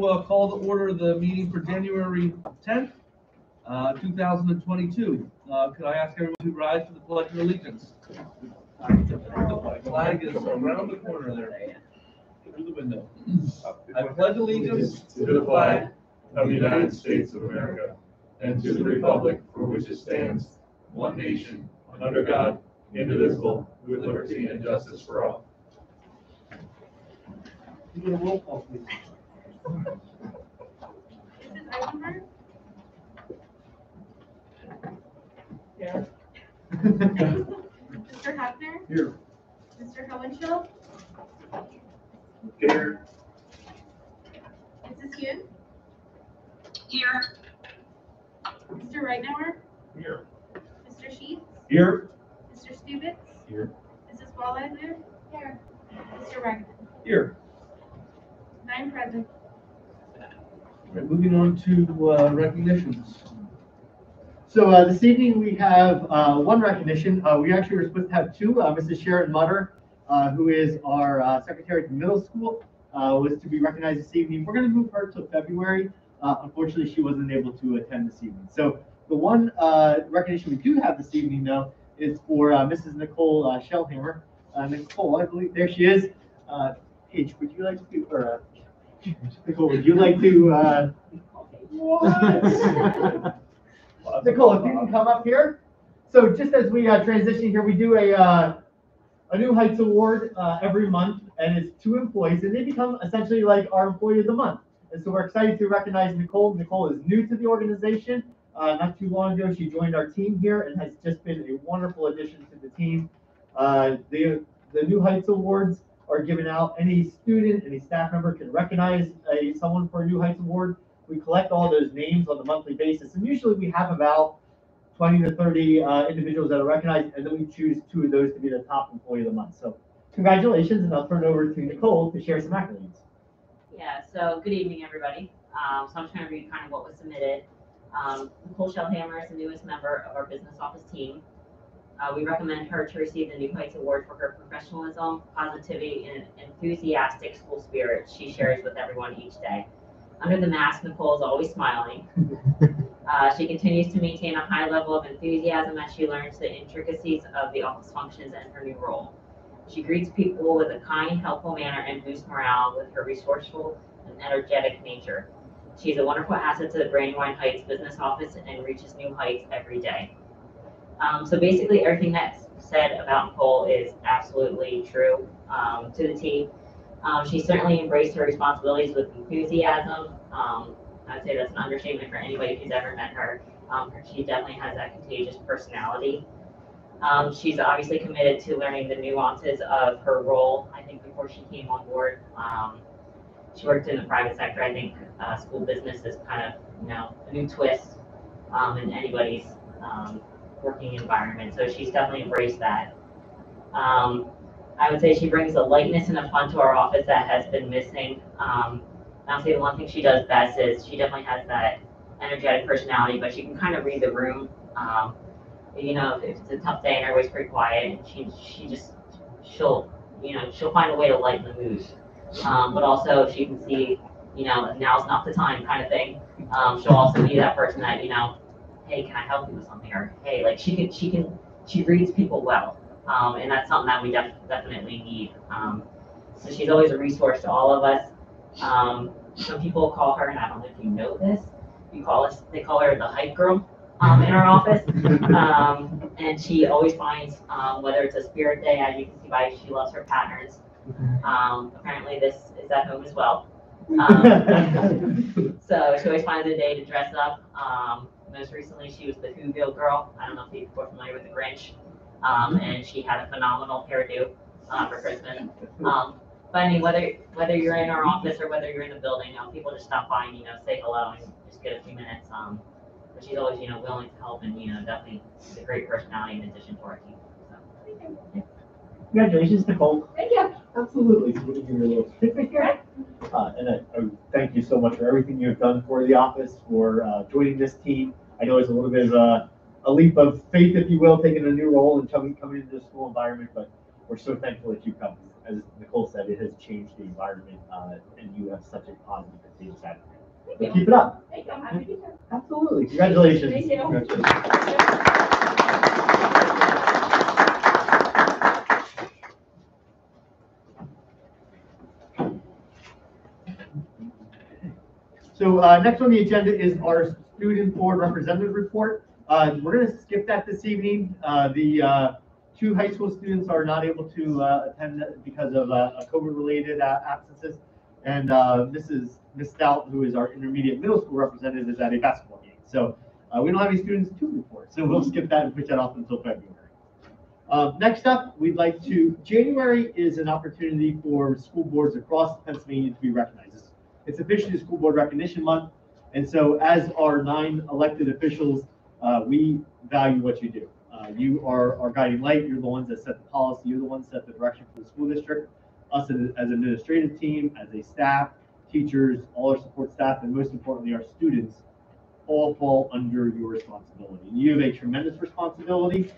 call to order the meeting for January 10th, 2022. Could I ask everyone to rise for the Pledge of Allegiance? The flag is around the corner there, through the window. I pledge allegiance to the flag of the United States of America and to the republic for which it stands, one nation, under God, indivisible, with liberty and justice for all. You get a roll call, please. Mrs. Eisenberg? Yeah. Mr. Hefner? Here. Mr. Hohenschel? Here. Mrs. Hughes? Here. Mr. Reitnauer? Here. Mr. Sheets? Here. Mr. Stubitz? Here. Mrs. Walleiser? Here. Mr. Wagner? Here. 9 present. All right, moving on to recognitions. So this evening we have one recognition. We actually were supposed to have two. Mrs. Sharon Mutter, who is our secretary at the middle school, was to be recognized this evening. We're going to move her to February. Unfortunately, she wasn't able to attend this evening. So the one recognition we do have this evening, though, is for Mrs. Nicole Shellhammer. Nicole, I believe, there she is. Paige, would you like to, or Nicole, would you like to? What? Nicole, if you can come up here. So just as we transition here, we do a New Heights Award every month, and it's 2 employees, and they become essentially like our Employee of the Month. And so we're excited to recognize Nicole. Nicole is new to the organization. Not too long ago, she joined our team here and has just been a wonderful addition to the team. The New Heights Awards are given out. Any student, any staff member can recognize someone for a New Heights Award. We collect all those names on a monthly basis, and usually we have about 20 to 30 individuals that are recognized, and then we choose 2 of ththose to be the top Employee of the Month. So congratulations, and I'll turn it over to Nicole to share some accolades. Yeah, so good evening, everybody. So I'm just going to read kind of what was submitted. Nicole Shellhammer is the newest member of our business office team. We recommend her to receive the New Heights Award for her professionalism, positivity, and enthusiastic school spirit she shares with everyone each day. Under the mask, Nicole is always smiling. She continues to maintain a high level of enthusiasm as she learns the intricacies of the office functions and her new role. She greets people with a kind, helpful manner and boosts morale with her resourceful and energetic nature. She's a wonderful asset to the Brandywine Heights business office and reaches new heights every day. So basically everything that's said about Nicole is absolutely true to the T. She certainly embraced her responsibilities with enthusiasm. I'd say that's an understatement for anybody who's ever met her. She definitely has that contagious personality. She's obviously committed to learning the nuances of her role. I think before she came on board, she worked in the private sector. I think school business is kind of, a new twist in anybody's working environment. So she's definitely embraced that. I would say she brings a lightness and a fun to our office that has been missing. I'll say the one thing she does best is she definitely has that energetic personality, but she can kind of read the room. If it's a tough day and everybody's pretty quiet, she'll find a way to lighten the mood. But also if she can see, now's not the time kind of thing. She'll also be that person that, hey, can I help you with something? Or hey, like she reads people well. And that's something that we definitely need. So she's always a resource to all of us. Some people call her, and I don't know if you know this, they call her the hype girl in our office. And she always finds, whether it's a spirit day, as you can see by she loves her patterns. Apparently this is at home as well. So she always finds a day to dress up. Most recently she was the Whoville girl. I don't know if people are familiar with the Grinch. And she had a phenomenal hairdo for Christmas. But I mean, whether you're in our office or whether you're in the building, people just stop by and say hello and just get a few minutes. But she's always willing to help and definitely a great personality in addition to our team. So, yeah. Congratulations, Nicole. Thank you. Absolutely. So we can give you a little certificate here. And I thank you so much for everything you've done for the office, for joining this team. I know it's a little bit of a leap of faith, if you will, taking a new role and coming into the school environment, but we're so thankful that you've come. as Nicole said, it has changed the environment, and you have such a positive and safe side. So keep it up. Thank you, I'm happy to be here. Absolutely. Congratulations. Thank you. So next on the agenda is our student board representative report. We're going to skip that this evening. The two high school students are not able to attend because of COVID-related absences, and Miss Stout, who is our intermediate middle school representative, is at a basketball game. So we don't have any students to report, so we'll skip that and push that off until February. Next up, January is an opportunity for school boards across Pennsylvania to be recognized. It's officially School Board Recognition Month, and so as our 9 elected officials, we value what you do. You are our guiding light. You're the ones that set the policy. You're the ones that set the direction for the school district. Us as an administrative team, as a staff, teachers, all our support staff, and most importantly, our students, all fall under your responsibility. You have a tremendous responsibility.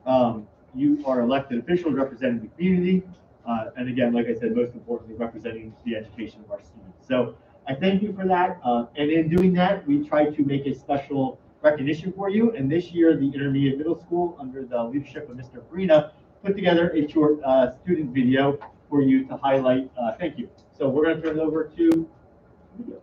You are elected officials representing the community. And again, like I said, most importantly, representing the education of our students. So I thank you for that. And in doing that, we try to make a special recognition for you. And this year, the intermediate middle school, under the leadership of Mr. Farina, put together a short student video for you to highlight. Thank you. So we're going to turn it over to video.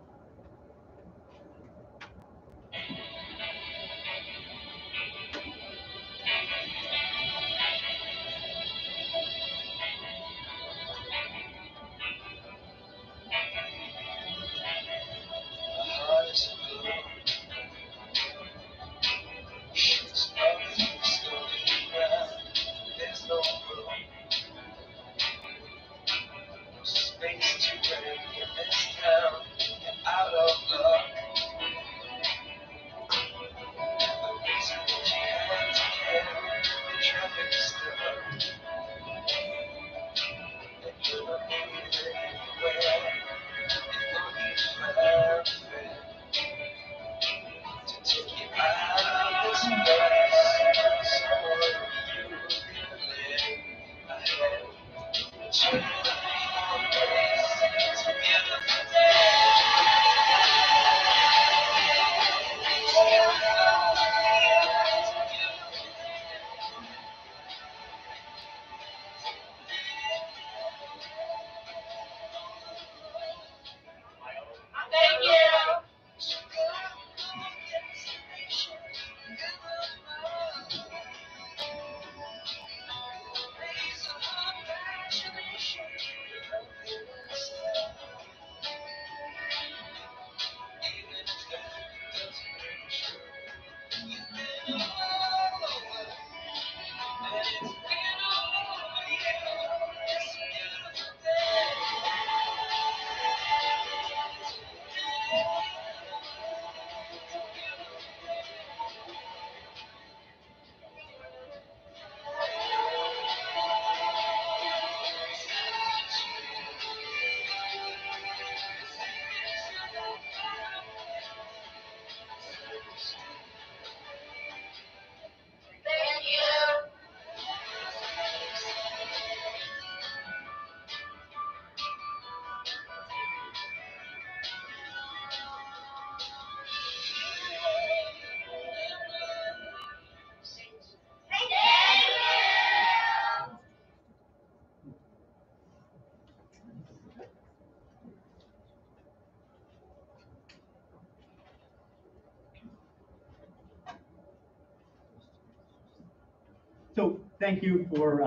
So thank you for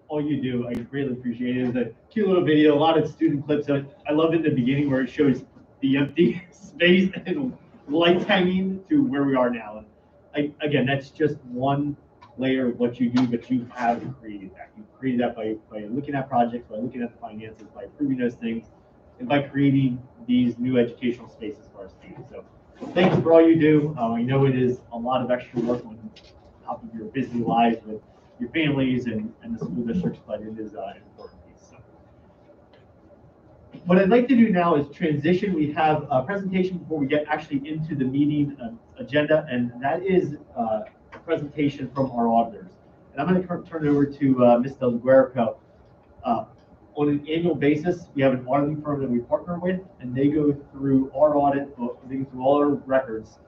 all you do. I greatly appreciate it. It's a cute little video, a lot of student clips. I love in the beginning where it shows the empty space and lights hanging to where we are now. And again, that's just one layer of what you do, but you have created that. You created that by looking at projects, by looking at the finances, by approving those things, and by creating these new educational spaces for our students. So thank you for all you do. I know it is a lot of extra work on top of your busy lives with your families and the school districts, but it is an important piece. So what I'd like to do now is transition. We have a presentation before we get actually into the meeting agenda, and that is a presentation from our auditors. And I'm going to turn it over to Ms. Del Guerrico. on an annual basis, we have an auditing firm that we partner with, and they go through our audit book, they go through all our records,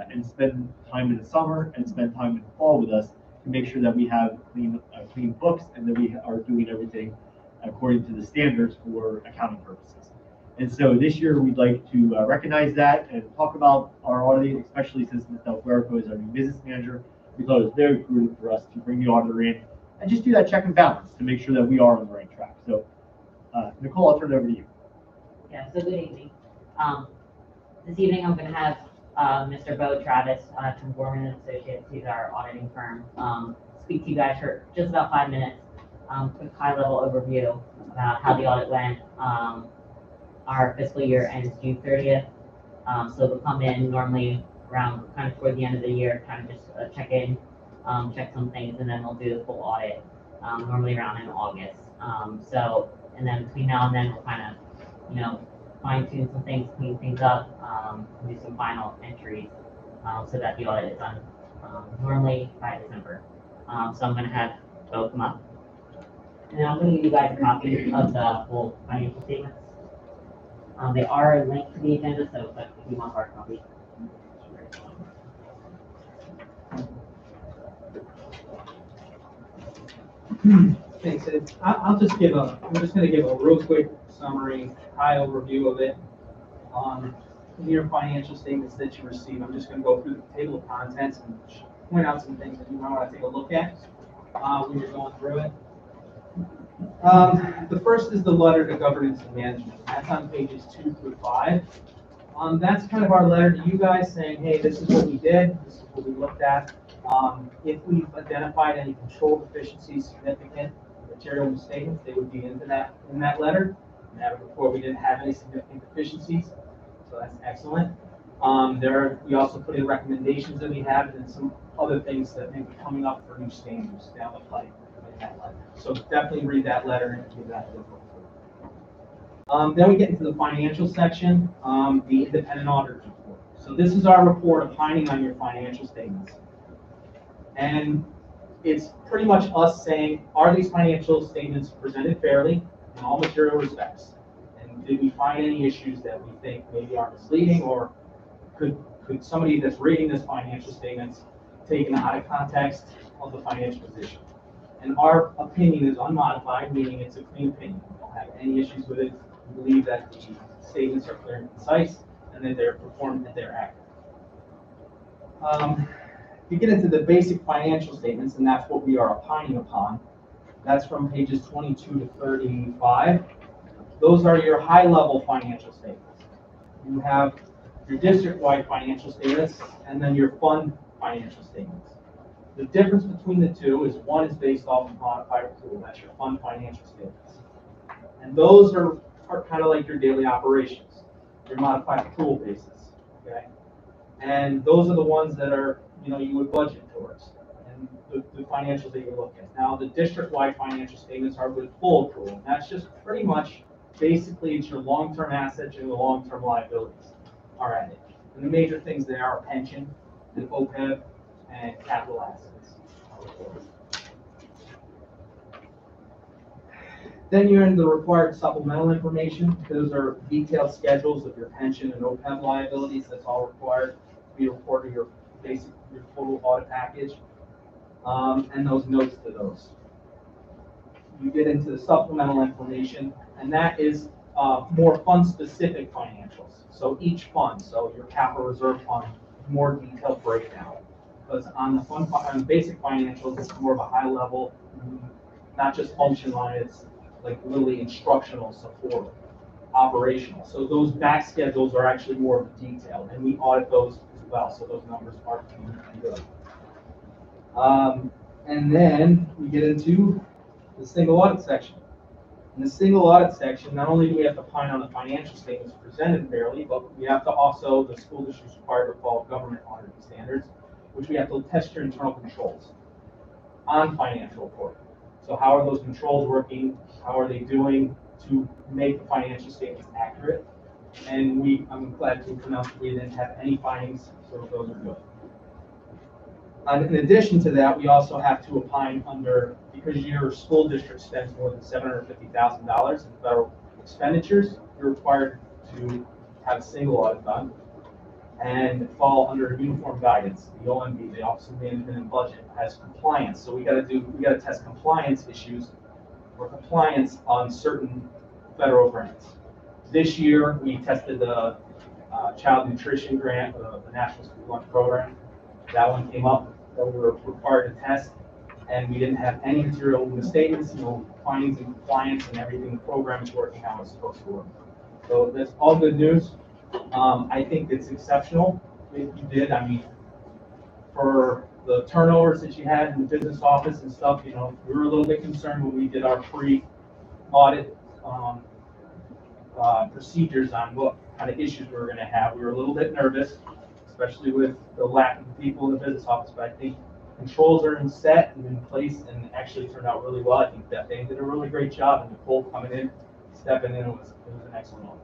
and spend time in the summer and spend time in the fall with us to make sure that we have clean books and that we are doing everything according to the standards for accounting purposes. And so this year, we'd like to recognize that and talk about our auditing, especially since Ms. Del Fuerco is our new business manager. We thought it was very prudent for us to bring the auditor in and just do that check and balance to make sure that we are on the right track. So, Nicole, I'll turn it over to you. Yeah, so good evening. This evening I'm going to have Mr. Bo Travis from Gorman and Associates, he's our auditing firm, speak to you guys for just about 5 minutes. Quick high-level overview about how the audit went. Our fiscal year ends June 30th, so they'll come in normally around kind of toward the end of the year, kind of just check in, check some things, and then we'll do the full audit, normally around in August. And then between now and then, we'll kind of, fine tune some things, clean things up, do some final entries, so that the audit is done, normally by December. So I'm gonna have Bo come up. And I'm gonna give you guys a copy of the full financial statements. They are linked to the agenda, so if you want hard copy. Thanks, Ed. I'm just gonna give a real quick summary, high overview of it. In your financial statements that you receive, I'm just gonna go through the table of contents and point out some things that you might wanna take a look at, when you're going through it. The first is the letter to governance and management. That's on pages 2 through 5. That's kind of our letter to you guys saying, hey, this is what we did, this is what we looked at. If we've identified any control deficiencies, significant material misstatements, they would be in that letter. And that before we didn't have any significant deficiencies, so that's excellent. We also put in recommendations that we have and some other things that may be coming up for new standards down the pipe in that letter. So definitely read that letter and give that a look. Then we get into the financial section, the independent auditor's report. So this is our report opining on your financial statements. And it's pretty much us saying, are these financial statements presented fairly in all material respects? And did we find any issues that we think maybe are misleading, or could somebody that's reading this financial statements taken out of context of the financial position? And our opinion is unmodified, meaning it's a clean opinion. We don't have any issues with it. We believe that the statements are clear and concise and that they're performed and they're accurate. You get into the basic financial statements, and that's what we are opining upon. That's from pages 22 to 35. Those are your high-level financial statements. You have your district-wide financial statements and then your fund financial statements. The difference between the two is one is based off of modified accrual. That's your fund financial statements. And those are kind of like your daily operations, your modified accrual basis, okay? And those are the ones that are, you would budget towards, and the financials that you look at. Now, the district-wide financial statements are with full accrual, and that's just pretty much, basically, it's your long-term assets and your long-term liabilities are added. And the major things there are pension, and OPEB, and capital assets. Then you're in the required supplemental information. Those are detailed schedules of your pension and OPEB liabilities. That's all required to be reported your total audit package, and those notes to those. You get into the supplemental information, and that is more fund-specific financials. So each fund, so your capital reserve fund, more detailed breakdown. Because on the basic financials, it's more of a high level, not just function line, it's like literally instructional support, operational. So those back schedules are actually more of a detail, and we audit those as well, so those numbers are good. And then we get into the single audit section. In the single audit section, not only do we have to opine on the financial statements presented fairly, but we have to also, the school district is required to follow government auditing standards, which we have to test your internal controls on financial reporting. So how are those controls working? How are they doing to make the financial statements accurate? And I'm glad to announce that we didn't have any findings, so those are good. In addition to that, we also have to opine under, because your school district spends more than $750,000 in federal expenditures, you're required to have a single audit done and fall under uniform guidance. The OMB, the Office of Management and Budget, has compliance. So we gotta test compliance issues or compliance on certain federal grants. This year, we tested the child nutrition grant, the National School Lunch Program. That one came up that we were required to test, and we didn't have any material misstatements, no findings in compliance, and everything, the program is working how it's supposed to work. So that's all good news. I think it's exceptional if you did. I mean, for the turnovers that you had in the business office and stuff, you know, we were a little bit concerned when we did our pre-audit procedures on what kind of issues we were going to have. We were a little bit nervous, especially with the lack of people in the business office, but I think controls are in set and in place, and it actually turned out really well. I think that they did a really great job, and Nicole coming in, stepping in, it was an excellent one.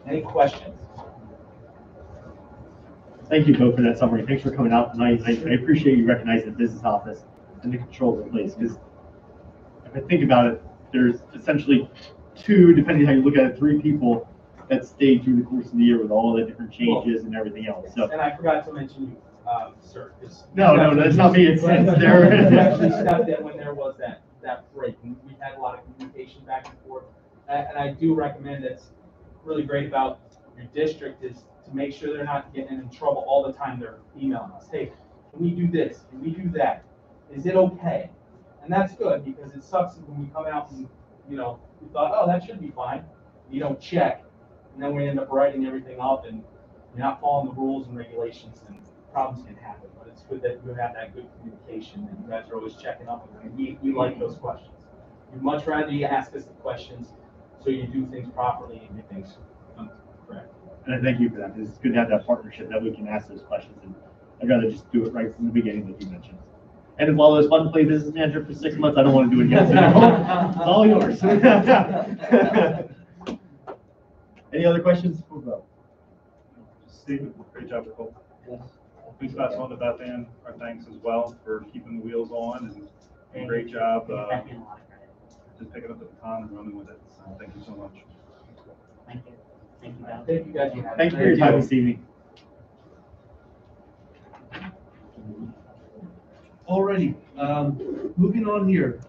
Any questions? Thank you, Bo, for that summary. Thanks for coming out tonight. I appreciate you recognizing the business office and the controls in place, because if I think about it, there's essentially two, depending on how you look at it, three people that stayed through the course of the year with all the different changes and everything else. So, And I forgot to mention you, sir. no, that's not me. It's You there. actually stepped in when there was that break, and we had a lot of communication back and forth. And I do recommend it's really great about your district is to make sure they're not getting in trouble all the time. They're emailing us, hey, can we do this? Can we do that? Is it okay? And that's good, because it sucks when we come out and, you know, we thought, oh, that should be fine. You don't check, and then we end up writing everything up, and you're not following the rules and regulations, and problems can happen. But it's good that you have that good communication, and you guys are always checking up. And we like those questions. We'd much rather you ask us the questions so you do things properly and do things correct. And I thank you for that. It's good to have that partnership that we can ask those questions, and I'd rather just do it right from the beginning, like you mentioned. And while it was fun to play business manager for 6 months, I don't want to do it again. It's all yours. Any other questions for Bo? Steve, great job, Nicole. Please pass on to Beth Ann our thanks as well for keeping the wheels on, and great job just picking up the baton and running with it. So thank you so much. Thank you. Thank you, Val. Thank you guys. Thank you for your time this evening. Alrighty, moving on here.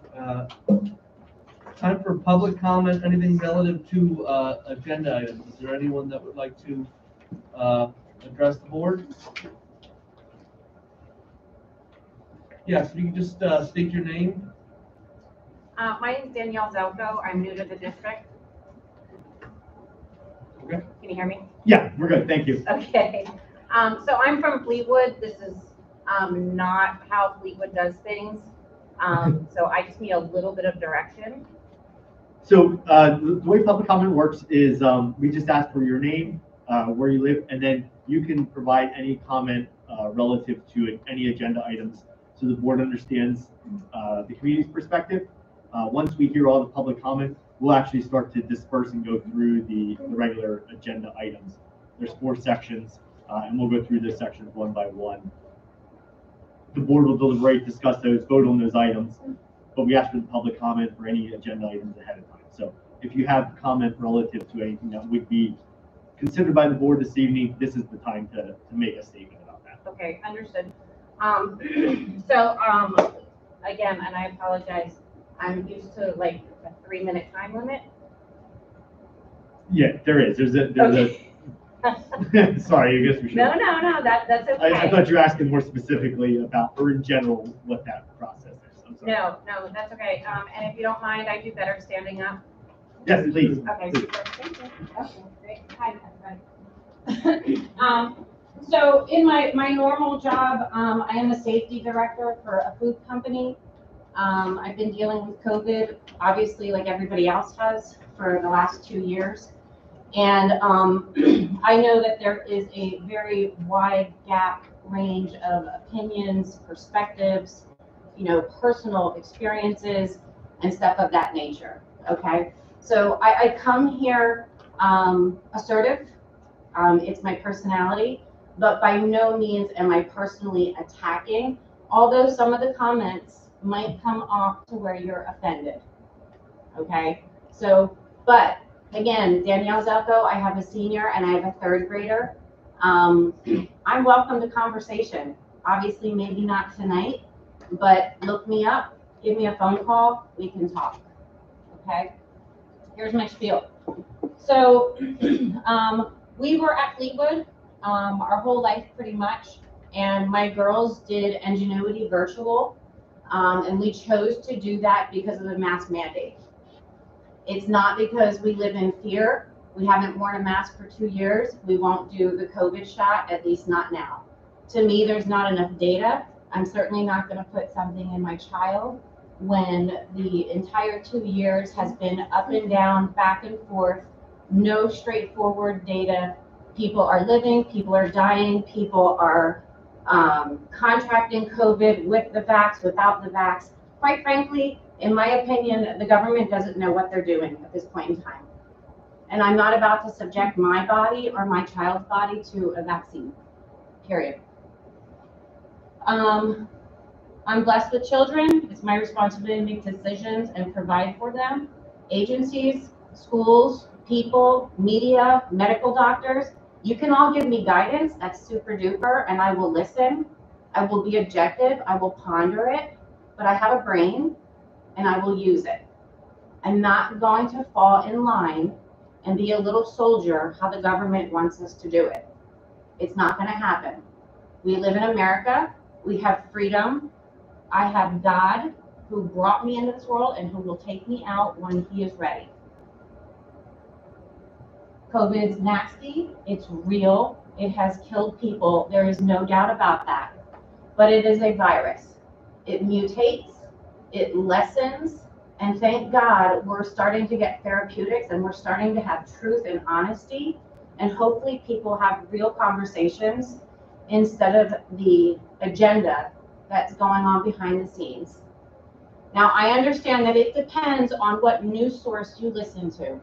Time for public comment, anything relative to agenda items. Is there anyone that would like to address the board? Yes, you can just state your name. My name is Danielle Zelko. I'm new to the district. Okay. Can you hear me? Yeah, we're good. Thank you. Okay. So I'm from Fleetwood. This is not how Fleetwood does things. So I just need a little bit of direction. So the way public comment works is we just ask for your name, where you live, and then you can provide any comment relative to any agenda items so the board understands the community's perspective. Once we hear all the public comment, we'll actually start to disperse and go through the regular agenda items. There's 4 sections, and we'll go through those sections one by one. The board will deliberate, discuss those, vote on those items, but we ask for the public comment for any agenda items ahead of time. So if you have comment relative to anything that would be considered by the board this evening, this is the time to make a statement about that. Okay, understood. Again, and I apologize, I'm used to like a 3-minute time limit. Yeah, there is. There's Okay. a. Sorry, I guess we should. No, that's okay. I thought you were asking more specifically about, or in general, what that process is. I'm sorry. No, that's okay. And if you don't mind, I do better standing up. Yes, please. Okay, Please. super. Thank you. Okay, great. Hi, everybody. So in my normal job, I am a safety director for a food company. I've been dealing with COVID, obviously, like everybody else has, for the last 2 years. And I know that there is a very wide gap range of opinions, perspectives, personal experiences, and stuff of that nature, okay? So I come here assertive. It's my personality. but by no means am I personally attacking, although some of the comments might come off to where you're offended. Okay, so, but again, Danielle Zelko, I have a senior and I have a third grader. I'm welcome to conversation. Obviously, maybe not tonight, but look me up, give me a phone call, we can talk. Okay, here's my spiel. So we were at Fleetwood our whole life pretty much, and my girls did Ingenuity Virtual, and we chose to do that because of the mask mandate. It's not because we live in fear. We haven't worn a mask for 2 years. We won't do the COVID shot, at least not now. To me, there's not enough data. I'm certainly not going to put something in my child when the entire 2 years has been up and down, back and forth, no straightforward data. People are living, people are dying, people are contracting COVID with the vax, without the vax. Quite frankly, in my opinion, the government doesn't know what they're doing at this point in time. And I'm not about to subject my body or my child's body to a vaccine, period. I'm blessed with children. It's my responsibility to make decisions and provide for them. Agencies, schools, people, media, medical doctors, you can all give me guidance. That's super duper, and I will listen. I will be objective. I will ponder it, but I have a brain and I will use it. I'm not going to fall in line and be a little soldier how the government wants us to do it. It's not going to happen. We live in America. We have freedom. I have God who brought me into this world and who will take me out when he is ready. COVID's nasty. It's real. It has killed people. There is no doubt about that. But it is a virus. It mutates. It lessens. And thank God we're starting to get therapeutics and we're starting to have truth and honesty. And hopefully people have real conversations instead of the agenda that's going on behind the scenes. Now, I understand that it depends on what news source you listen to.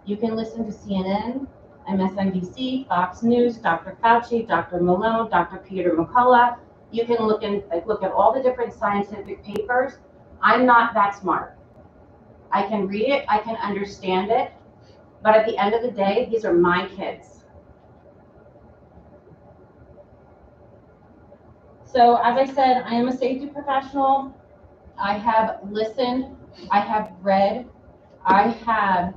You can listen to CNN, MSNBC, Fox News, Dr. Fauci, Dr. Malone, Dr. Peter McCullough. You can look at all the different scientific papers. I'm not that smart. I can read it, I can understand it, but at the end of the day, these are my kids. So as I said, I am a safety professional. I have listened, I have read, I have,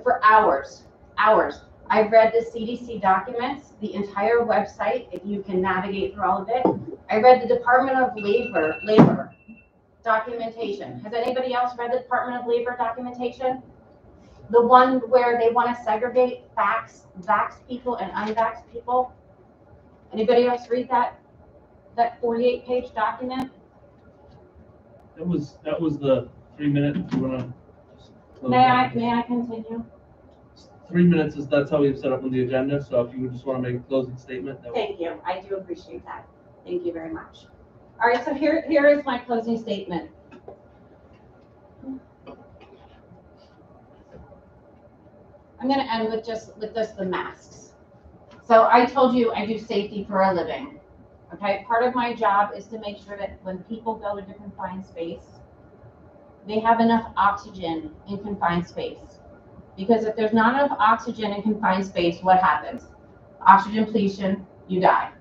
for hours. I've read the CDC documents, the entire website, if you can navigate through all of it. I read the Department of Labor documentation. Has anybody else read the Department of Labor documentation? The one where they want to segregate vaxxed people and unvaxxed people? Anybody else read that 48-page document? That was the 3 minute. May I continue? 3 minutes that's how we have set up on the agenda. So if you would just want to make a closing statement. Thank you. I do appreciate that. Thank you very much. All right, so here is my closing statement. I'm going to end with just the masks. So I told you I do safety for a living. Okay, part of my job is to make sure that when people go into confined space, they have enough oxygen in confined space. Because if there's not enough oxygen in confined space, what happens? Oxygen depletion, you die.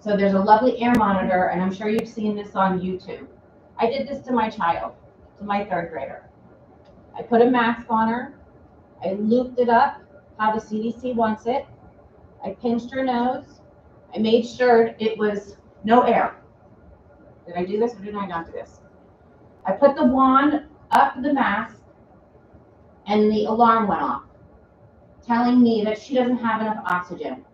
So there's a lovely air monitor, and I'm sure you've seen this on YouTube. I did this to my child, to my third grader. I put a mask on her. I looped it up how the CDC wants it. I pinched her nose. I made sure it was no air. Did I do this or did I not do this? I put the wand up the mask and the alarm went off, telling me that she doesn't have enough oxygen.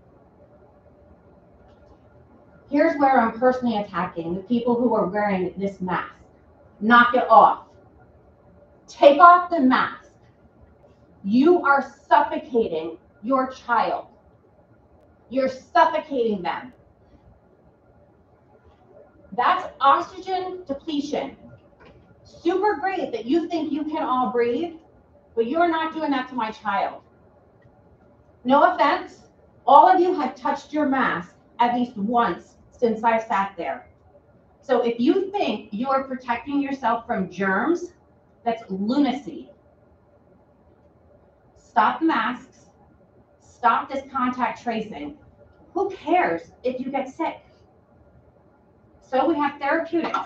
Here's where I'm personally attacking the people who are wearing this mask. Knock it off. Take off the mask. You are suffocating your child. You're suffocating them. That's oxygen depletion. Super great that you think you can all breathe, but you're not doing that to my child. No offense. All of you have touched your mask at least once since I sat there. So if you think you are protecting yourself from germs, that's lunacy. Stop the masks. Stop this contact tracing. Who cares if you get sick? So we have therapeutics.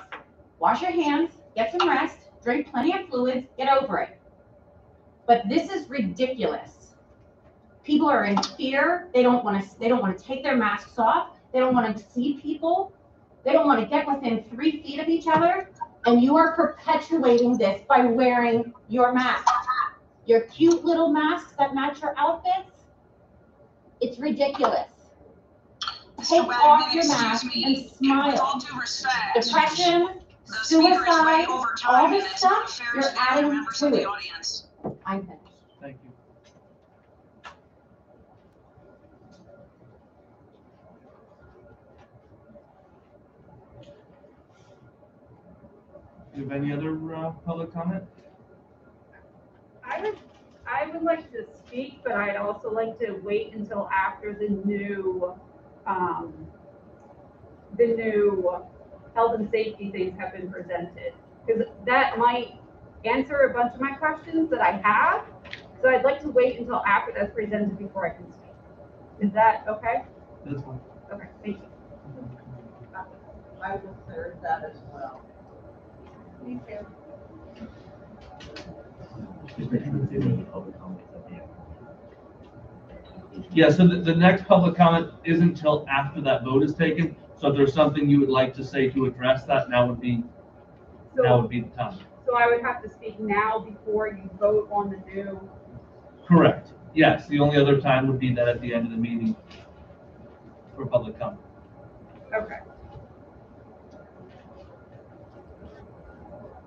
Wash your hands, get some rest, drink plenty of fluids, get over it. But this is ridiculous. People are in fear. They don't want to take their masks off. They don't want to see people. They don't want to get within 3 feet of each other. And you are perpetuating this by wearing your mask. Your cute little masks that match your outfits. It's ridiculous. Take off your mask and smile. Depression, suicide, all this stuff, you're adding to it. I'm finished. Thank you. Do you have any other public comment? I would like to speak, but I'd also like to wait until after the new health and safety things have been presented. Because that might answer a bunch of my questions that I have. So I'd like to wait until after that's presented before I can speak. Is that okay? That's fine. Okay, thank you. I will third that as well. Thank you. Yeah, so the next public comment isn't until after that vote is taken. So if there's something you would like to say to address that, now would be the time. So I would have to speak now before you vote on the new. Correct. Yes, the only other time would be that at the end of the meeting for public comment. Okay.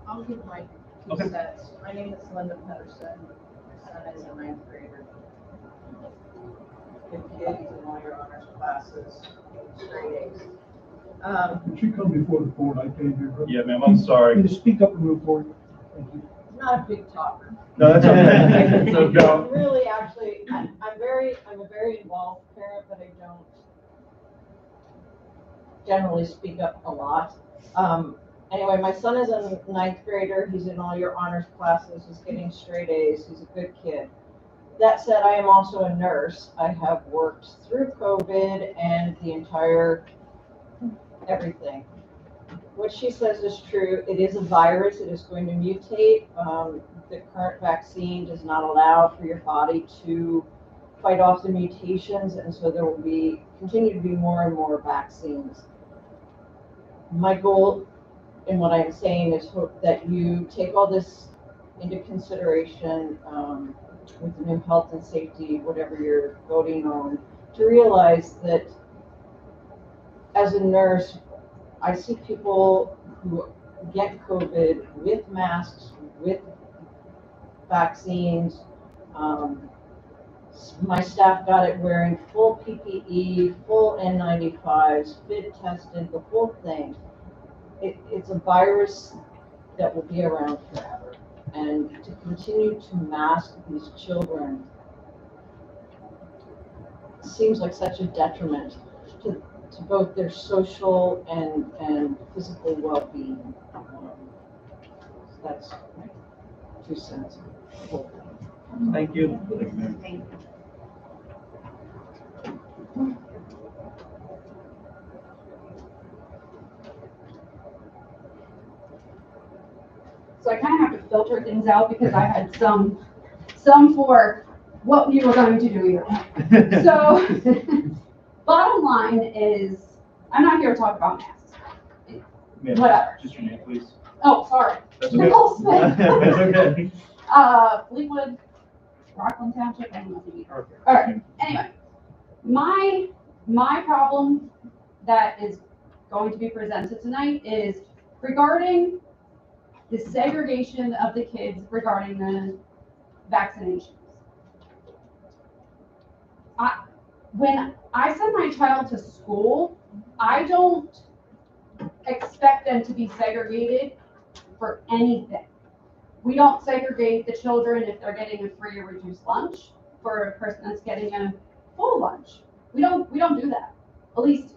I'll give my Okay. 2 cents. My name is Linda Pedersen. My son is a 9th grader. Good kid, he's in all your honors classes, straight A's. Would you come before the board? I can't hear her. Yeah, ma'am, I'm sorry. Can you speak up and move forward? Thank you. Not a big talker. No, that's okay. So, No, really, actually, I'm a very involved parent, but I don't generally speak up a lot. Anyway, my son is a 9th grader. He's in all your honors classes. He's getting straight A's. He's a good kid. That said, I am also a nurse. I have worked through COVID and the entire everything. What she says is true. It is a virus. It is going to mutate. The current vaccine does not allow for your body to fight off the mutations, and so there will continue to be more and more vaccines. My goal in what I'm saying is hope that you take all this into consideration with the new health and safety, whatever you're voting on, to realize that as a nurse, I see people who get COVID with masks, with vaccines. My staff got it wearing full PPE, full N95s, fit tested, the whole thing. It's a virus that will be around forever. And to continue to mask these children seems like such a detriment to both their social and physical well-being. That's my 2 cents. Thank you. Thank you. So I kind of have to filter things out because I had some for what we were going to do here. So bottom line is, I'm not here to talk about masks. Ma'am, Whatever. just your name, please. Oh, sorry. That's okay. Nicole Smith. That's okay. Fleetwood, Rockland Township, I don't know if you need. Perfect. All right, anyway, my problem that is going to be presented tonight is regarding the segregation of the kids regarding the vaccinations. When I send my child to school, I don't expect them to be segregated for anything. We don't segregate the children if they're getting a free or reduced lunch for a person that's getting a full lunch. We don't do that. At least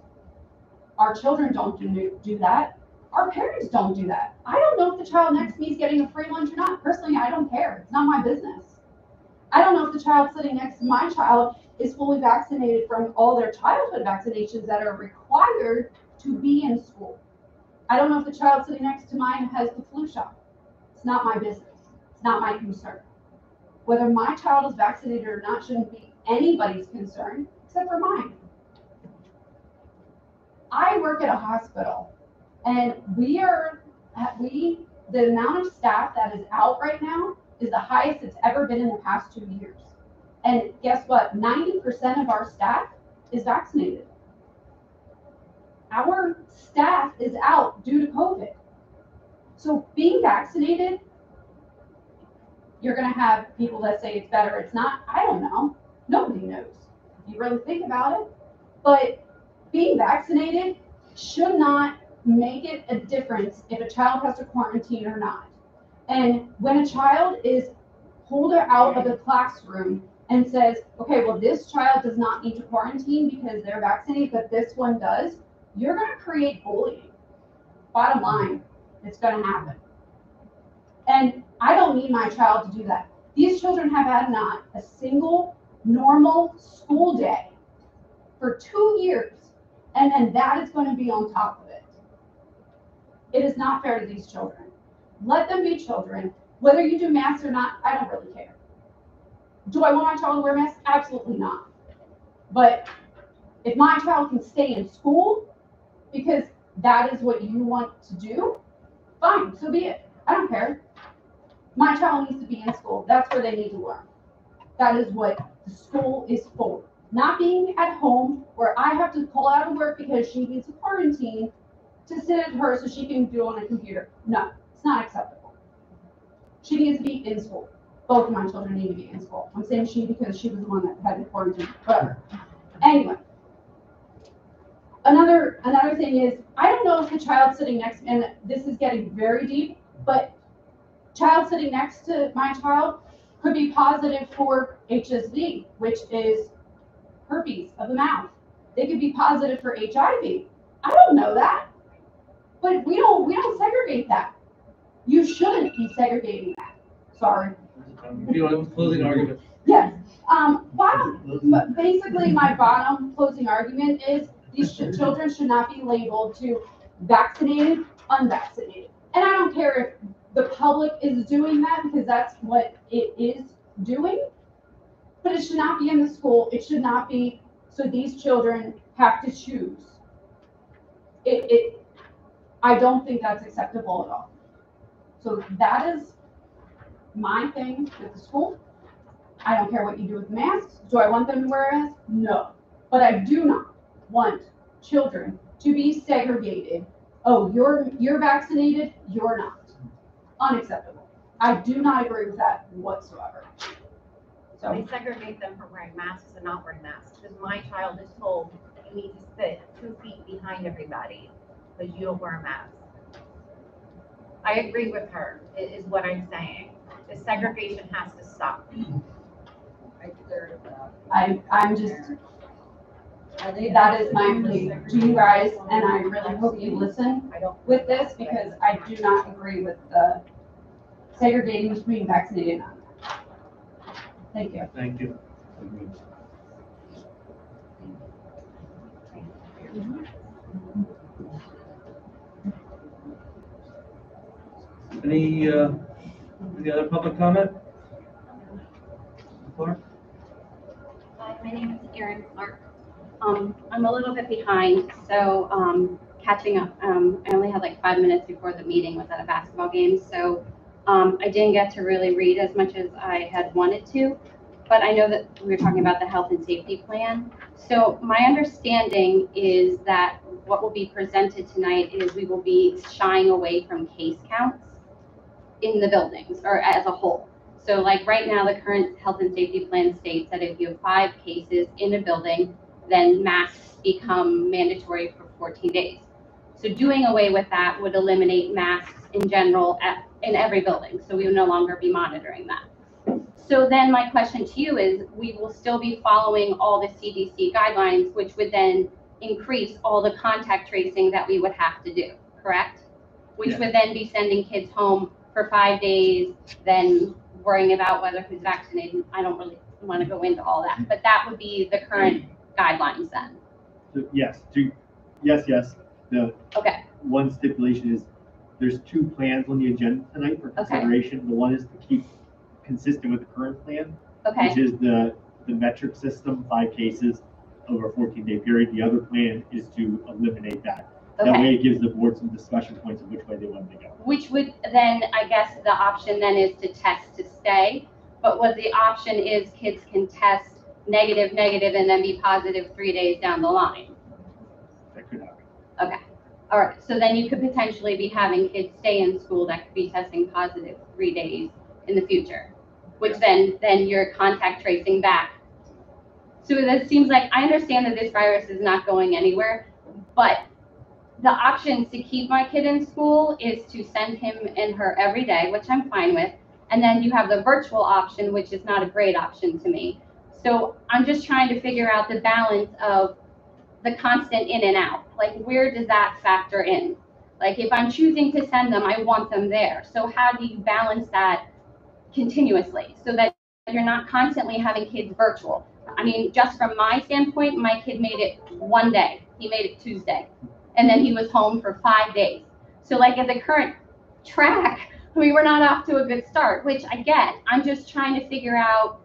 our children don't do that. Our parents don't do that. I don't know if the child next to me is getting a free lunch or not. Personally, I don't care. It's not my business. I don't know if the child sitting next to my child is fully vaccinated from all their childhood vaccinations that are required to be in school. I don't know if the child sitting next to mine has the flu shot. It's not my business. It's not my concern. Whether my child is vaccinated or not shouldn't be anybody's concern except for mine. I work at a hospital, and the amount of staff that is out right now is the highest it's ever been in the past 2 years. And guess what? 90% of our staff is vaccinated. Our staff is out due to COVID. So being vaccinated, you're going to have people that say it's better, it's not. I don't know. Nobody knows if you really think about it. But being vaccinated should not make it a difference if a child has to quarantine or not. And when a child is pulled out of the classroom and says, okay, well, this child does not need to quarantine because they're vaccinated, but this one does, you're going to create bullying. Bottom line, it's going to happen. And I don't need my child to do that. These children have had not a single normal school day for 2 years, and then that is going to be on top of it. It is not fair to these children. Let them be children. Whether you do masks or not, I don't really care. Do I want my child to wear masks? Absolutely not. But if my child can stay in school because that is what you want to do, fine, so be it. I don't care. My child needs to be in school. That's where they need to learn. That is what the school is for. Not being at home where I have to pull out of work because she needs to quarantine to sit at her so she can do it on a computer. No, it's not acceptable. She needs to be in school. Both of my children need to be in school. I'm saying she because she was the one that had to quarantine. Whatever. Anyway. Another thing is, I don't know if the child sitting next, and this is getting very deep, but child sitting next to my child could be positive for HSV, which is herpes of the mouth. They could be positive for HIV. I don't know that, but we don't segregate that. You shouldn't be segregating that. Sorry. You know, closing argument. Yes. Basically, my bottom closing argument is these children should not be labeled to vaccinated, unvaccinated. And I don't care if the public is doing that because that's what it is doing, but it should not be in the school. It should not be, so these children have to choose. I don't think that's acceptable at all. So that is my thing with the school. I don't care what you do with masks. Do I want them to wear a mask? No. But I do not want children to be segregated. Oh, you're vaccinated, you're not. Unacceptable. I do not agree with that whatsoever. So They segregate them for wearing masks and not wearing masks, because my child is told you need to sit 2 feet behind everybody because you don't wear a mask. I agree with her, is what I'm saying. The segregation has to stop. I'm just, that is my plea to you guys, and I really hope you listen with this because I do not agree with the segregating between vaccinated and unvaccinated. Thank you. Thank you. Any other public comment? Clark? Hi, my name is Erin Clark. I'm a little bit behind, so catching up. I only had like 5 minutes before the meeting was at a basketball game, so I didn't get to really read as much as I had wanted to, but I know that we were talking about the health and safety plan. So my understanding is that what will be presented tonight is we will be shying away from case counts in the buildings or as a whole. So like right now, the current health and safety plan states that if you have 5 cases in a building, then masks become mandatory for 14 days. So doing away with that would eliminate masks in general in every building. So we would no longer be monitoring that. So then my question to you is, we will still be following all the CDC guidelines, which would then increase all the contact tracing that we would have to do, correct? Which would then be sending kids home for 5 days, then worrying about whether who's vaccinated. I don't really want to go into all that, but that would be the current guidelines then. So yes. The Okay, one stipulation is there's 2 plans on the agenda tonight for consideration. The one is to keep consistent with the current plan, okay, which is the metric system, 5 cases over a 14-day period. The other plan is to eliminate that. That okay. way it gives the board some discussion points of which way they want to go. Which would then, I guess the option then is to test to stay, but what the option is kids can test negative, and then be positive 3 days down the line. That could happen. Okay, all right, so then you could potentially be having kids stay in school that could be testing positive 3 days in the future, which then you're contact tracing back. So that seems like, I understand that this virus is not going anywhere, but the option to keep my kid in school is to send him and her every day, which I'm fine with. And then you have the virtual option, which is not a great option to me. So I'm just trying to figure out the balance of the constant in and out. Like, where does that factor in? Like, if I'm choosing to send them, I want them there. So how do you balance that continuously so that you're not constantly having kids virtual? I mean, just from my standpoint, my kid made it 1 day. He made it Tuesday. And then he was home for 5 days. So like at the current track, we were not off to a good start, which I get. I'm just trying to figure out,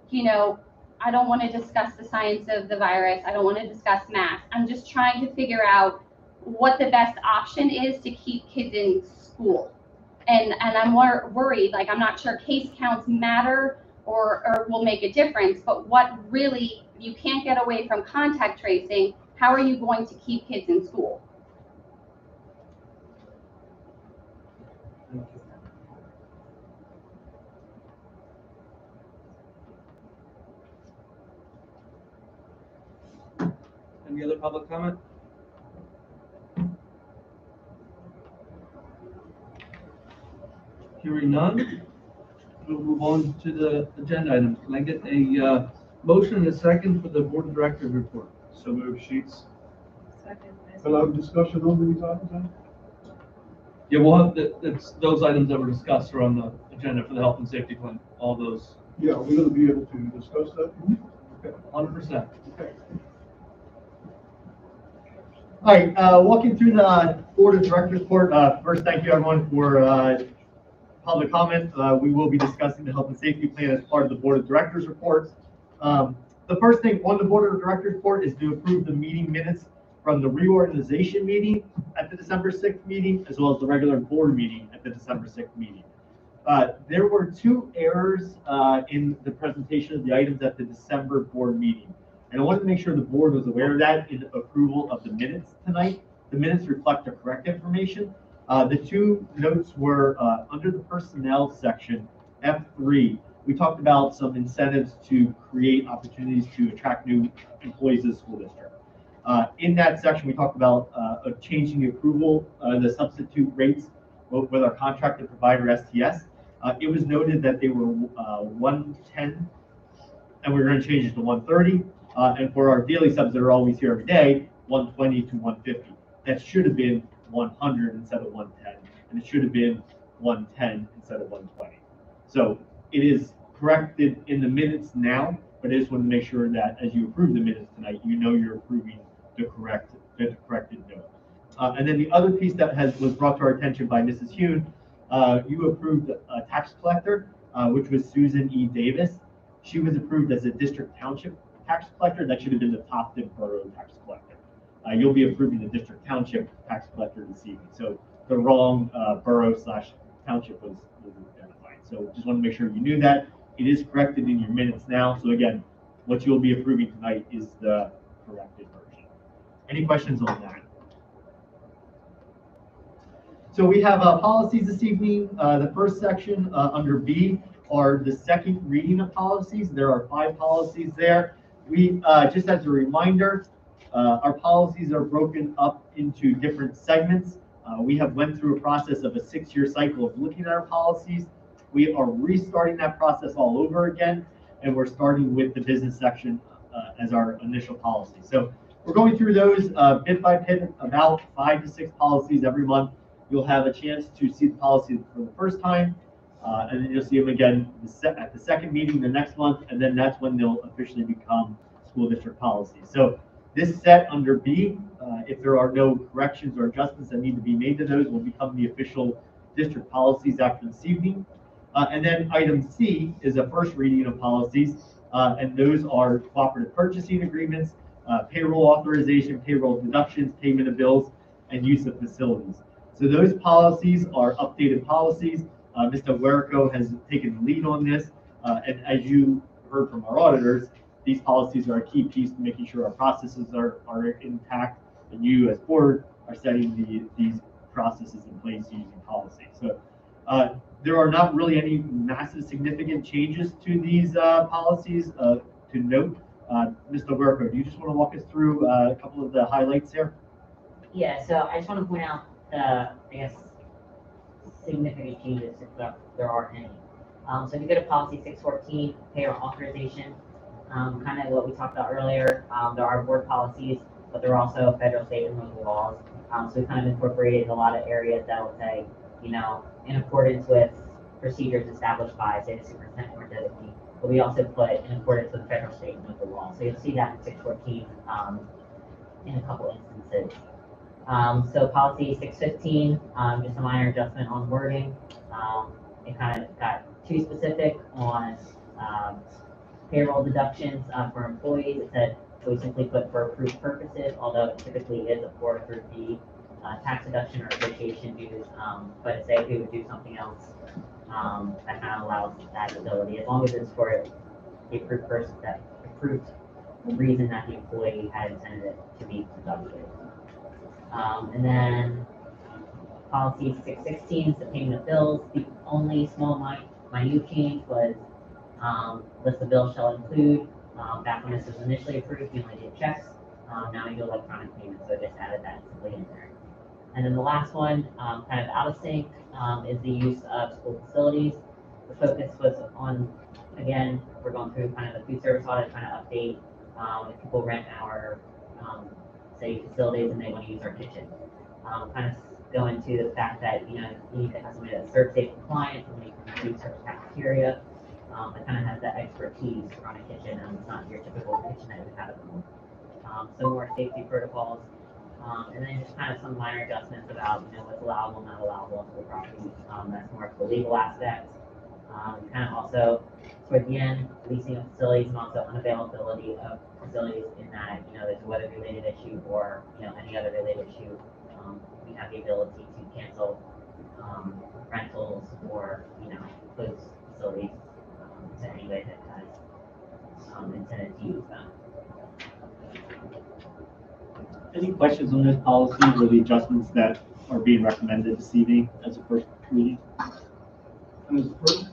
you know, I don't want to discuss the science of the virus. I don't want to discuss masks. I'm just trying to figure out what the best option is to keep kids in school. And I'm more worried, like I'm not sure case counts matter or will make a difference, but what really, you can't get away from contact tracing. How are you going to keep kids in school? Any other public comment? Hearing none, we'll move on to the agenda items. Can I get a motion and a second for the board of directors report? So move Sheets. We'll have discussion on these items then? Yeah, we'll have, it's those items that were discussed are on the agenda for the health and safety plan, all those, Yeah, we're gonna be able to discuss that. Okay. 100%. Okay. All right, walking through the board of directors report. First, thank you everyone for public comment. We will be discussing the health and safety plan as part of the board of directors report. The first thing on the board of directors report is to approve the meeting minutes from the reorganization meeting at the December 6th meeting, as well as the regular board meeting at the December 6th meeting. There were 2 errors in the presentation of the items at the December board meeting. And I wanted to make sure the board was aware of that in approval of the minutes tonight. The minutes reflect the correct information. The 2 notes were under the personnel section, F3. We talked about some incentives to create opportunities to attract new employees to the school district. In that section, we talked about changing the approval, the substitute rates with our contracted provider, STS. It was noted that they were 110, and we were going to change it to 130. And for our daily subs that are always here every day, 120 to 150. That should have been 100 instead of 110, and it should have been 110 instead of 120. So it is corrected in the minutes now, but I just want to make sure that as you approve the minutes tonight, you know you're approving the corrected note. And then the other piece that was brought to our attention by Mrs. Hune, you approved a tax collector, which was Susan E. Davis. She was approved as a district township tax collector. That should have been the Topton Borough tax collector. You'll be approving the district township tax collector this evening. So the wrong borough/township was identified. So just want to make sure you knew that. It is corrected in your minutes now. So again, what you'll be approving tonight is the corrected version. Any questions on that? So we have policies this evening. The first section under B are the second reading of policies. There are 5 policies there. We, just as a reminder, our policies are broken up into different segments. We have went through a process of a 6-year cycle of looking at our policies. we are restarting that process all over again, and we're starting with the business section as our initial policy. So we're going through those bit by bit, about 5 to 6 policies every month. You'll have a chance to see the policy for the first time, and then you'll see them again at the second meeting the next month, and then that's when they'll officially become school district policies. So this set under B, if there are no corrections or adjustments that need to be made to those, will become the official district policies after this evening. And then item C is a first reading of policies, and those are cooperative purchasing agreements, payroll authorization, payroll deductions, payment of bills, and use of facilities. So those policies are updated policies. Mr. Werico has taken the lead on this, and as you heard from our auditors, these policies are a key piece to making sure our processes are intact, and you as board are setting these processes in place using policy. So there are not really any massive significant changes to these policies to note. Mr. Werico, do you just want to walk us through a couple of the highlights here? Yeah, so I just want to point out the, I guess, significant changes if there are any. So if you go to policy 614, payroll authorization, kind of what we talked about earlier, there are board policies, but there are also federal, state, and local laws. So we kind of incorporated a lot of areas that will say, you know, in accordance with procedures established by, say, the superintendent or designee. But we also put in accordance with federal, state, and local law. So you'll see that in 614 in a couple instances. So policy 615, just a minor adjustment on wording. It kind of got too specific on payroll deductions for employees. It said, so we simply put for approved purposes, although it typically is a for approved fee, tax deduction or appreciation dues. But say if we would do something else, that kind of allows that ability, as long as it's for the approved person, that approved reason that the employee had intended it to be deducted. And then policy 616 is the payment of bills. The only small minute change was list of bills shall include. Back when this was initially approved, you only did checks. Now you do electronic payments, so I just added that simply in there. And then the last one, kind of out of sync, is the use of school facilities. The focus was on, again, we're going through kind of the food service audit, trying to update if people rent our, say, facilities and they want to use our kitchen. Kind of go into the fact that, you know, you need to have somebody that's serve safe compliant, somebody who can food service cafeteria, that kind of has that expertise to run a kitchen, and it's not your typical kitchen that you would have at home. Some more safety protocols, and then just kind of some minor adjustments about, you know, what's allowable, not allowable on school property. That's more of the legal aspect. Kind of also, toward the end, leasing of facilities and also unavailability of facilities in that, you know, there's a weather-related issue or, you know, any other related issue. We have the ability to cancel rentals or, you know, close facilities to anybody that has intended to use them. Any questions on those policies or the adjustments that are being recommended this evening as a first reading? And as the first?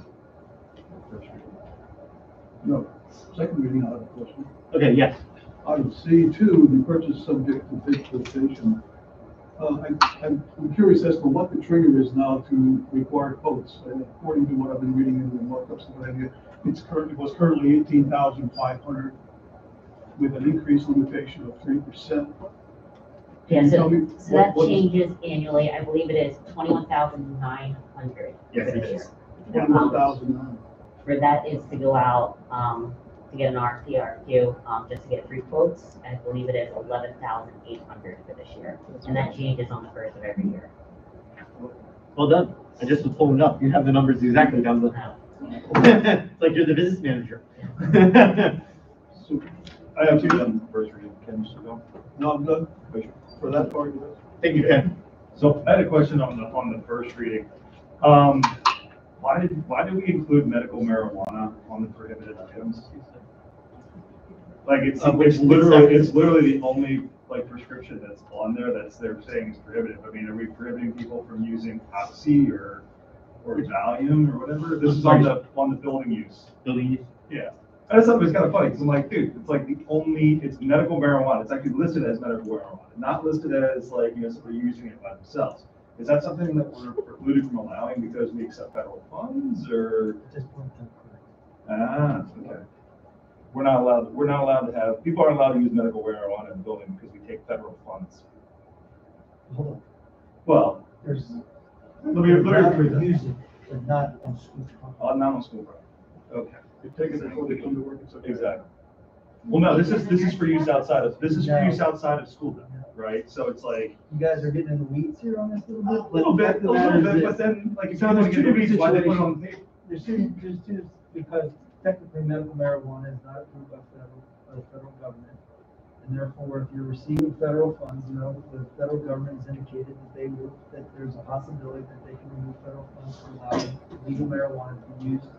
No, second reading, I have a question. Okay, yes. Item C2, the purchase subject to bid quotation. I'm curious as to what the trigger is now to require quotes. According to what I've been reading in the markups and what have you, it was currently 18,500 with an increase limitation of 3%. Yeah, so that what changes annually. I believe it is 21,900 Yes, for it this year. is. 21,009. For that is to go out to get an RFP, RFQ, just to get 3 quotes. And I believe it is 11,800 for this year. And that changes on the first of every year. Well done. I just was pulling it up. You have the numbers exactly down the. It's like you're the business manager. So, I have two on the first reading. Ken, just go. no, I'm done for that part of it. Thank you, Ken. So I had a question on the first reading. Why did we include medical marijuana on the prohibited items? Like it's literally the only like prescription that's on there that's they're saying is prohibited. I mean, are we prohibiting people from using Oxy or Valium or whatever? This is on the building use. Building use. Yeah. I just thought it was kind of funny because I'm like, dude, it's like it's medical marijuana. It's actually listed as medical marijuana, not listed as like, you know, somebody using it by themselves. Is that something that we're precluded from allowing because we accept federal funds, or? At this point, that's correct. Ah, okay. We're not allowed to have, people aren't allowed to use medical marijuana in the building because we take federal funds. Hold on, Well, there's. let me Use it, but not on school property. not on school property. Okay. You take it before they come to work, it's okay. Exactly. Well, no, this is for use outside of school then, right? So it's like, You guys are getting in the weeds here on this a little bit, but then, like, if you So want to there's get the two reasons why they put it on situations. paper. There's two, because technically medical marijuana is not approved by the federal government. And therefore, if you're receiving federal funds, you know, the federal government has indicated that there's a possibility that they can remove federal funds for allowing legal marijuana to be used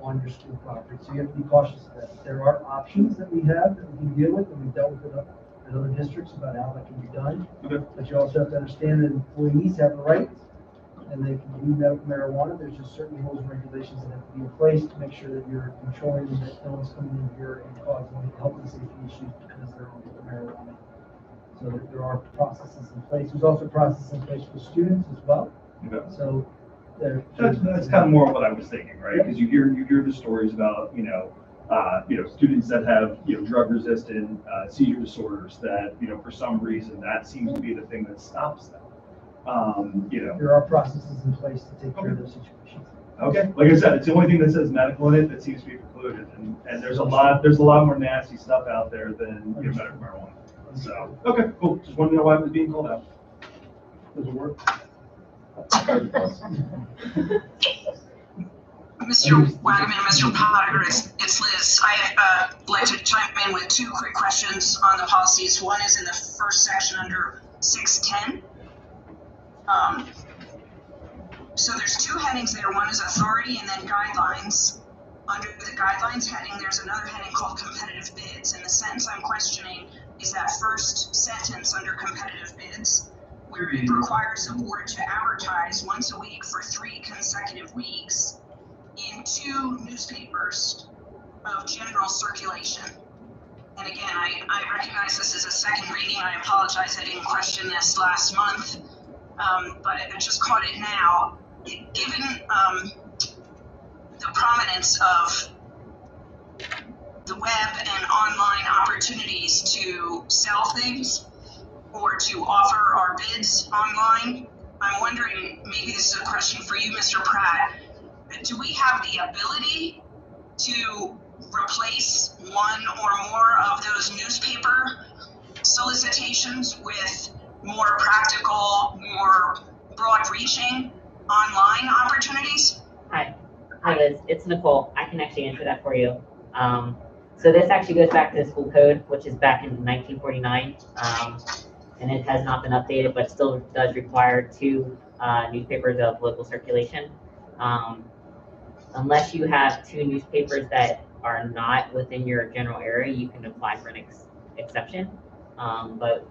on your school property. So you have to be cautious of that. There are options that we have that we can deal with, and we've dealt with it in other districts about how that can be done. Okay. But you also have to understand that employees have rights, and they can do medical marijuana. There's just certain rules and regulations that have to be in place to make sure that you're controlling that no one's coming in here and causing any health and safety issues because they're on the marijuana. So there are processes in place. There's also processes in place for students as well. Okay. So That's kind of more of what I was thinking, right? Because you hear the stories about, students that have, drug resistant seizure disorders that, for some reason, that seems to be the thing that stops them. there are processes in place to take care of those situations. Okay, like I said, it's the only thing that says medical in it that seems to be precluded, and there's a lot more nasty stuff out there than medical marijuana. So, okay, cool. Just wanted to know why it was being called out. Does it work? Mr. Wagman, Mr. Potter, it's Liz. I'd like to chime in with two quick questions on the policies. One is in the first section under 610. So there's two headings there. One is authority and then guidelines. Under the guidelines heading, there's another heading called competitive bids. And the sentence I'm questioning is that first sentence under competitive bids, where it requires the board to advertise once a week for 3 consecutive weeks in 2 newspapers of general circulation. And again, I recognize this is a second reading. I apologize, I didn't question this last month, but I just caught it now. Given the prominence of the web and online opportunities to sell things or to offer our bids online, I'm wondering, maybe this is a question for you, Mr. Pratt, do we have the ability to replace one or more of those newspaper solicitations with more practical, more broad-reaching online opportunities? Hi Liz, it's Nicole. I can actually answer that for you. So this actually goes back to the school code, which is back in 1949, and it has not been updated, but still does require 2 newspapers of local circulation. Unless you have 2 newspapers that are not within your general area, you can apply for an exception. But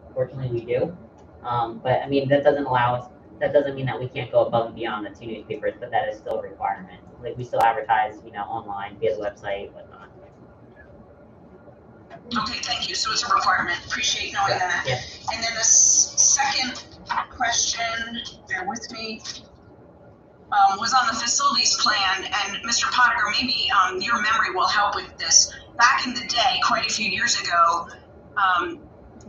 unfortunately, we do. But I mean, that doesn't allow us. That doesn't mean that we can't go above and beyond the 2 newspapers, but that is still a requirement. Like we still advertise, online via the website, whatnot. Okay, thank you. So it's a requirement. Appreciate knowing that. Yeah. And then the second question, bear with me, was on the facilities plan. And Mr. Potter, maybe your memory will help with this. Back in the day, quite a few years ago,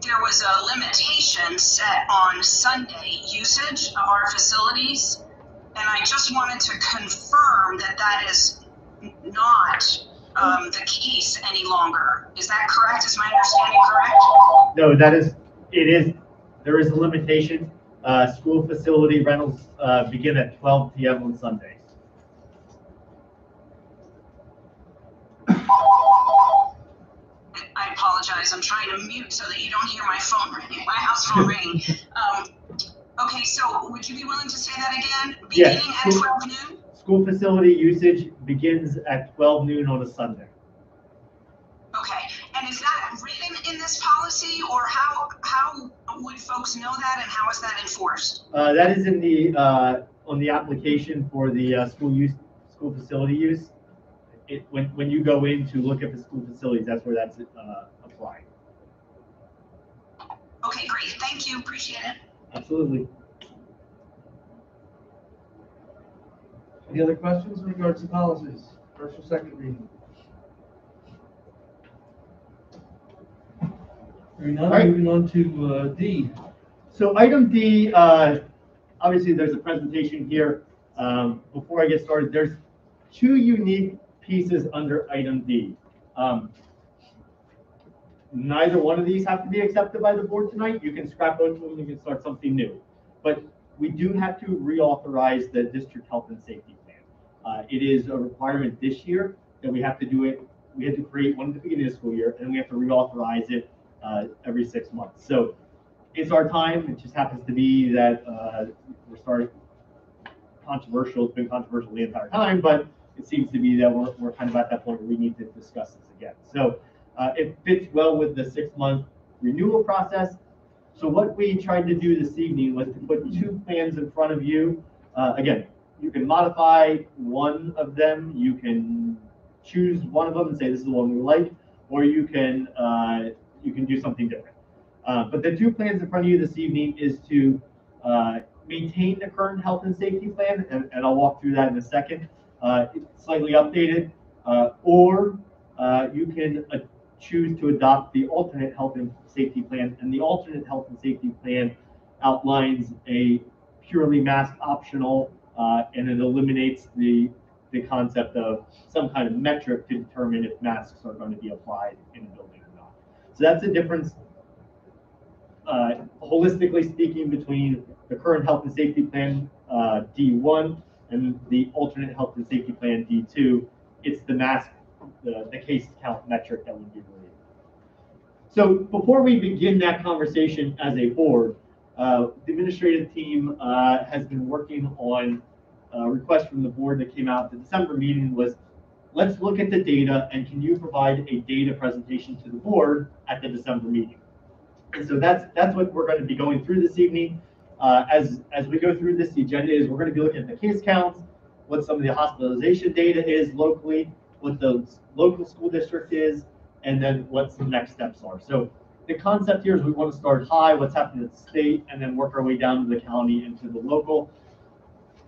there was a limitation set on Sunday usage of our facilities. And I just wanted to confirm that that is not the case any longer. Is that correct? Is my understanding correct? No, there is a limitation. School facility rentals begin at 12 p.m. on Sundays. I apologize. I'm trying to mute so that you don't hear my phone ringing, my house phone ringing. Okay, so would you be willing to say that again? Beginning at 12 noon? School facility usage begins at 12 noon on a Sunday. Okay, and is that written in this policy, or how would folks know that, and how is that enforced? That is in the on the application for the school facility use. When you go in to look at the school facilities, that's where that's applied. Okay, great. Thank you. Appreciate it. Absolutely. Any other questions in regards to policies? First or second reading? Hearing none, All right. moving on to D. So item D, obviously there's a presentation here. Before I get started, there's two unique pieces under item D. Neither one of these have to be accepted by the board tonight. You can scrap both of them, you can start something new. But we do have to reauthorize the district health and safety plan. It is a requirement this year that we have to do it. We had to create one at the beginning of the school year, and we have to reauthorize it every 6 months. So it's our time. It just happens to be that we're starting controversial. It's been controversial the entire time, but it seems to be that we're kind of at that point where we need to discuss this again. So it fits well with the 6-month renewal process. So what we tried to do this evening was to put two plans in front of you. Again, you can modify one of them. You can choose one of them and say this is the one we like, or you can do something different. But the two plans in front of you this evening is to maintain the current health and safety plan, and I'll walk through that in a second. It's slightly updated, or you can choose to adopt the alternate health and safety plan, and the alternate health and safety plan outlines a purely mask optional, and it eliminates the concept of some kind of metric to determine if masks are going to be applied in a building or not. So that's the difference, holistically speaking, between the current health and safety plan D1 and the alternate health and safety plan D2. It's the mask, the case count metric that would be related. So before we begin that conversation as a board, the administrative team has been working on a request from the board that came out at the December meeting. Was let's look at the data, and can you provide a data presentation to the board at the December meeting? And so that's what we're going to be going through this evening. As we go through this, the agenda is we're going to be looking at the case counts, what some of the hospitalization data is locally, what the local school district is, and then what some next steps are. So the concept here is we want to start high, what's happening at the state, and then work our way down to the county and to the local.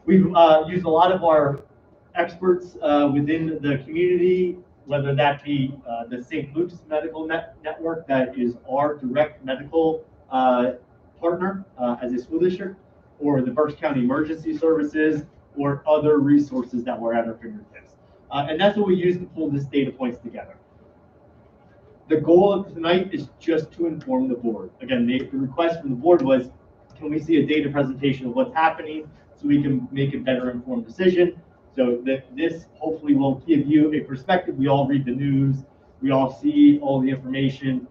We've used a lot of our experts within the community, whether that be the St. Luke's Medical Network, that is our direct medical partner as a school district, or the Berks County Emergency Services, or other resources that were at our fingertips. And that's what we use to pull this data points together. The goal of tonight is just to inform the board. Again, the request from the board was, can we see a data presentation of what's happening so we can make a better informed decision? So that this hopefully will give you a perspective. We all read the news, we all see all the information,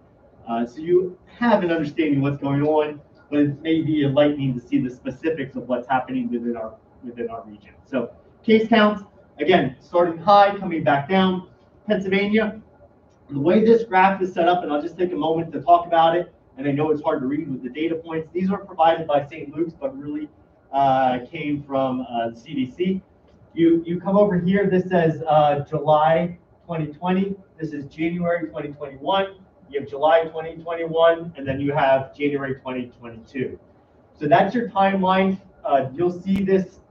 so you have an understanding of what's going on, but it may be enlightening to see the specifics of what's happening within our region. So case counts, again, starting high, coming back down. Pennsylvania, the way this graph is set up, and I'll just take a moment to talk about it, and I know it's hard to read with the data points. These are provided by St. Luke's, but really came from the CDC. You come over here, this says July 2020, this is January 2021, you have July 2021, and then you have January 2022. So that's your timeline. You'll see this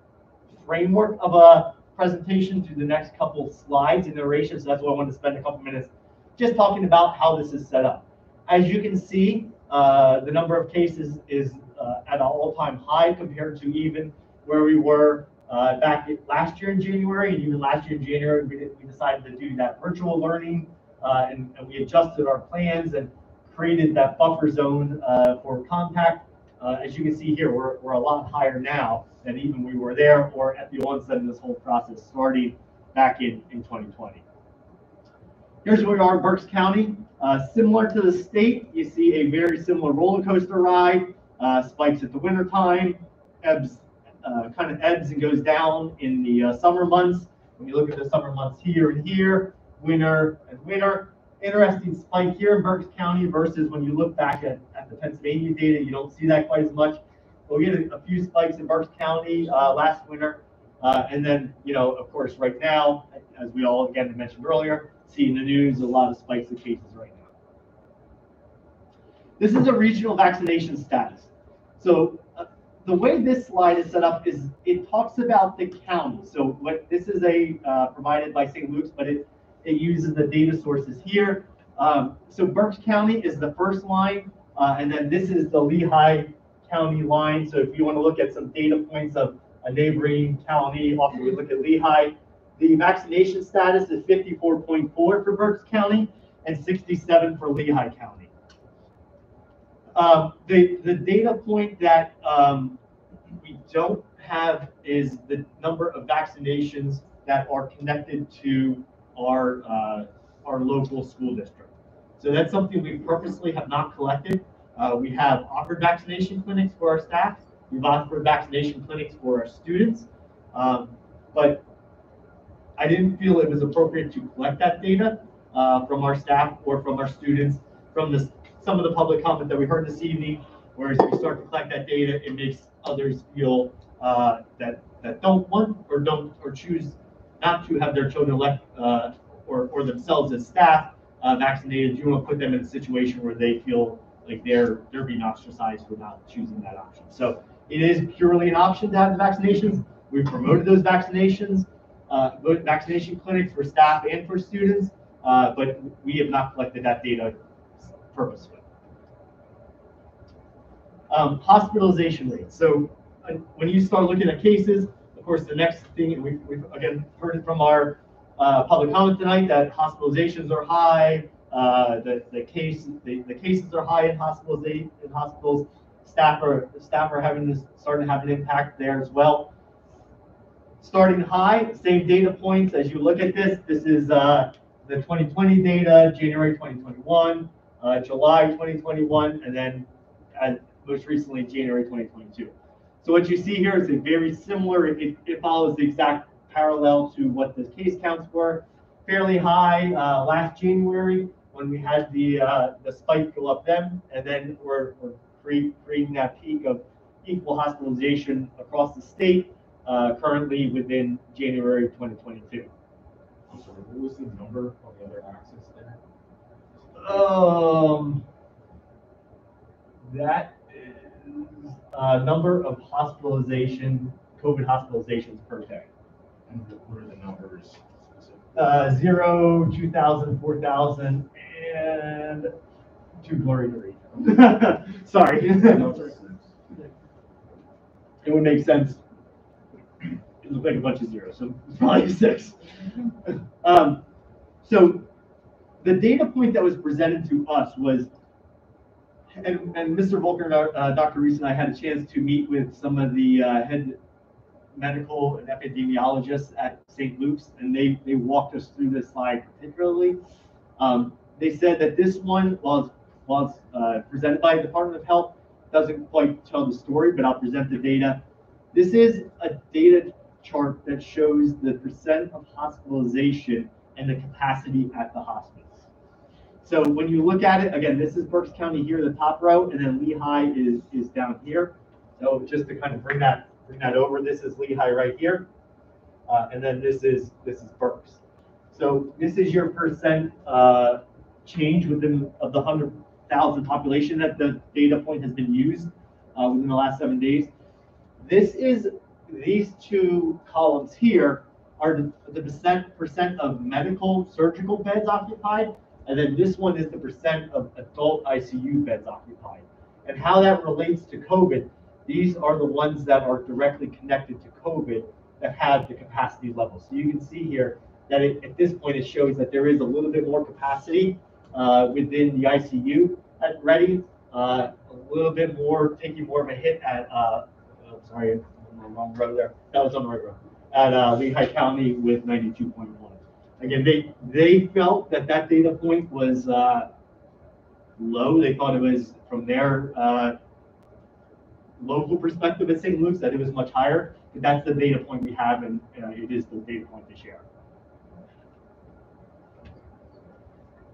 framework of a presentation through the next couple slides in narration, so that's why I wanted to spend a couple minutes just talking about how this is set up. As you can see, the number of cases is at an all-time high compared to even where we were back last year in January, and even last year in January, we decided to do that virtual learning, and we adjusted our plans and created that buffer zone for contact. As you can see here, we're a lot higher now than even we were there or at the onset of this whole process starting back in 2020. Here's where we are in Berks County. Similar to the state, you see a very similar roller coaster ride, spikes at the winter time, kind of ebbs and goes down in the summer months. When you look at the summer months here and here, winter and winter. Interesting spike here in Berks County versus when you look back at the Pennsylvania data, you don't see that quite as much. But we had a few spikes in Berks County last winter. And then, of course, right now, as we all again mentioned earlier, see in the news a lot of spikes of cases right now. This is a regional vaccination status. So the way this slide is set up is it talks about the county. So what this is provided by St. Luke's, but it uses the data sources here. So Berks County is the first line, and then this is the Lehigh County line. So if you want to look at some data points of a neighboring county, often we look at Lehigh. The vaccination status is 54.4 for Berks County and 67 for Lehigh County. The data point that we don't have is the number of vaccinations that are connected to our local school district. So that's something we purposely have not collected. We have offered vaccination clinics for our staff. We've offered vaccination clinics for our students. But I didn't feel it was appropriate to collect that data from our staff or from our students. From some of the public comment that we heard this evening, whereas we start to collect that data, it makes others feel that don't want or choose not to have their children or themselves as staff vaccinated. You want to put them in a situation where they feel like they're being ostracized for not choosing that option. So it is purely an option to have the vaccinations. We've promoted those vaccinations, vaccination clinics for staff and for students, but we have not collected that data purposely. Hospitalization rates. So when you start looking at cases, of course, the next thing, and we've again heard it from our public comment tonight, that hospitalizations are high, the cases are high in hospitals. Staff are starting to have an impact there as well. Starting high, same data points as you look at this. This is the 2020 data, January 2021, July 2021, and then most recently January 2022. So what you see here is a very similar, it follows the exact parallel to what the case counts were. Fairly high last January when we had the spike go up then, and then we're creating that peak of equal hospitalization across the state currently within January 2022. I'm sorry, what was the number on the other axis there? That is number of COVID hospitalizations per day. And what are the numbers specifically? 0, 2,000, 4,000, and too blurry to read. Sorry. It would make sense. It looked like a bunch of zeros, so it's probably 6. So the data point that was presented to us was, and Mr. Volker, Dr. Reese and I had a chance to meet with some of the head medical and epidemiologists at St. Luke's, and they walked us through this slide particularly. They said that this one, while it's presented by the Department of Health, doesn't quite tell the story, but I'll present the data. This is a data chart that shows the percent of hospitalization and the capacity at the hospitals. So when you look at it, again, this is Berks County here, the top row, and then Lehigh is down here. So just to kind of bring that over, this is Lehigh right here, and then this is Berks. So this is your percent change within of the 100,000 population that the data point has been used within the last 7 days. These two columns here are the percent of medical surgical beds occupied, and then this one is the percent of adult ICU beds occupied. And how that relates to COVID, these are the ones that are directly connected to COVID that have the capacity level. So you can see here that at this point it shows that there is a little bit more capacity within the ICU at Ready, a little bit more, taking more of a hit at, sorry, I'm on the wrong row there. That was on the right row. At Lehigh County with 92.1. Again, they felt that data point was low. They thought it was, from their local perspective at St. Luke's, that it was much higher. But that's the data point we have, and it is the data point to share.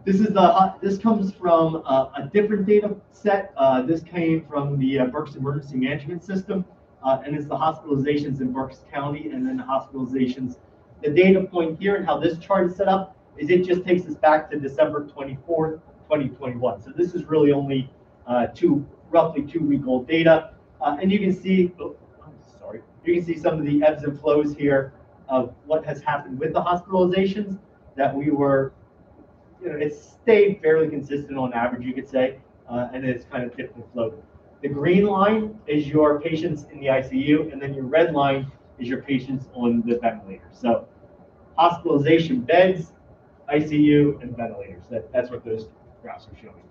This comes from a different data set. This came from the Berks Emergency Management System, and it's the hospitalizations in Berks County, and then the hospitalizations. The data point here and how this chart is set up is it just takes us back to December 24th, 2021. So this is really only roughly 2-week-old data. And you can see, oh, I'm sorry, you can see some of the ebbs and flows here of what has happened with the hospitalizations that we were, it's stayed fairly consistent on average, you could say, and it's kind of dipped and flowed. The green line is your patients in the ICU, and then your red line is your patients on the ventilator. So hospitalization beds, ICU, and ventilators. That's what those graphs are showing.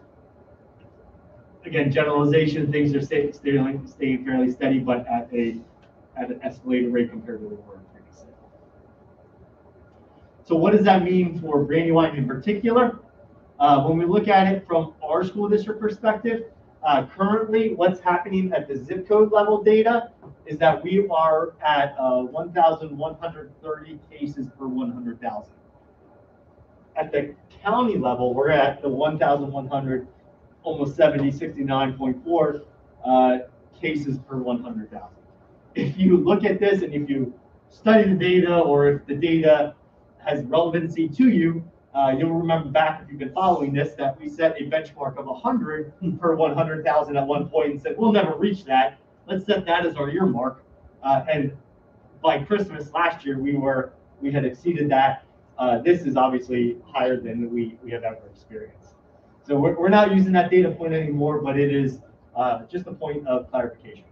Again, generalization, things are staying fairly steady, but at an escalated rate compared to the were previously. So what does that mean for Brandywine in particular? When we look at it from our school district perspective, currently what's happening at the zip code level data is that we are at 1,130 cases per 100,000. At the county level, we're at the 1,100, almost 69.4 cases per 100,000. If you look at this and if you study the data, or if the data has relevancy to you, you'll remember back, if you've been following this, that we set a benchmark of 100 per 100,000 at one point and said, we'll never reach that. Let's set that as our year mark. And by Christmas last year, we had exceeded that. This is obviously higher than we have ever experienced. So we're not using that data point anymore, but it is just a point of clarification.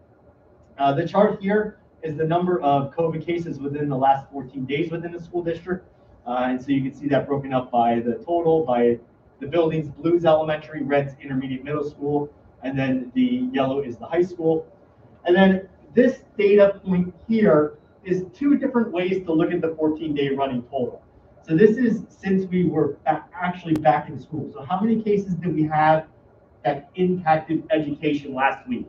The chart here is the number of COVID cases within the last 14 days within the school district. And so you can see that broken up by the total, by the buildings. Blue is elementary, red's intermediate middle school, and then the yellow is the high school. And then this data point here is two different ways to look at the 14-day running total. So this is since we were actually back in school. So how many cases did we have that impacted education last week?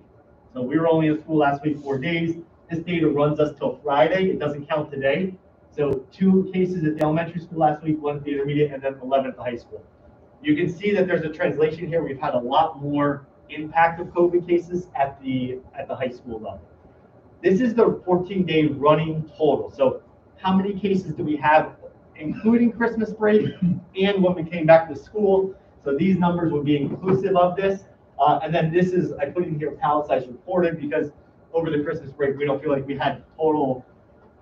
So we were only in school last week 4 days. This data runs us till Friday. It doesn't count today. So 2 cases at the elementary school last week, 1 at the intermediate, and then 11 at the high school. You can see that there's a translation here. We've had a lot more impact of COVID cases at the high school level. This is the 14-day running total. So how many cases do we have, including Christmas break and when we came back to school? So these numbers would be inclusive of this. And then this is, I put in here italicized reported, because over the Christmas break, we don't feel like we had total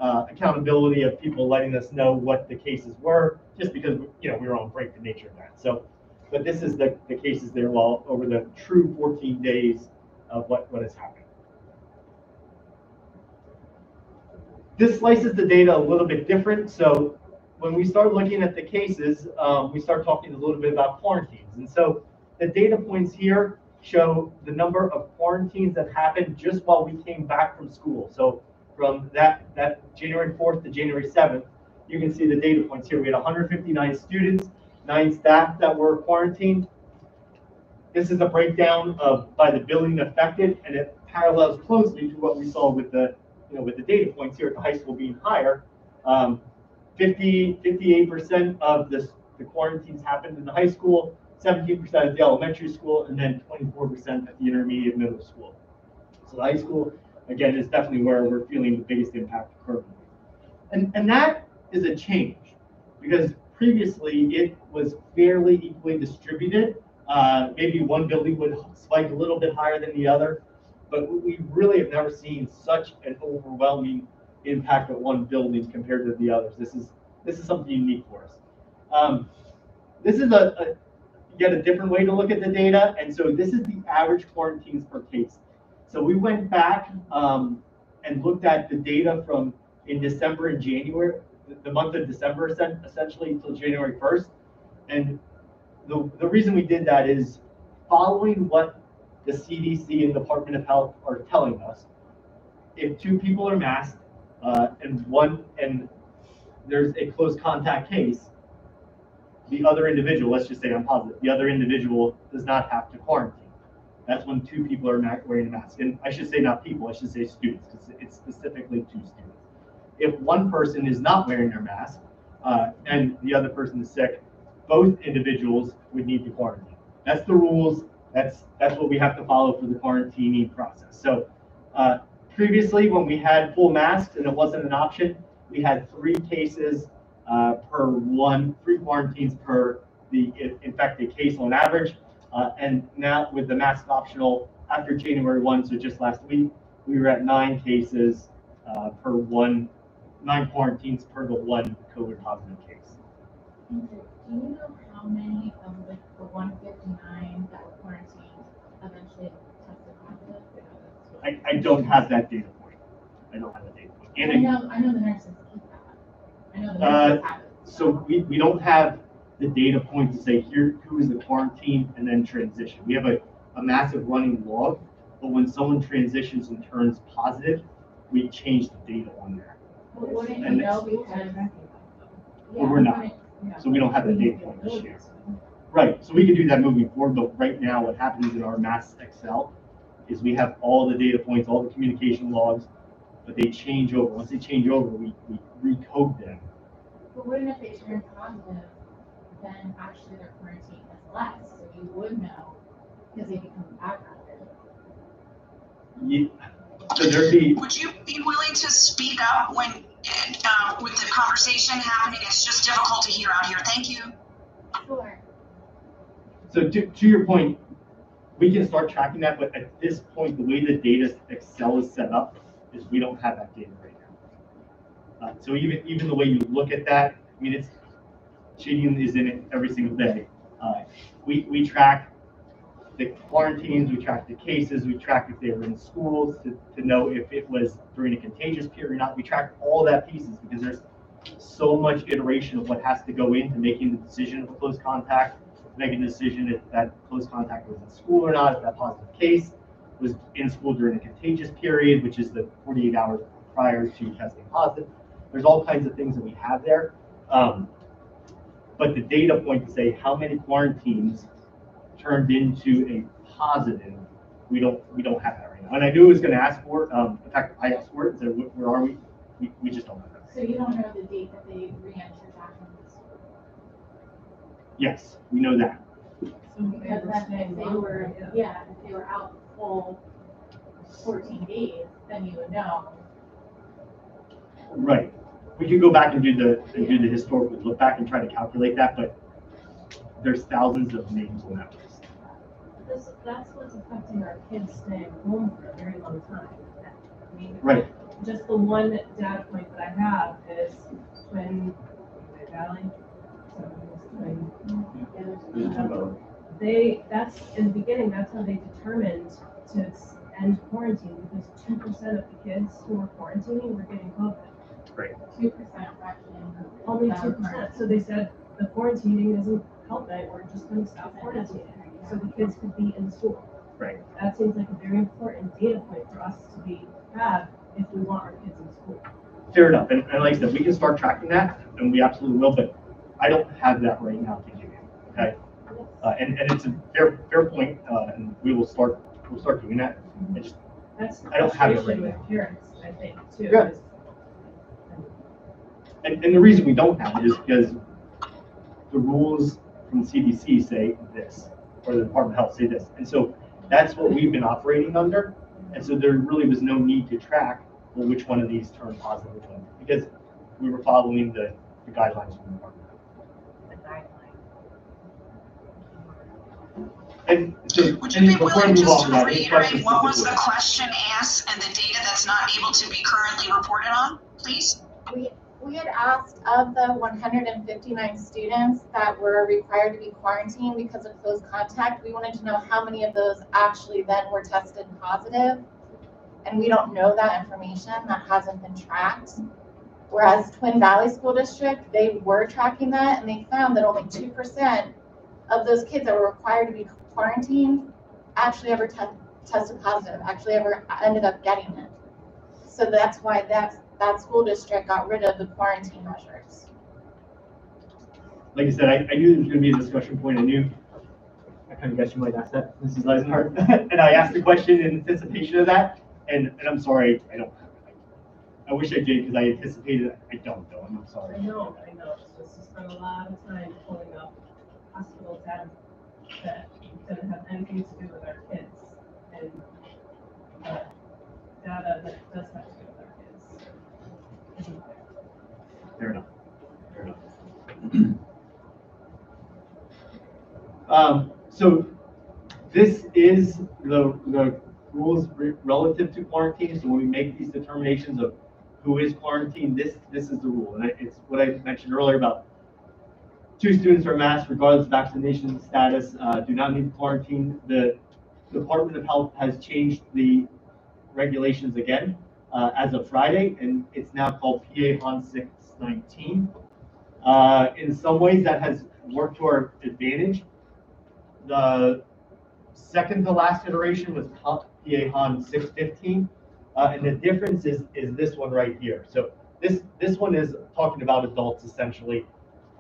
accountability of people letting us know what the cases were, just because we were on break, the nature of that. So, but this is the cases there all over the true 14 days of what has happened. This slices the data a little bit different. So when we start looking at the cases, we start talking a little bit about quarantines. And so the data points here show the number of quarantines that happened just while we came back from school. So from that January 4th to January 7th, you can see the data points here. We had 159 students, 9 staff that were quarantined. This is a breakdown by the building affected, and it parallels closely to what we saw with the data points here at the high school being higher. 58% of the quarantines happened in the high school, 17% at the elementary school, and then 24% at the intermediate middle school. So the high school, again, is definitely where we're feeling the biggest impact currently. And that is a change, because previously it was fairly equally distributed. Maybe one building would spike a little bit higher than the other, but we really have never seen such an overwhelming impact of one building compared to the others. This is something unique for us. This is yet a different way to look at the data, and so this is the average quarantines per case. So we went back and looked at the data from in December and January, the month of December essentially until January 1st. And the reason we did that is following what the CDC and Department of Health are telling us. If 2 people are masked and there's a close contact case, the other individual, let's just say I'm positive, the other individual does not have to quarantine. That's when 2 people are not wearing a mask. And I should say not people, I should say students, because it's specifically 2 students. If one person is not wearing their mask and the other person is sick, both individuals would need to quarantine. That's the rules. That's what we have to follow for the quarantining process. So previously, when we had full masks and it wasn't an option, we had 3 cases per 3 quarantines per the infected case on average. And now with the mask optional, after January 1, so just last week, we were at 9 cases per 9 quarantines per the 1 COVID positive case. Do you know how many of the 159 that were quarantined eventually tested positive? I don't have that data point. I don't have that data point. And I know the nurses keep that. I know the nurses have it. So we don't have the data point to say here who is the quarantine and then transition. We have a massive running log, but when someone transitions and turns positive, we change the data on there. But wouldn't you And know because? Well, we're not. So we don't have that data point this year. Right, so we can do that moving forward, but right now what happens in our mass Excel is we have all the data points, all the communication logs, but they change over. Once they change over, we recode them. But wouldn't if they turn positive, then actually their quarantine is less, so you would know because they become back active. So there'd be. Would you be willing to speak up when with the conversation happening? It's just difficult to hear out here. Thank you. Sure. So to your point, we can start tracking that, but at this point, the way the data Excel is set up is we don't have that data right now. So even the way you look at that, I mean, Shadian is in it every single day. We track the quarantines, we track the cases, we track if they were in schools to know if it was during a contagious period or not. We track all that pieces because there's so much iteration of what has to go into making the decision of a close contact, making a decision if that close contact was in school or not, if that positive case was in school during a contagious period, which is the 48 hours prior to testing positive. There's all kinds of things that we have there. But the data point to say how many quarantines turned into a positive, we don't have that right now. And I knew I was going to ask for it. In fact, I asked for it. So where are we? We just don't have that. So you don't know the date that they re-entered back into school? Yes, we know that. So because then if they were, if they were out full 14 days, then you would know. Right. We could go back and do the historical look back and try to calculate that, but there's thousands of names on that list. That's what's affecting our kids staying home for a very long time. I mean, right. Just the one data point that I have is Twin Valley. That's in the beginning, that's how they determined to end quarantine because 2% of the kids who were quarantining were getting COVID. Right. 2% actually. Only 2%. So they said the quarantining isn't helping. We're just going to stop quarantining so the kids could be in school. Right. That seems like a very important data point for us to have if we want our kids in school. Fair enough. And like I said, we can start tracking that, and we absolutely will. But I don't have that right now to give you. Okay. And it's a fair point, and we'll start doing that. I don't have it right now. With parents, I think, too. Yeah. And the reason we don't have it is because the rules from the CDC say this, or the Department of Health say this. And so that's what we've been operating under. And so there really was no need to track, well, which one of these turned positive, which one, because we were following the guidelines from the Department of Health. And so, would you be willing just to reiterate what was the question asked and the data that's not able to be currently reported on, please? We had asked of the 159 students that were required to be quarantined because of close contact, we wanted to know how many of those actually then were tested positive. And we don't know that information. That hasn't been tracked. Whereas Twin Valley School District, they were tracking that and they found that only 2% of those kids that were required to be quarantined actually ever tested positive, actually ever ended up getting it. So that's why that school district got rid of the quarantine measures. Like I said, I knew there was going to be a discussion point. I kind of guessed you might ask that, Mrs. Eisenhart. And I asked the question in anticipation of that. And I'm sorry, I don't have it. I wish I did because I anticipated it. I don't, though. I'm sorry. I know. It's just spent a lot of time pulling up hospital data that doesn't have anything to do with our kids. And data that does have to do with our kids. Fair enough. So is the rules relative to quarantine. So when we make these determinations of who is quarantined, this is the rule. And it's what I mentioned earlier about 2 students are masked regardless of vaccination status, do not need quarantine. The Department of Health has changed the regulations again as of Friday, and it's now called PA HON 619. In some ways, that has worked to our advantage. The second to last iteration was PA HON 615, and the difference is this one right here. So this one is talking about adults essentially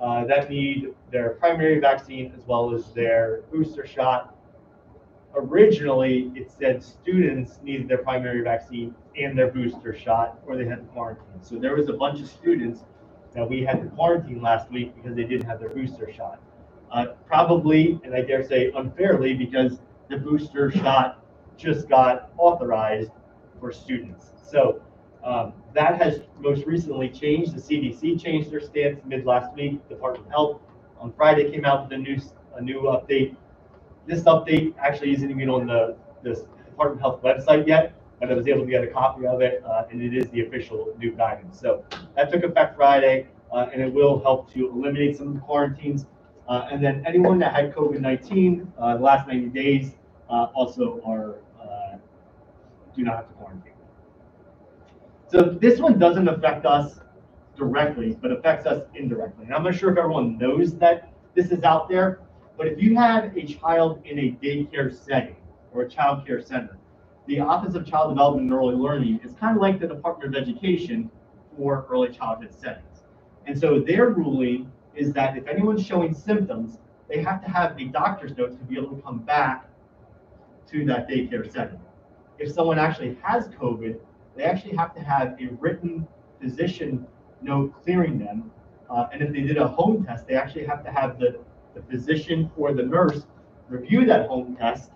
that need their primary vaccine as well as their booster shot. Originally, it said students needed their primary vaccine and their booster shot, or they had to quarantine. So there was a bunch of students that we had to quarantine last week because they didn't have their booster shot. Probably, and I dare say unfairly, because the booster shot just got authorized for students. So that has most recently changed. The CDC changed their stance mid last week. Department of Health on Friday came out with a new update. This update actually isn't even on the Department of Health website yet, but I was able to get a copy of it, and it is the official new guidance. So that took effect Friday, and it will help to eliminate some of the quarantines. And then anyone that had COVID-19 the last 90 days also do not have to quarantine. So this one doesn't affect us directly, but affects us indirectly. And I'm not sure if everyone knows that this is out there, but if you have a child in a daycare setting or a child care center, the Office of Child Development and Early Learning is kind of like the Department of Education for early childhood settings. And so their ruling is that if anyone's showing symptoms, they have to have a doctor's note to be able to come back to that daycare setting. If someone actually has COVID, they actually have to have a written physician note clearing them. And if they did a home test, they actually have to have the physician or the nurse review that home test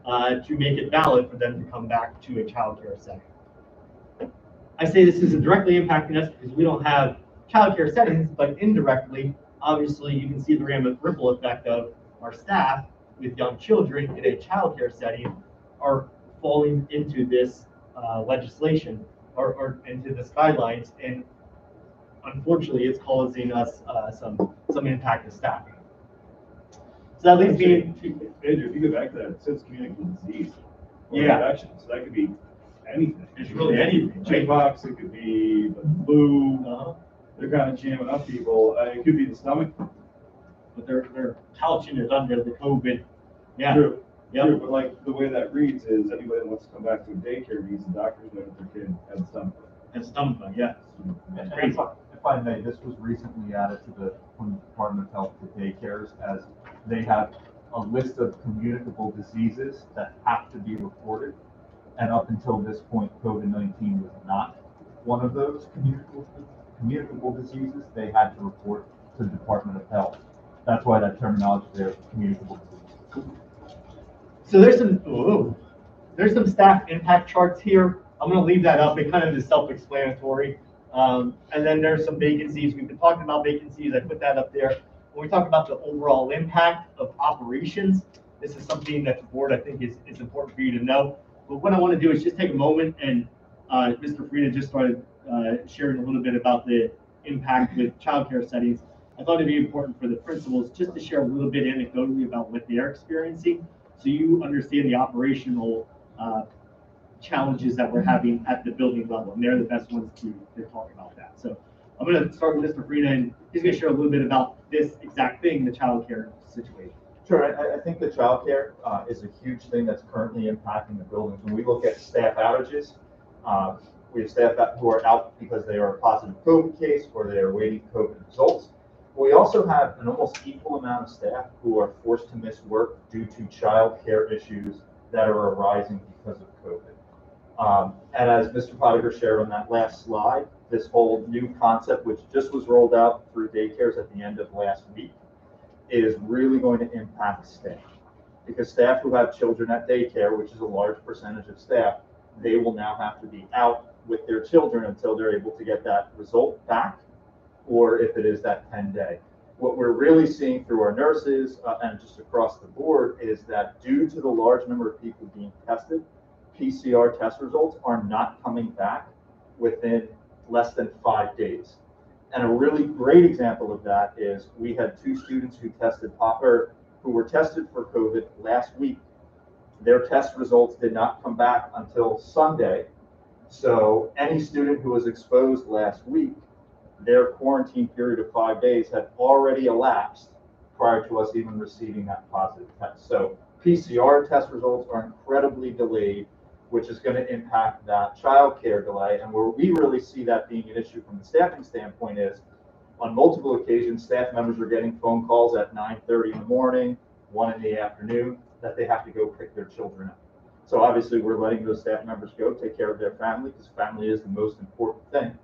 to make it valid for them to come back to a child care setting. I say this isn't directly impacting us because we don't have child care settings, but indirectly, obviously, you can see the ripple effect of our staff with young children in a child care setting are falling into this legislation or into this guidelines, and unfortunately, it's causing us some impact to staffing. So that leads me Andrew, if you go back to that, it says communicable disease. Or Yeah. infection, so that could be anything. It's really anything. Chickenpox, it could be the flu. They're kind of jamming up people. It could be the stomach. But they're couching it under the COVID. Yeah. True. Yep. True, but like the way that reads is anybody that wants to come back to a daycare needs a doctor's note if their kid has stomach bug. And stomach bug, yeah. That's And crazy. if I may, this was recently added to the Department of Health to daycares, as they have a list of communicable diseases that have to be reported. And up until this point, COVID-19 was not one of those communicable diseases. They had to report to the Department of Health. That's why that terminology there, communicable disease. So there's some staff impact charts here. I'm going to leave that up. It kind of is self-explanatory. And then there's some vacancies. We've been talking about vacancies. I put that up there. When we talk about the overall impact of operations, this is something that the board, I think, is important for you to know. But what I want to do is just take a moment, and Mr. Frieda just started sharing a little bit about the impact with childcare settings. I thought it'd be important for the principals just to share a little bit anecdotally about what they're experiencing, so you understand the operational challenges that we're having at the building level, and they're the best ones to talk about that. So I'm going to start with Mr. Frieda, and he's going to share a little bit about this exact thing, the childcare situation. Sure, I think the childcare is a huge thing that's currently impacting the buildings. When we look at staff outages, we have staff who are out because they are a positive COVID case or they are waiting COVID results. But we also have an almost equal amount of staff who are forced to miss work due to childcare issues that are arising because of COVID. And as Mr. Pottinger shared on that last slide, this whole new concept, which just was rolled out through daycares at the end of last week, is really going to impact staff. Because staff who have children at daycare, which is a large percentage of staff, they will now have to be out with their children until they're able to get that result back, or if it is that 10-day. What we're really seeing through our nurses and just across the board is that due to the large number of people being tested, PCR test results are not coming back within less than 5 days. And a really great example of that is we had 2 students who who were tested for COVID last week. Their test results did not come back until Sunday. So any student who was exposed last week, their quarantine period of 5 days had already elapsed prior to us even receiving that positive test. So PCR test results are incredibly delayed, which is going to impact that childcare delay. And where we really see that being an issue from the staffing standpoint is on multiple occasions, staff members are getting phone calls at 9:30 in the morning, 1 in the afternoon, that they have to go pick their children up. So obviously we're letting those staff members go take care of their family because family is the most important thing.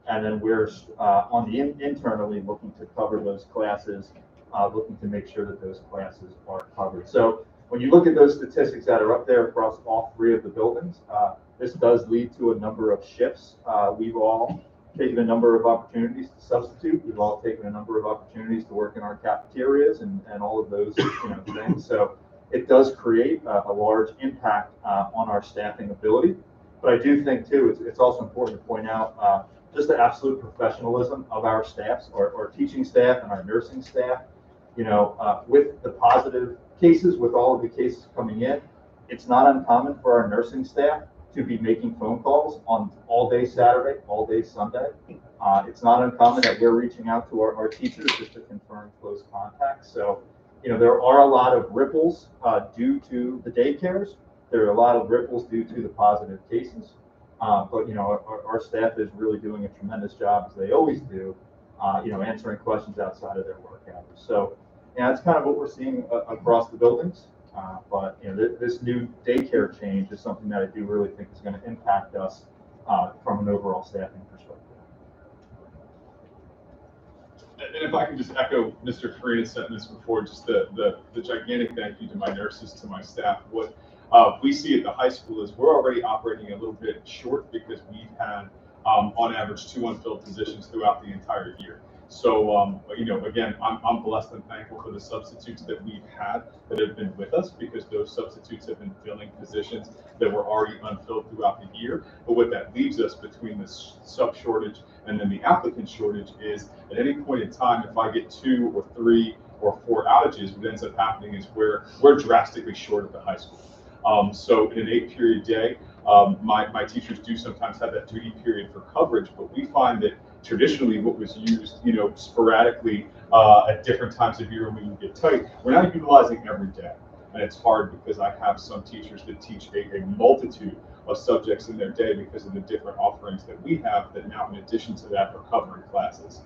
And then we're internally looking to cover those classes, looking to make sure that those classes are covered. So when you look at those statistics that are up there across all 3 of the buildings, this does lead to a number of shifts. We've all taken a number of opportunities to substitute. We've all taken a number of opportunities to work in our cafeterias and all of those things. So it does create a large impact on our staffing ability. But I do think too, it's also important to point out just the absolute professionalism of our staffs, our teaching staff and our nursing staff. With the positive cases, with all of the cases coming in, it's not uncommon for our nursing staff to be making phone calls on all day Saturday, all day Sunday. It's not uncommon that we're reaching out to our teachers just to confirm close contacts. So, there are a lot of ripples due to the daycares. There are a lot of ripples due to the positive cases. But our staff is really doing a tremendous job, as they always do, answering questions outside of their work hours. So, that's kind of what we're seeing across the buildings. But this new daycare change is something that I do really think is going to impact us from an overall staffing perspective. And if I can just echo Mr. Farina's sentiments before, just the gigantic thank you to my nurses, to my staff. What we see at the high school is we're already operating a little bit short because we've had, on average, 2 unfilled positions throughout the entire year. So, again, I'm blessed and thankful for the substitutes that we've had that have been with us, because those substitutes have been filling positions that were already unfilled throughout the year. But what that leaves us between the sub shortage and then the applicant shortage is, at any point in time, if I get 2 or 3 or 4 outages, what ends up happening is we're drastically short at the high school. So in an 8-period day, my teachers do sometimes have that duty period for coverage, but we find that traditionally what was used, sporadically at different times of year when we would get tight, we're not utilizing every day. And it's hard because I have some teachers that teach a multitude of subjects in their day because of the different offerings that we have that now, in addition to that, are covering classes.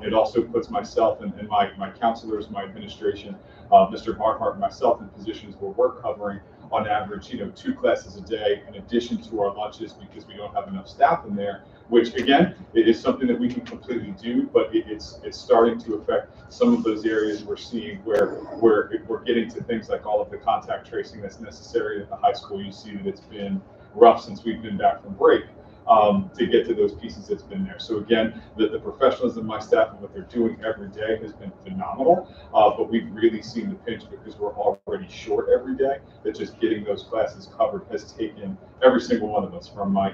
It also puts myself and my counselors, my administration, Mr. Barnhart and myself in positions where we're covering on average, 2 classes a day in addition to our lunches, because we don't have enough staff in there, which again, it is something that we can completely do, but it's starting to affect some of those areas we're seeing where we're getting to things like all of the contact tracing that's necessary at the high school. You see that it's been rough since we've been back from break. To get to those pieces that's been there. So again, the professionalism of my staff and what they're doing every day has been phenomenal, but we've really seen the pinch because we're already short every day, that just getting those classes covered has taken every single one of us, from my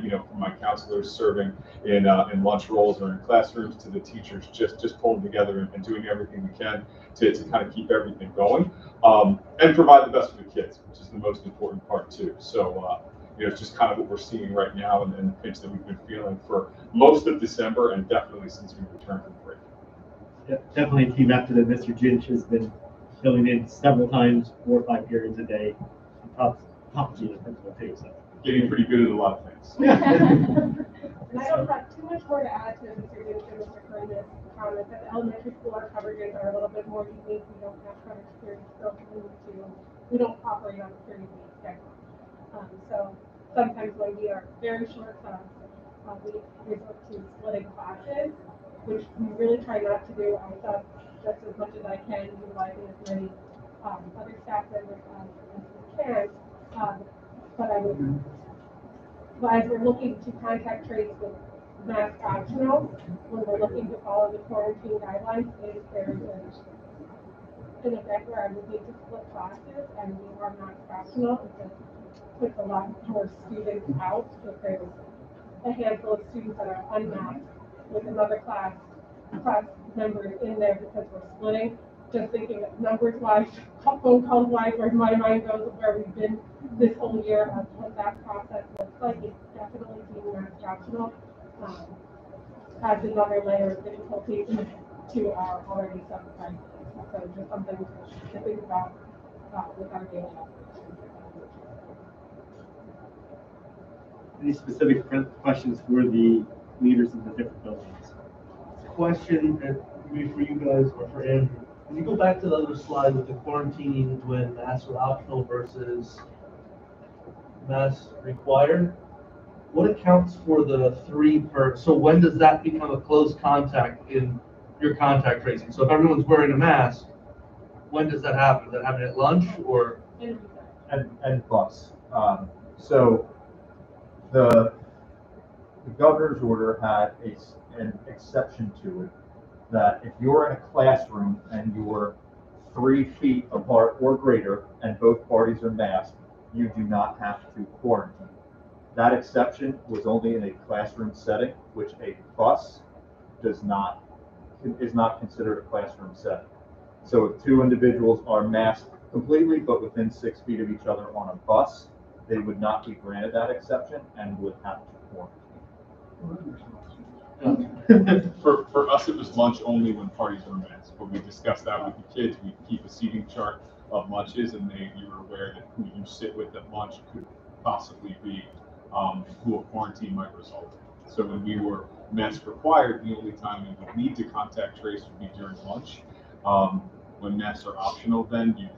counselors serving in lunch roles or in classrooms, to the teachers just pulling together and doing everything we can to kind of keep everything going, and provide the best for the kids, which is the most important part too. So it's just kind of what we're seeing right now, and the pinch that we've been feeling for most of December, and definitely since we returned from break. Yeah, definitely a team effort that Mr. Ginch has been filling in several times, 4 or 5 periods a day. Top of the principal too, so. Getting pretty good at a lot of things. And I don't have too much more to add to Mr. Ginch and Mr. Karina's comments. At the elementary school, our coverages are a little bit more unique. We don't have coverage periods built into. We don't operate on a period-based schedule. So sometimes when we are very short we resort to splitting classes, which we really try not to do. I thought just as much as I can, utilizing as many other staff members as we can. But as we're looking to contact trace with mask optional when we're looking to follow the quarantine guidelines is there is an effect where I would need to split classes and we are mask optional. It just puts a lot more students out if there's a handful of students that are unmasked with another class members in there because we're splitting. Just thinking numbers wise, phone calls wise, where my mind goes of where we've been this whole year of what that process looks like. It's definitely being mask optional. Adds another layer of difficulty to our already tough crisis. So just something to think about with our daily operations. Any specific questions for the leaders of the different buildings? Question, maybe for you guys or for Andrew. When you go back to the other slide with the quarantining when masks are optional versus masks required, what accounts for the 3 per, so when does that become a close contact in your contact tracing? So if everyone's wearing a mask, when does that happen? Does that happen at lunch or? And bus. So the governor's order had an exception to it, that if you're in a classroom and you're 3 feet apart or greater and both parties are masked, you do not have to quarantine. That exception was only in a classroom setting, which a bus is not considered a classroom setting. So if 2 individuals are masked completely but within 6 feet of each other on a bus, they would not be granted that exception and would have to quarantine. For us, it was lunch only when parties were masked, but we discussed that with the kids. We keep a seating chart of lunches, and you were aware that who you sit with at lunch could possibly be who a quarantine might result in. So when we were mask required, the only time we would need to contact trace would be during lunch. When masks are optional, then you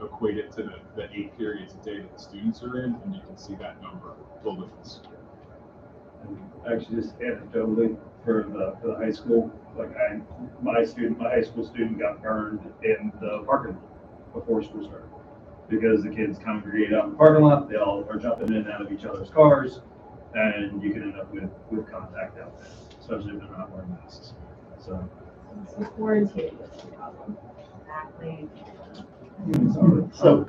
equate it to the 8 periods a day that the students are in, and you can see that number go with us. Actually, just anecdotally for the high school, like my high school student got burned in the parking lot before school started because the kids congregate out in the parking lot. They all are jumping in and out of each other's cars, and you can end up with contact out there, especially if they're not wearing masks. So quarantine is the problem. Exactly. So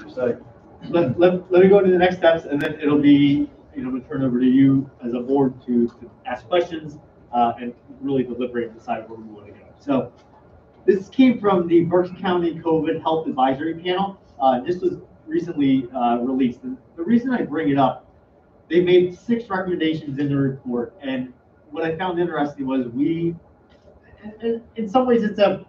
let me go to the next steps, and then it'll be, I'm going to turn over to you as a board to ask questions and really deliberate and decide where we want to go. So this came from the Berks County COVID Health Advisory Panel. This was recently released. And the reason I bring it up, they made 6 recommendations in the report, and what I found interesting was in some ways it's a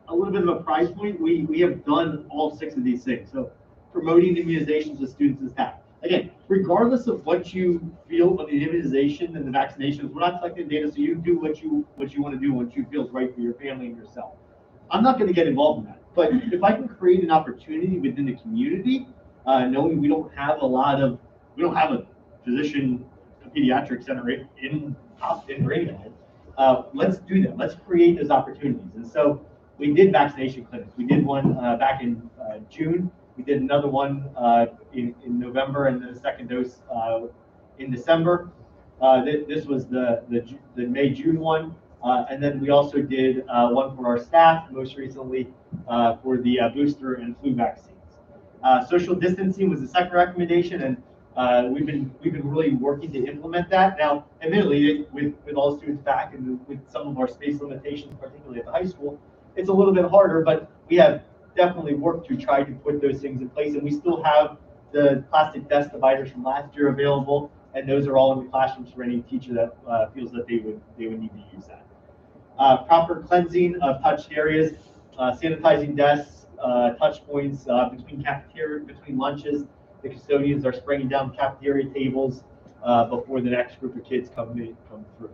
little bit of a prize point. We have done all 6 of these things. So promoting immunizations with students and staff. Again, regardless of what you feel about the immunization and the vaccinations, we're not collecting data, so you do what you want to do, what you feel is right for your family and yourself. I'm not going to get involved in that. But if I can create an opportunity within the community, knowing we don't have a physician, a pediatric center in Ravenhead, let's do that. Let's create those opportunities. And so we did vaccination clinics. We did one back in June. We did another one in November, and then the second dose in December. This was the May-June one. And then we also did one for our staff, most recently for the booster and flu vaccines. Social distancing was the second recommendation, and we've been really working to implement that. Now, admittedly, with all students back and with some of our space limitations, particularly at the high school, it's a little bit harder, but we have definitely worked to try to put those things in place, and we still have the plastic desk dividers from last year available, and those are all in the classrooms for any teacher that feels that they would need to use that. Proper cleansing of touched areas, sanitizing desks, touch points between lunches. The custodians are spraying down cafeteria tables before the next group of kids come through.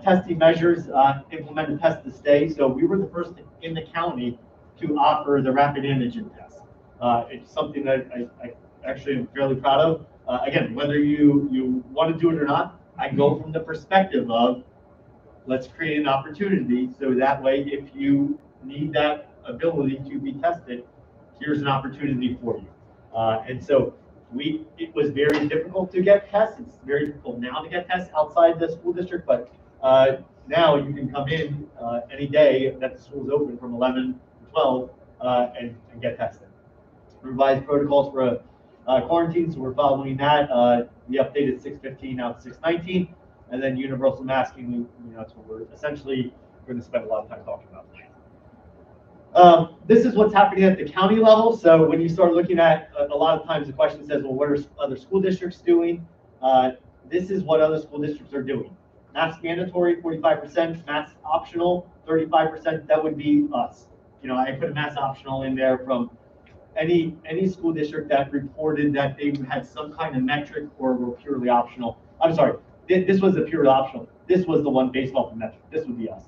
Testing measures, implement a test to stay. So we were the first in the county to offer the rapid antigen test. It's something that I actually am fairly proud of. Again, whether you want to do it or not, I go from the perspective of let's create an opportunity so that way if you need that ability to be tested, here's an opportunity for you. And so It was very difficult to get tests. It's very difficult now to get tests outside the school district, but now you can come in any day that the school is open from 11 to 12 and get tested. Revised protocols for quarantine, so we're following that. We updated 615, now it's 619, and then universal masking. That's what we're essentially going to spend a lot of time talking about. This is what's happening at the county level. So when you start looking at, a lot of times the question says, well, what are other school districts doing? This is what other school districts are doing. Mask mandatory, 45%, mask optional, 35%, that would be us. I put a mask optional in there from any school district that reported that they had some kind of metric or were purely optional. I'm sorry, this was a purely optional. This was the one based off of metric. This would be us.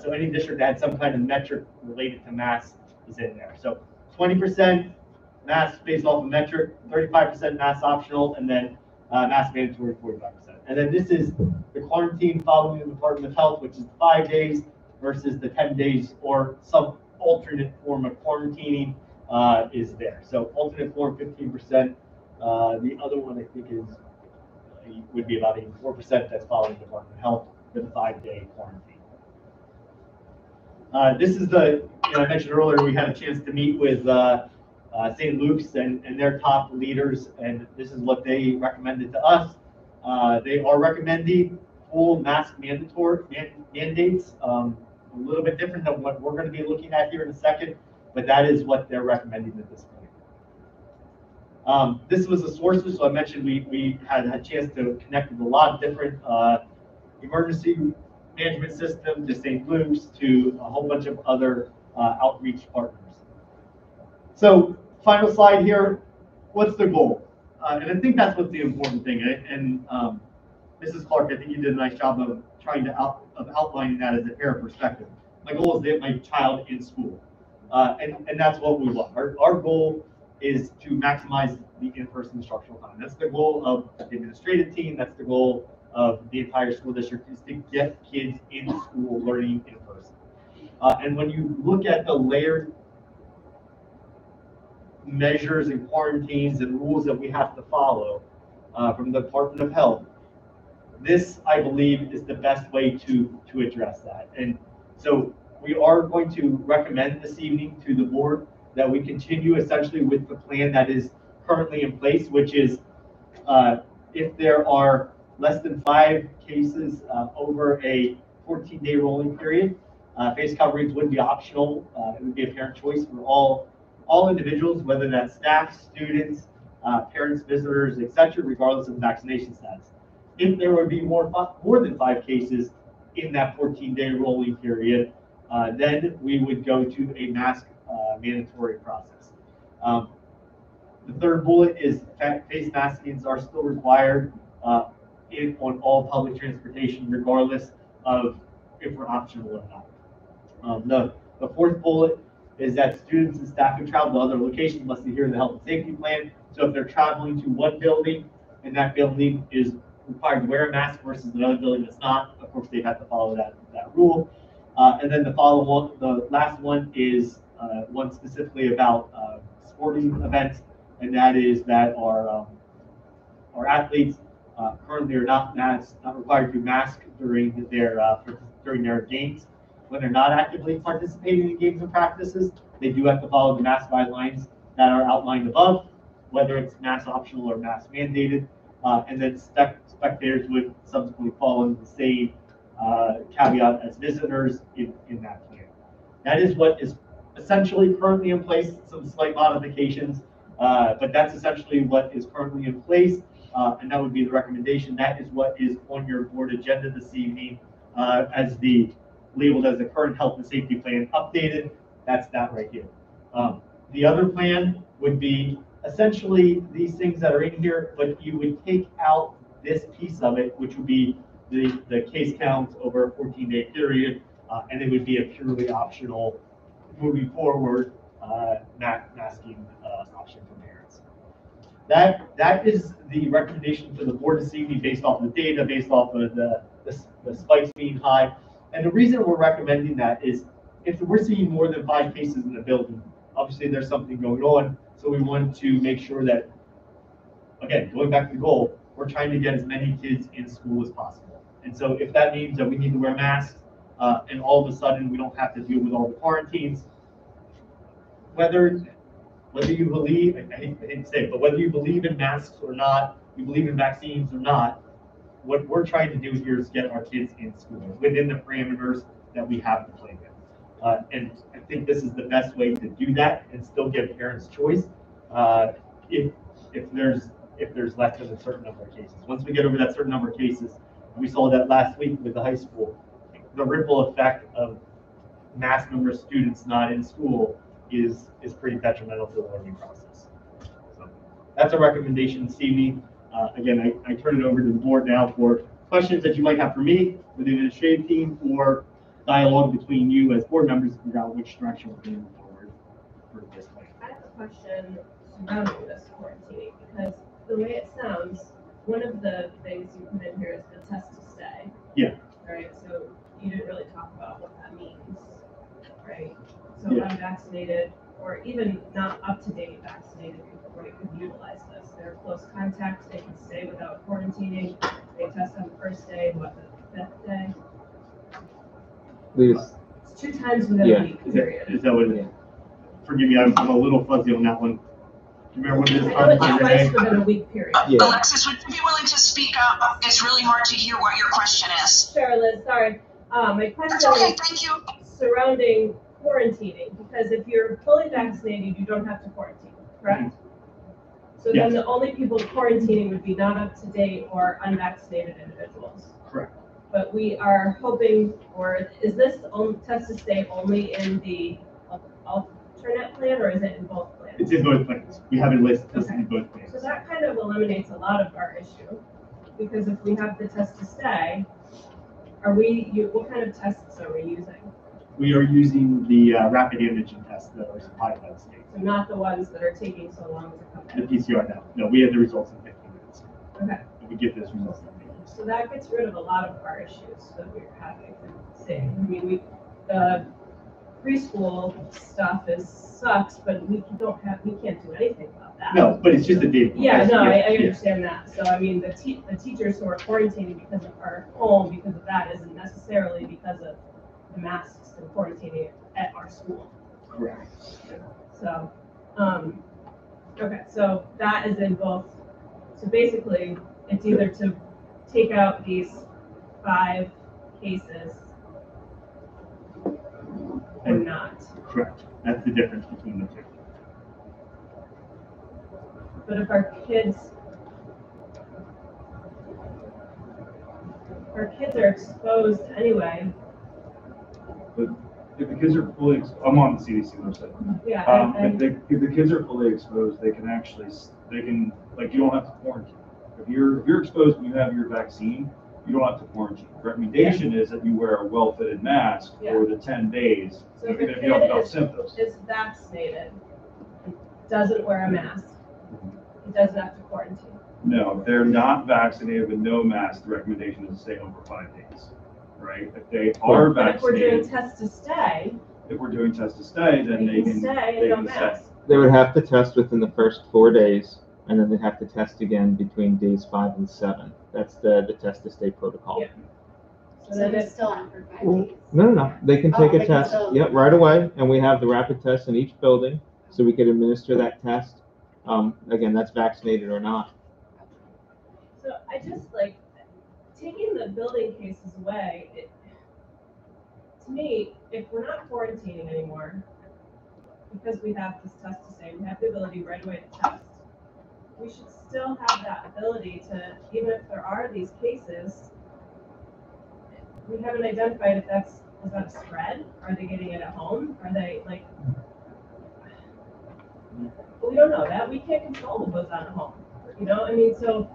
So any district that had some kind of metric related to masks is in there. So 20% masks based off of metric, 35% mask optional, and then mask mandatory 45%. And then this is the quarantine following the Department of Health, which is 5 days versus the 10 days or some alternate form of quarantining is there. So alternate form 15%. The other one I think would be about 84% that's following the Department of Health for the 5-day quarantine. This is I mentioned earlier, we had a chance to meet with St. Luke's and their top leaders, and this is what they recommended to us. They are recommending full mask mandates, a little bit different than what we're going to be looking at here in a second, but that is what they're recommending at this point. This was the sources, so I mentioned we had a chance to connect with a lot of different emergency management system, to St. Luke's, to a whole bunch of other outreach partners. So final slide here, what's the goal? And I think that's what's the important thing. And Mrs. Clark, I think you did a nice job of trying to outlining that as a parent perspective. My goal is to get my child in school. And that's what we want. Our goal is to maximize the in-person instructional time. That's the goal of the administrative team. That's the goal of the entire school district, is to get kids in school learning in person. And when you look at the layered measures and quarantines and rules that we have to follow from the Department of Health, this, I believe, is the best way to address that. And so we are going to recommend this evening to the board that we continue essentially with the plan that is currently in place, which is if there are less than 5 cases over a 14-day rolling period, face coverings would be optional. It would be a parent choice for all individuals, whether that's staff, students, parents, visitors, etc., regardless of vaccination status. If there would be more than 5 cases in that 14-day rolling period, then we would go to a mask mandatory process. The third bullet is face maskings are still required on all public transportation, regardless of if we're optional or not. The fourth bullet is that students and staff who travel to other locations must adhere to the health and safety plan. So if they're traveling to one building and that building is required to wear a mask versus another building that's not, of course they have to follow that rule. And then the last one is one specifically about sporting events, and that is that our athletes currently are not required to mask during their games. When they're not actively participating in games and practices, they do have to follow the mask guidelines that are outlined above, whether it's mask optional or mask mandated. And then spectators would subsequently fall into the same caveat as visitors in that plan. That is what is essentially currently in place, some slight modifications, but that's essentially what is currently in place, and that would be the recommendation. That is what is on your board agenda this evening as labeled as the current health and safety plan updated. That's that right here. The other plan would be essentially these things that are in here, but you would take out this piece of it, which would be the case counts over a 14-day period, and it would be a purely optional, moving forward, masking option for parents. That is the recommendation for the board this evening based off of the data, based off of the spikes being high. And the reason we're recommending that is if we're seeing more than 5 cases in a building, obviously there's something going on. So we want to make sure that again, going back to the goal, we're trying to get as many kids in school as possible. And so if that means that we need to wear masks, and all of a sudden we don't have to deal with all the quarantines, whether you believe, I hate to say it, but whether you believe in masks or not, you believe in vaccines or not, what we're trying to do here is get our kids in school within the parameters that we have to play with. And I think this is the best way to do that and still give parents choice if there's less than a certain number of cases. Once we get over that certain number of cases, we saw that last week with the high school, the ripple effect of mass number of students not in school is pretty detrimental to the learning process. So that's a recommendation, CB. Again, I turn it over to the board now for questions that you might have for me, with the administrative team, or dialogue between you as board members to figure out which direction we're going forward for this plan. I have a question surrounding this quarantining, because the way it sounds, one of the things you put in here is the test to stay. Yeah. Right, so you didn't really talk about what that means, right? So Yeah. unvaccinated, or even not up-to-date vaccinated people, right, could utilize this. They're close contacts, they can stay without quarantining, they test on the first day, what, the fifth day? It's 2 times within a week period. Is that what it is? Forgive me, I'm a little fuzzy on that one. Do you remember what it is? I know it's twice within a week period. Alexis, would you be willing to speak up? It's really hard to hear what your question is. Sure, Liz, sorry. My question That's okay, is thank you. surrounding quarantining, because if you're fully vaccinated, you don't have to quarantine, correct? So then the only people quarantining would be not up to date or unvaccinated individuals. Correct. But we are hoping, or is this test to stay only in the alternate plan, or is it in both plans? It's in both plans. We have it listed in both plans. So that kind of eliminates a lot of our issue, because if we have the test to stay, what kind of tests are we using? We are using the rapid antigen tests that are supplied by the state. So not the ones that are taking so long to come The in? PCR no, we have the results in 15 minutes. Okay. And we get those results in 15 minutes. So that gets rid of a lot of our issues that we're having. I mean, the preschool stuff sucks, but we can't do anything about that. No, but it's just a data. Yeah, no, I understand that. So I mean, the teachers who are quarantining because of our home, because of that, isn't necessarily because of the masks and quarantining at our school. Correct. So, okay, so that is in both. So basically, it's either to take out these 5 cases or not. Correct. That's the difference between the two. But if our kids are exposed anyway, But if the kids are fully, I'm on the CDC website. yeah, If the kids are fully exposed, they can, like, you don't have to quarantine. If you're exposed and you have your vaccine, you don't have to quarantine. The recommendation is that you wear a well-fitted mask for the 10 days, so if even a if you don't have kid symptoms. is vaccinated, doesn't wear a mask, he doesn't have to quarantine. No, if they're not vaccinated with no mask, the recommendation is to stay home for 5 days, right? If they are But if we're doing vaccinated, test to stay, if we're doing test to stay, then they can stay and no mask. They would have to test within the first 4 days, and then they have to test again between days 5 and 7. That's the test to stay protocol. Yeah. So then it's still on for 5 Well, days. No. They can Oh, take they a can test, still- right away, and we have the rapid test in each building, so we could administer that test. Again, that's vaccinated or not. So I just taking the building cases away, to me, if we're not quarantining anymore, because we have this test to say, we have the ability right away to test, we should still have that ability to, even if there are these cases, we haven't identified if is that a spread? Are they getting it at home? Are they we don't know that. We can't control what goes on at home. I mean, so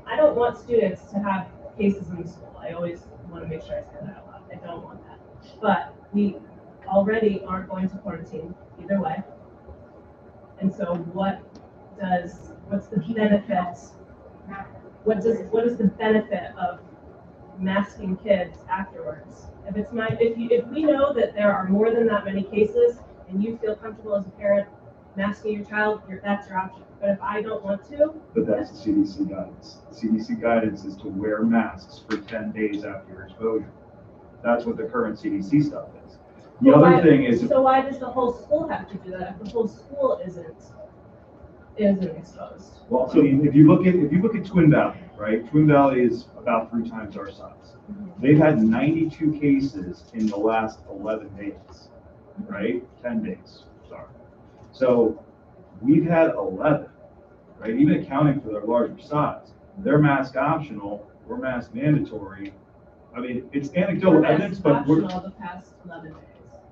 I don't want students to have cases in the school. I always want to make sure I say that out loud. I don't want that. But we already aren't going to quarantine either way. And so what's the benefit? What is the benefit of masking kids afterwards? If we know that there are more than that many cases and you feel comfortable as a parent masking your child, that's your option. But if I don't want to, But that's the CDC guidance. CDC guidance is to wear masks for 10 days after your exposure. That's what the current CDC stuff is. The Well, other why- thing is, So why does the whole school have to do that if the whole school isn't exposed? well, so if you look at Twin Valley, right? Twin Valley is about 3 times our size. They've had 92 cases in the last 11 days, right? 10 days, sorry. So we've had 11, right? Even accounting for their larger size. They're mask optional, we're mask mandatory. I mean, it's anecdotal evidence, but we're, Optional the past 11 days.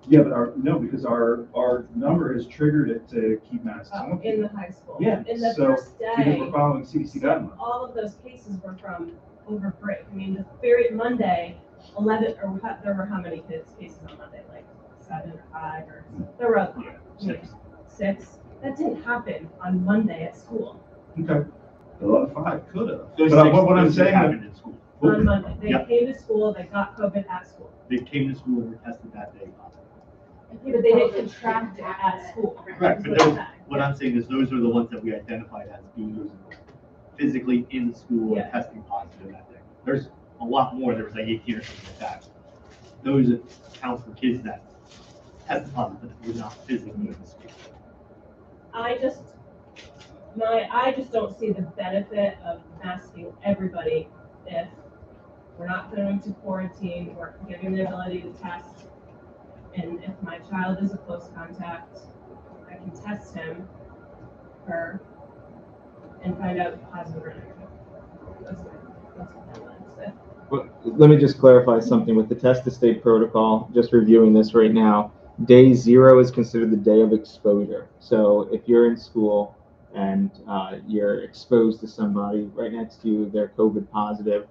yeah, but because our number has triggered it to keep masks Oh, on. in the high school. Yeah, In the so, first because day. we're following CDC guidelines. All of those cases were from over break. I mean, the very Monday, 11, or there were how many cases on Monday? Like 7 or 5 or, there were like 6. That didn't happen on Monday at school. Okay. A lot of 5 could have. Those But six- what I'm those six saying, happened in school. On Monday. They Yep. came to school, they got COVID at school. They came to school and were tested that day. Okay, but they didn't contract it at school. Correct, is but what I'm those, saying. what I'm saying is those are the ones that we identified as being physically in school Yeah. and testing positive that day. There's a lot more, there was like 18 or something like that. Those account for kids that tested positive, but were not physically in school. I just don't see the benefit of masking everybody if we're not going to quarantine, we're giving the ability to test. And if my child is a close contact, I can test him, her, and find out positive or negative. That's what I wanted to say. Well, let me just clarify something with the test to state protocol, just reviewing this right now. Day 0 is considered the day of exposure. So if you're in school and you're exposed to somebody right next to you, they're COVID positive,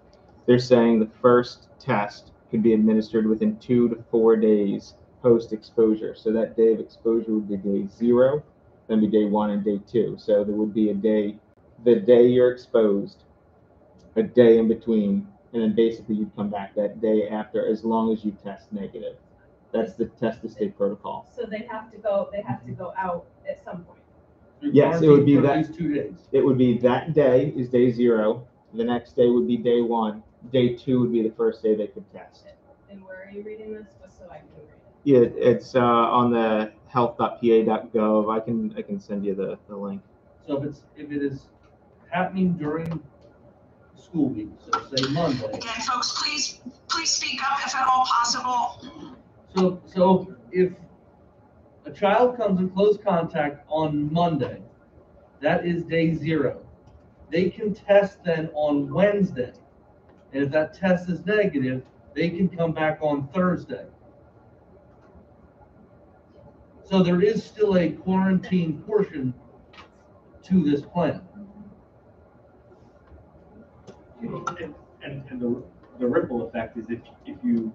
they're saying the first test could be administered within 2 to 4 days post-exposure. So that day of exposure would be day 0, then be day 1 and day 2. So there would be a day, the day you're exposed, a day in between, and then basically you'd come back that day after as long as you test negative. That's the test to state protocol. So they have to go out at some point. Yes, it would be For that. at least 2 days. It would be that day is day 0. The next day would be day 1. Day 2 would be the first day they could test. And where are you reading this, just so I can read it? Yeah, it's on the health.pa.gov. I can send you the link. So if it is happening during school week, so say Monday. Again, folks, please speak up if at all possible. So if a child comes in close contact on Monday, that is day 0. They can test then on Wednesday. And if that test is negative, they can come back on Thursday. So there is still a quarantine portion to this plan. And the ripple effect is if you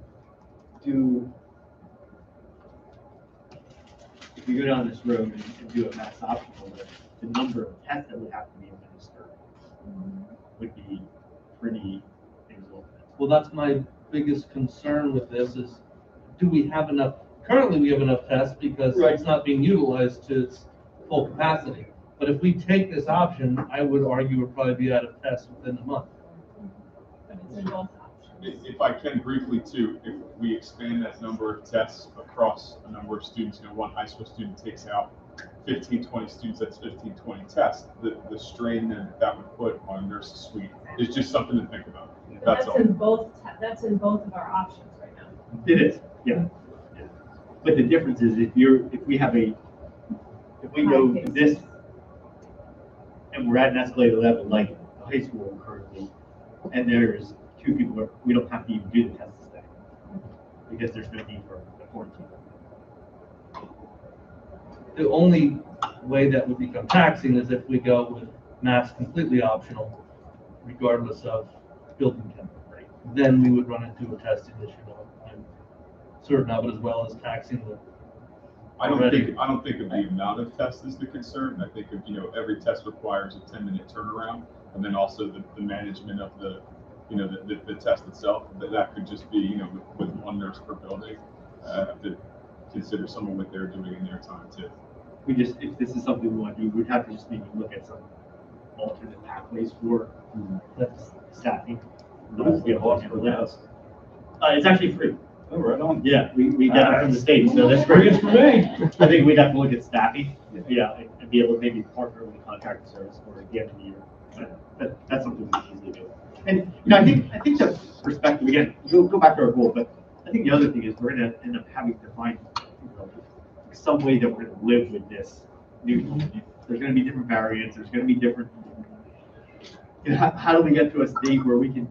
go down this road and do a mass optional, the number of tests that would have to be administered would be pretty exorbitant. Well, that's my biggest concern with this is, do we have enough, currently we have enough tests because it's not being utilized to its full capacity. But if we take this option, I would argue we'll probably be out of tests within a month. But it's in both options. If I can briefly too, if we expand that number of tests across a number of students, one high school student takes out 15, 20 students, that's 15, 20 tests, the strain that would put on a nurse's suite is just something to think about. That's all. That's in both of our options right now. It is, yeah. But the difference is if we go to this and we're at an escalated level like the high school currently, and there's 2 people where we don't have to even do the test today because there's no need for the quarantine. The only way that would become taxing is if we go with masks completely optional, regardless of building temperature. Then we would run into a testing issue. I'm certain of it, as well as taxing the. I don't think of the amount of tests is the concern. I think of, every test requires a 10-minute turnaround, and then also the management of the test itself. That could just be, with one nurse per building. Have to consider some of what they're doing in their time too. we just, if this is something we want to do, we'd have to just maybe look at some alternate pathways for staffing. What is the cost for that? It's actually free. Oh, right on. Yeah, we get it from the state, so that's great. For me. I think we'd have to look at staffing, yeah, and be able to maybe partner with a contracted service for the end of the year. That's something we can easily do. And, I think the perspective, again, we'll go back to our goal, but I think the other thing is we're gonna end up having to find, some way that we're gonna live with this new company. There's gonna be different variants, there's gonna be different, how do we get to a state where we can,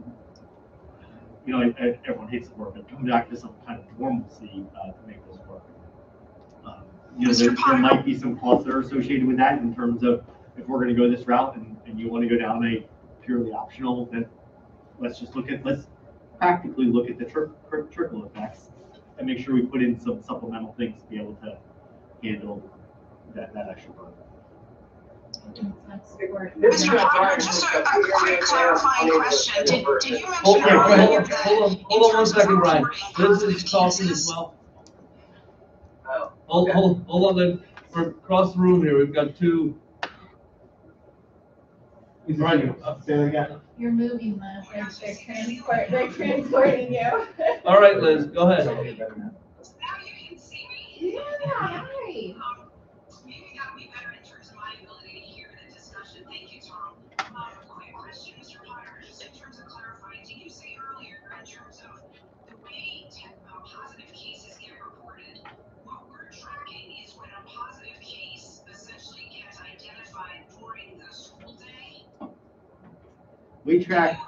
everyone hates the word, but come back to some kind of normalcy to make this work. There might be some costs that are associated with that in terms of if we're going to go this route and you want to go down a purely optional, then let's practically look at the trickle effects and make sure we put in some supplemental things to be able to handle that extra burden. Mr. Potter, just a quick clarifying question. Did you mention Hold earlier on, that hold on 1 second, Ryan. Liz is talking as well. Hold on, then. We're across the room here. We've got two. Right. Say it again. You're moving, Liz. They're transporting you. All right, Liz, go ahead. now you can see me? Yeah, hi. Maybe that would be better in terms of my ability to hear the discussion. Thank you, Tom. Quick question, Mr. Potter, just in terms of clarifying, did you say earlier in terms of the way positive cases get reported, what we're tracking is when a positive case essentially gets identified during the school day? We track.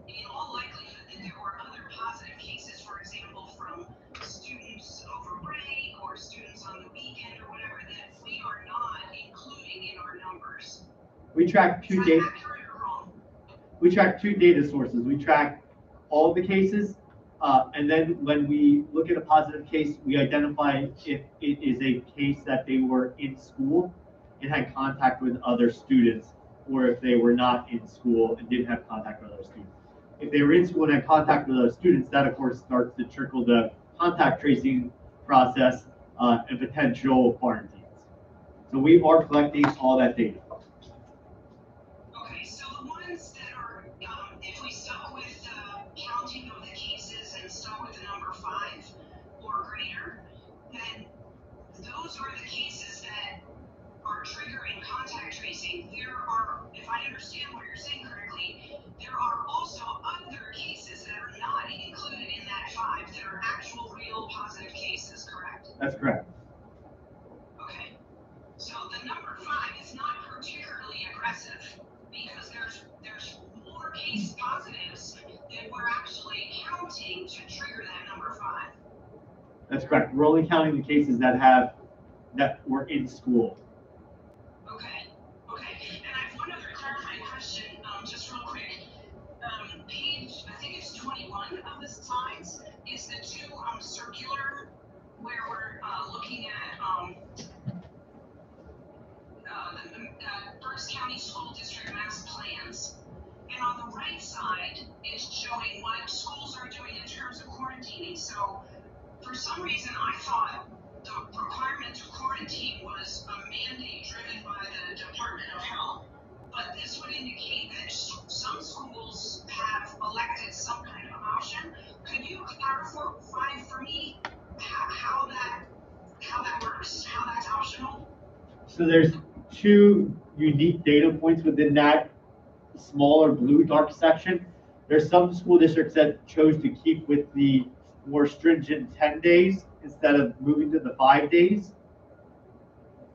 In all likelihood, that there were other positive cases, for example, from students over break or students on the weekend or whatever, that we are not including in our numbers. We track two data. We track two data sources. We track all the cases, and then when we look at a positive case, we identify if it is a case that they were in school and had contact with other students, or if they were not in school and didn't have contact with other students. If they were in school and had contact with other students, that of course starts to trickle the contact tracing process and potential quarantines. So we are collecting all that data. Okay, so the ones that are, if we stuck with counting of the cases and stuck with the number 5 or greater, then those are the cases that are triggering contact tracing. There are, if I understand what you're saying correctly, there are also other cases that are not included in that 5 that are actual real positive cases, correct? That's correct. Okay. So the number 5 is not particularly aggressive because there's more case positives than we're actually counting to trigger that number 5. That's correct. We're only counting the cases that were in school. Okay. And I have one other clarifying question, just real quick. Page, I think it's 21 of the slides, is the 2 circular where we're looking at the Berks County School District mass plans. And on the right side is showing what schools are doing in terms of quarantining. So for some reason, I thought the requirement to quarantine was a mandate driven by the Department of Health. But this would indicate that some schools have elected some kind of option. Could you clarify for me how that works, how that's optional? So there's 2 unique data points within that smaller blue dark section. There's some school districts that chose to keep with the more stringent 10 days instead of moving to the 5 days.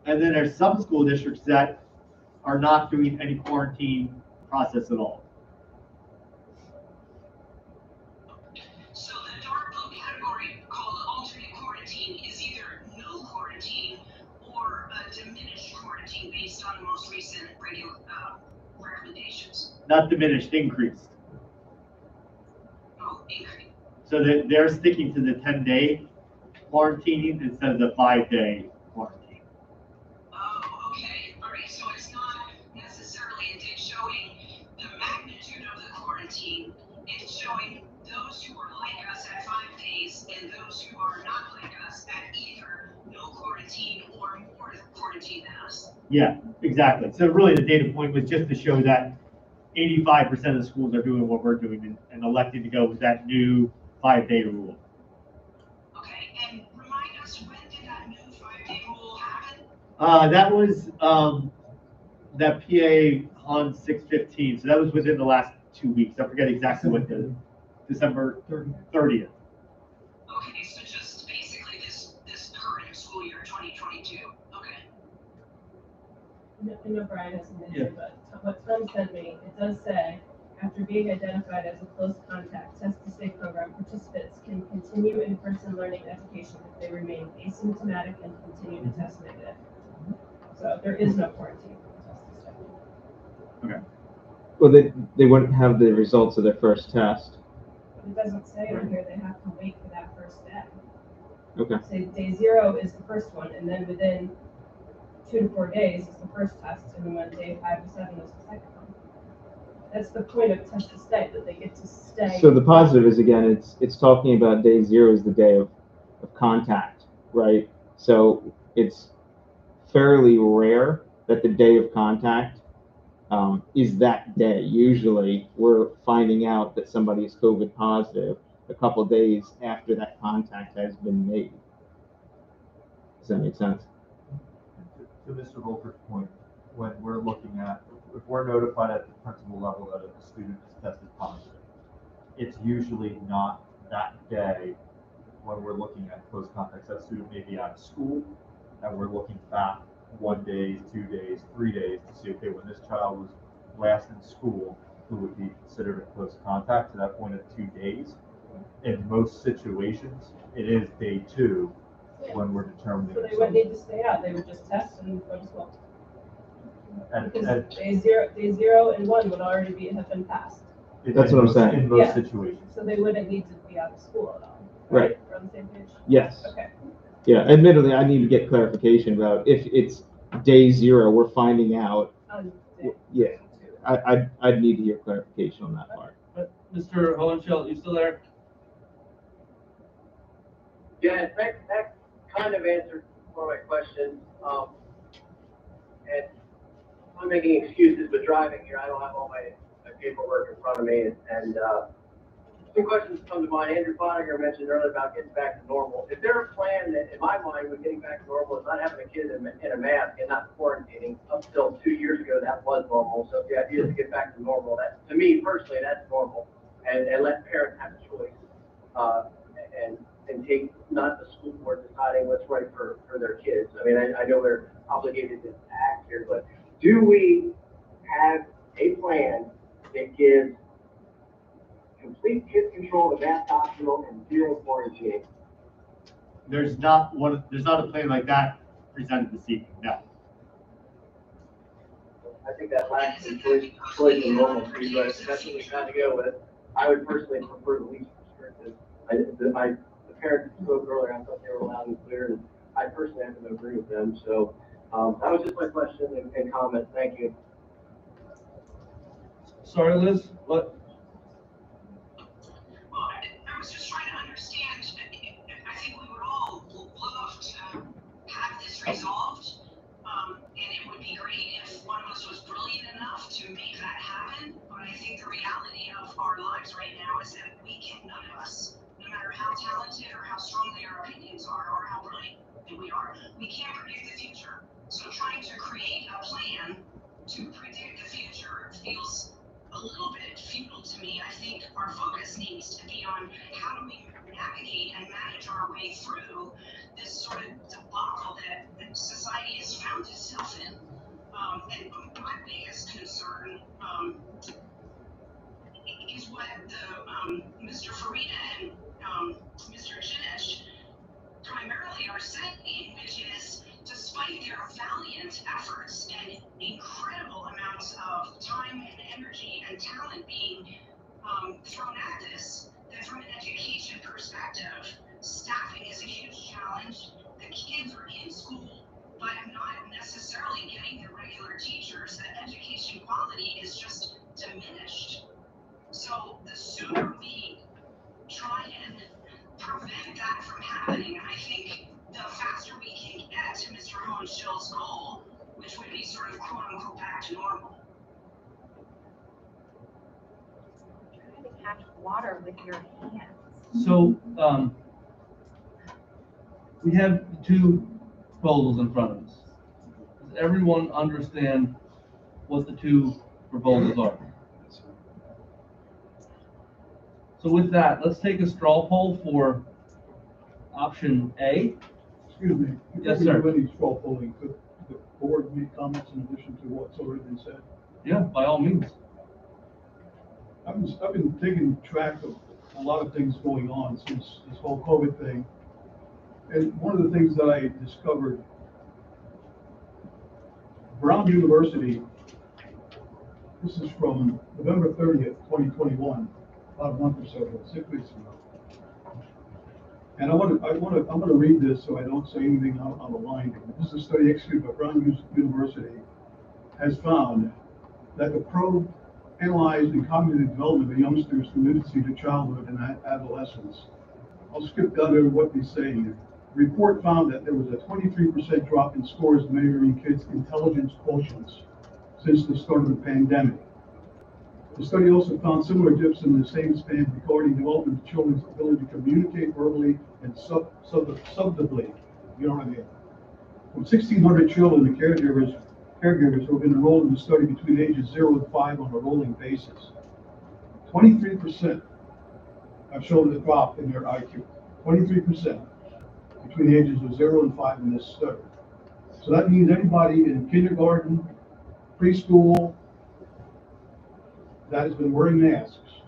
And then there's some school districts that are not doing any quarantine process at all. So the dark blue category called alternate quarantine is either no quarantine or a diminished quarantine based on the most recent recommendations. Not diminished, increased. Oh, increased. So that they're sticking to the 10-day quarantining instead of the 5-day quarantine. Oh, okay. All right. So it's not necessarily showing the magnitude of the quarantine. It's showing those who are like us at 5 days and those who are not like us at either no quarantine Yeah, exactly. So really the data point was just to show that 85% of the schools are doing what we're doing and electing to go with that new 5-day rule. Okay, and remind us, when did that new 5-day rule happen? That was that PA on 6/15. So that was within the last 2 weeks. I forget exactly what the December 30th. Okay, so just basically this current school year, 2022. Okay. I know Brian hasn't mentioned, but what Tom sent me, it does say, after being identified as a close contact, Test to Stay program participants can continue in-person learning education if they remain asymptomatic and continue to test negative. So there is no quarantine for Test to Stay. Okay. Well, they wouldn't have the results of their first test. It doesn't say on here they have to wait for that first day. Okay. Say day 0 is the first one, and then within 2 to 4 days is the first test, and then when day 5 to 7 is the second one. That's the point of Test to Stay, that they get to stay. So the positive is, again, it's talking about day 0 is the day of contact, right? So it's fairly rare that the day of contact is that day. Usually we're finding out that somebody is COVID positive a couple days after that contact has been made. Does that make sense? To Mr. Volker's point, when we're looking at, if we're notified at the principal level that a student is tested positive, it's usually not that day when we're looking at close contacts. That student may be out of school, and we're looking back 1 day, 2 days, 3 days to see, okay, when this child was last in school, who would be considered a close contact to that point of 2 days. In most situations, it is day 2 when we're determining. So they wouldn't need to stay out, they would just test and go to school. And Because day zero and 1 would already have been passed. That's what I'm saying. In most situations. So they wouldn't need to be out of school at all. Right. We're on the same page? Yes. Okay. Yeah, admittedly, I need to get clarification about if it's day 0, we're finding out. Yeah, I'd need to hear clarification on that part. Mr. Hohenschel, you still there? Yeah, that kind of answered one of my questions. And I'm making excuses, but driving here, I don't have all my paperwork in front of me. And some questions come to mind. Andrew Bonniger mentioned earlier about getting back to normal. Is there a plan that, in my mind, with getting back to normal is not having a kid in a mask and not quarantining? Up till 2 years ago, that was normal. So if the idea is to get back to normal, that, to me personally, that's normal. And let parents have a choice. And take not the school board deciding what's right for their kids. I mean, I know they're obligated to act here, but do we have a plan that gives complete kid control, the mask optional, and 0 quarantining? There's not a plan like that presented this evening, no. I think that lacks some choice and normalcy, but if that's what we kind of go with. I would personally prefer the least restrictive. The parents who spoke earlier, I thought they were loud and clear, and I personally happen to agree with them. So that was just my question and comment. Thank you. Sorry, Liz, what? Well, I was just trying to understand. I think we would all love to have this resolved, and it would be great if one of us was brilliant enough to make that happen. But I think the reality of our lives right now is that none of us, no matter how talented or how strongly our opinions are or how brilliant we are, we can't predict the future. So trying to create a plan to predict the future feels a little bit futile to me. I think our focus needs to be on how do we navigate and manage our way through this sort of debacle that society has found itself in. And my biggest concern is what Mr. Farina and Mr. Jinich primarily are saying, which is, despite their valiant efforts and incredible amounts of time and energy and talent being thrown at this, that from an education perspective, staffing is a huge challenge. The kids are in school, but not necessarily getting the regular teachers. The education quality is just diminished. So the sooner we try and prevent that from happening, I think the faster we can get to Mr. Hohenschild's goal, which would be sort of quote unquote back to normal. Try to catch water with your hands. So, we have two proposals in front of us. Does everyone understand what the two proposals are? So with that, let's take a straw poll for option A. Excuse me. Yes, Before sir. we do any straw polling, could the board make comments in addition to what's already been said? Yeah, by all means. I've been taking track of a lot of things going on since this whole COVID thing. And one of the things that I discovered, Brown University, this is from November 30th, 2021, about a month or so ago, 6 weeks ago. And I'm gonna read this so I don't say anything out on the line. This is a study executed by Brown University, has found that the probe analyzed the cognitive development of youngsters from infancy to childhood and adolescence. I'll skip down to what they say here. The report found that there was a 23% drop in scores measuring kids' intelligence quotients since the start of the pandemic. The study also found similar dips in the same span regarding development of children's ability to communicate verbally and subtly. You know what I mean? From 1,600 children, the caregivers who have been enrolled in the study between ages 0 and 5 on a rolling basis, 23% have shown a drop in their IQ. 23% between the ages of 0 and 5 in this study. So that means anybody in kindergarten, preschool, that has been wearing masks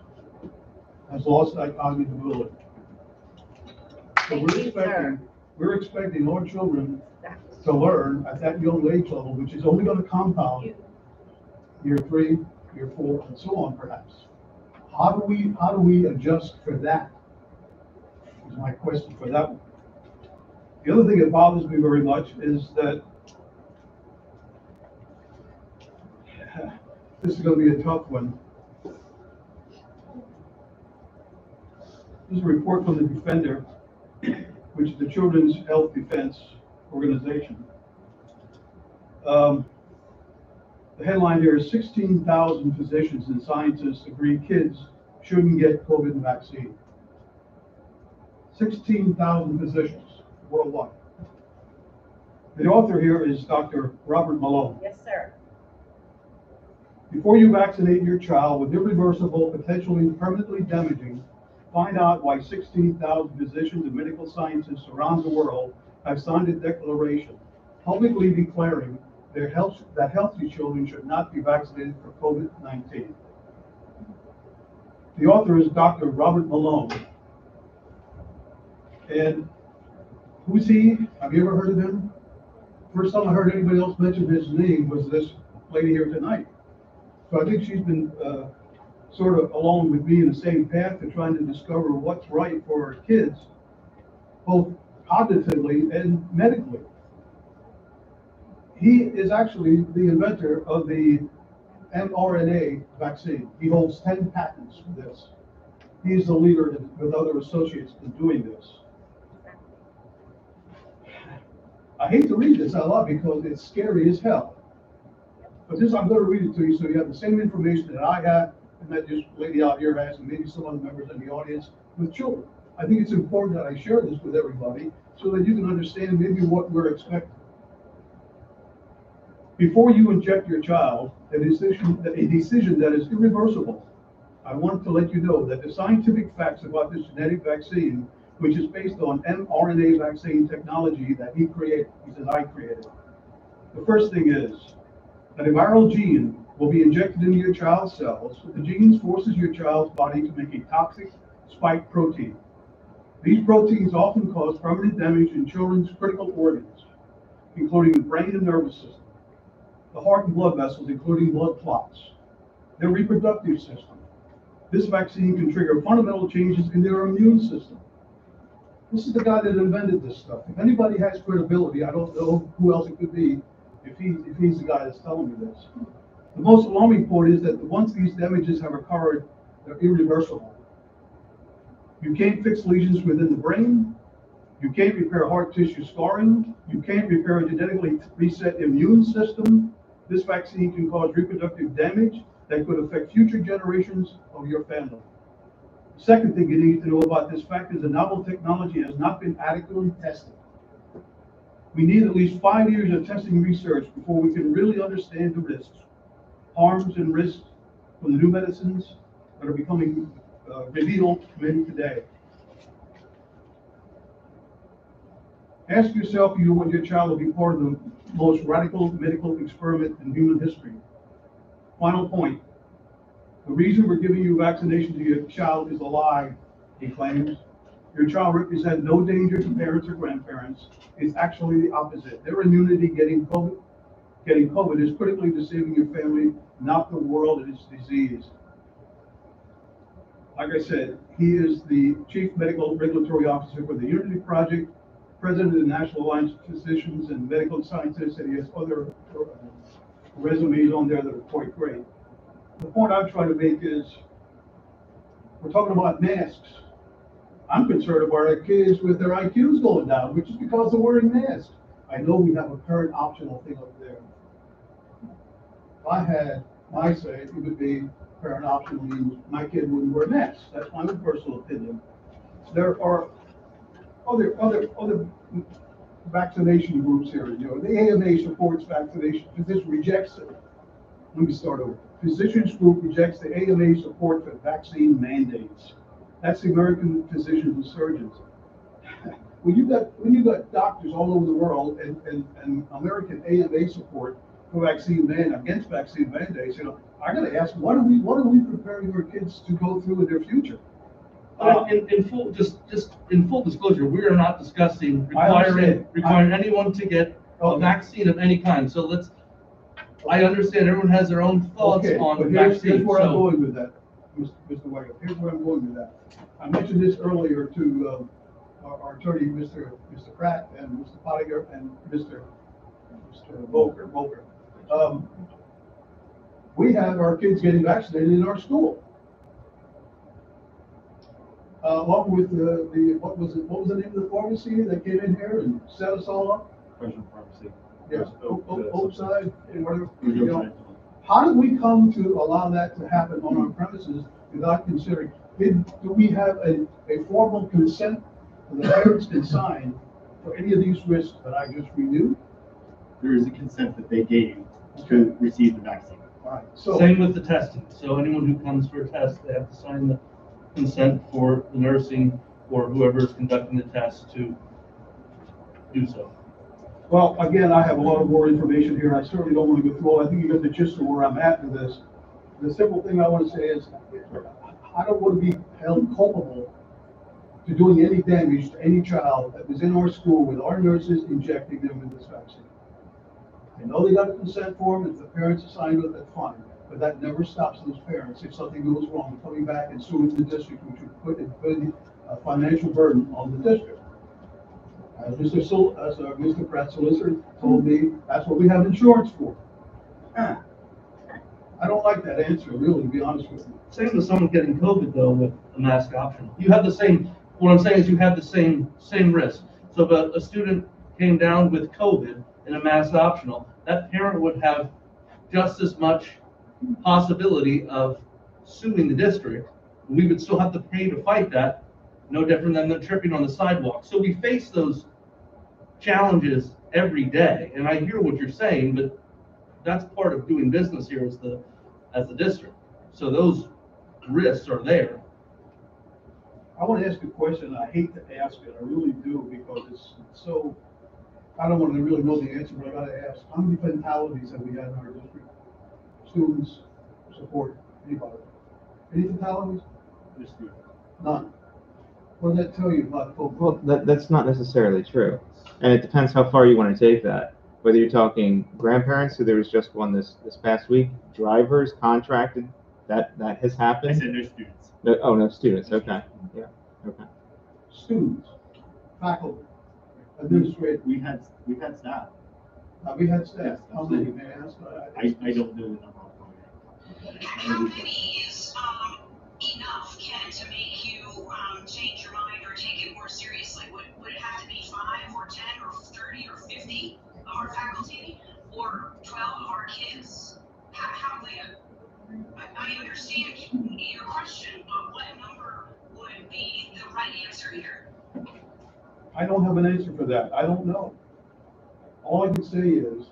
has lost that cognitive ability. So we're expecting our children to learn at that young age level, which is only going to compound year 3, year 4, and so on, perhaps. How do we adjust for that? Is my question for that one. The other thing that bothers me very much is that this is going to be a tough one. This is a report from the Defender, which is the Children's Health Defense Organization. The headline here is 16,000 physicians and scientists agree kids shouldn't get COVID vaccine. 16,000 physicians worldwide. The author here is Dr. Robert Malone. Yes, sir. Before you vaccinate your child with irreversible, potentially permanently damaging, find out why 16,000 physicians and medical scientists around the world have signed a declaration publicly declaring that healthy children should not be vaccinated for COVID-19. The author is Dr. Robert Malone. And who's he? Have you ever heard of him? First time I heard anybody else mention his name was this lady here tonight. So I think she's been sort of along with me in the same path to trying to discover what's right for our kids, both cognitively and medically. He is actually the inventor of the mRNA vaccine. He holds 10 patents for this. He's the leader with other associates in doing this. I hate to read this out loud because it's scary as hell. But this, I'm going to read it to you so you have the same information that I have and that this lady out here has, and maybe some other members in the audience with children. I think it's important that I share this with everybody so that you can understand maybe what we're expecting. Before you inject your child, a decision that is irreversible, I want to let you know that the scientific facts about this genetic vaccine, which is based on mRNA vaccine technology that he created, he says I created. The first thing is that a viral gene will be injected into your child's cells. The gene forces your child's body to make a toxic spike protein. These proteins often cause permanent damage in children's critical organs, including the brain and nervous system, the heart and blood vessels, including blood clots, their reproductive system. This vaccine can trigger fundamental changes in their immune system. This is the guy that invented this stuff. If anybody has credibility, I don't know who else it could be if he's the guy that's telling me this. The most alarming point is that once these damages have occurred, they're irreversible. You can't fix lesions within the brain, You can't repair heart tissue scarring. You can't repair a genetically reset immune system. This vaccine can cause reproductive damage that could affect future generations of your family. The second thing you need to know about this fact is the novel technology has not been adequately tested. We need at least 5 years of testing research before we can really understand the risks, harms, and risks from the new medicines that are becoming revealed many today. Ask yourself if you want your child to be part of the most radical medical experiment in human history. Final point. The reason we're giving you vaccination to your child is a lie, he claims. Your child represents no danger to parents or grandparents. It's actually the opposite. Their immunity getting COVID is critically to saving your family, not the world and its disease. Like I said, he is the Chief Medical Regulatory Officer for the Unity Project, President of the National Alliance of Physicians and Medical Scientists, and he has other resumes on there that are quite great. The point I'm trying to make is, we're talking about masks. I'm concerned about our kids with their IQs going down, which is because they're wearing masks. I know we have a parent optional thing up there. If I had my say, it would be parent optional means my kid wouldn't wear masks. That's my own personal opinion. There are other vaccination groups here. You know, the AMA supports vaccination. Physicians rejects it. Let me start over. Physicians group rejects the AMA support for vaccine mandates. That's the American Physicians and Surgeons. When you got doctors all over the world and American AMA support for against vaccine mandates, you know, I got to ask, what are we preparing our kids to go through in their future? In full disclosure, we are not discussing requiring anyone to get a vaccine of any kind. So I understand everyone has their own thoughts on vaccines. Here's where I'm going with that, Mr. Weigel. Here's where I'm going with that. I mentioned this earlier to our attorney, Mr. Pratt, and Mr. Pottinger, and Mr. Volker. We have our kids getting vaccinated in our school. Along with what was the name of the pharmacy that came in here and set us all up? Fresh Pharmacy. Yes, Oakside and whatever. You know, how did we come to allow that to happen on our premises without considering? Do we have a formal consent that the parents can sign for any of these risks that I just reviewed? There is a consent that they gave to receive the vaccine. All right. So same with the testing. So anyone who comes for a test, they have to sign the consent for the nursing or whoever is conducting the test to do so. Well, again, I have a lot of more information here. I certainly don't want to go through all. I think you got the gist of where I'm at with this. The simple thing I want to say is, I don't want to be held culpable to doing any damage to any child that was in our school with our nurses injecting them with this vaccine. I know they got a consent form. If the parents assign it, that's fine. But that never stops those parents, if something goes wrong, coming back and suing the district, which would put a financial burden on the district. As Mr. Pratt solicitor told me, that's what we have insurance for. I don't like that answer, really, to be honest with you. Same with someone getting COVID though with a mask optional. You have the same. What I'm saying is you have the same risk. So if a student came down with COVID in a mask optional, that parent would have just as much possibility of suing the district. We would still have to pay to fight that, no different than them tripping on the sidewalk. So we face those challenges every day, and I hear what you're saying, but that's part of doing business here as the district. So those risks are there. I want to ask a question. I hate to ask it, I really do, because it's so. I don't want to really know the answer, but I got to ask: how many fatalities have we had in our district? Students support anybody? Any fatalities? None. What does that tell you about COVID? Well, that's not necessarily true. And it depends how far you want to take that. Whether you're talking grandparents, so there was just one this past week, drivers contracted, that has happened. I said no students. No students, okay. Yeah, okay. Students, faculty, administrators. We've had staff. We had staff. Yes, How many, may I ask? I don't know the number. How many is enough, Ken, to make you change your mind or take it more seriously? Would it have to be I don't have an answer for that. I don't know. All I can say is,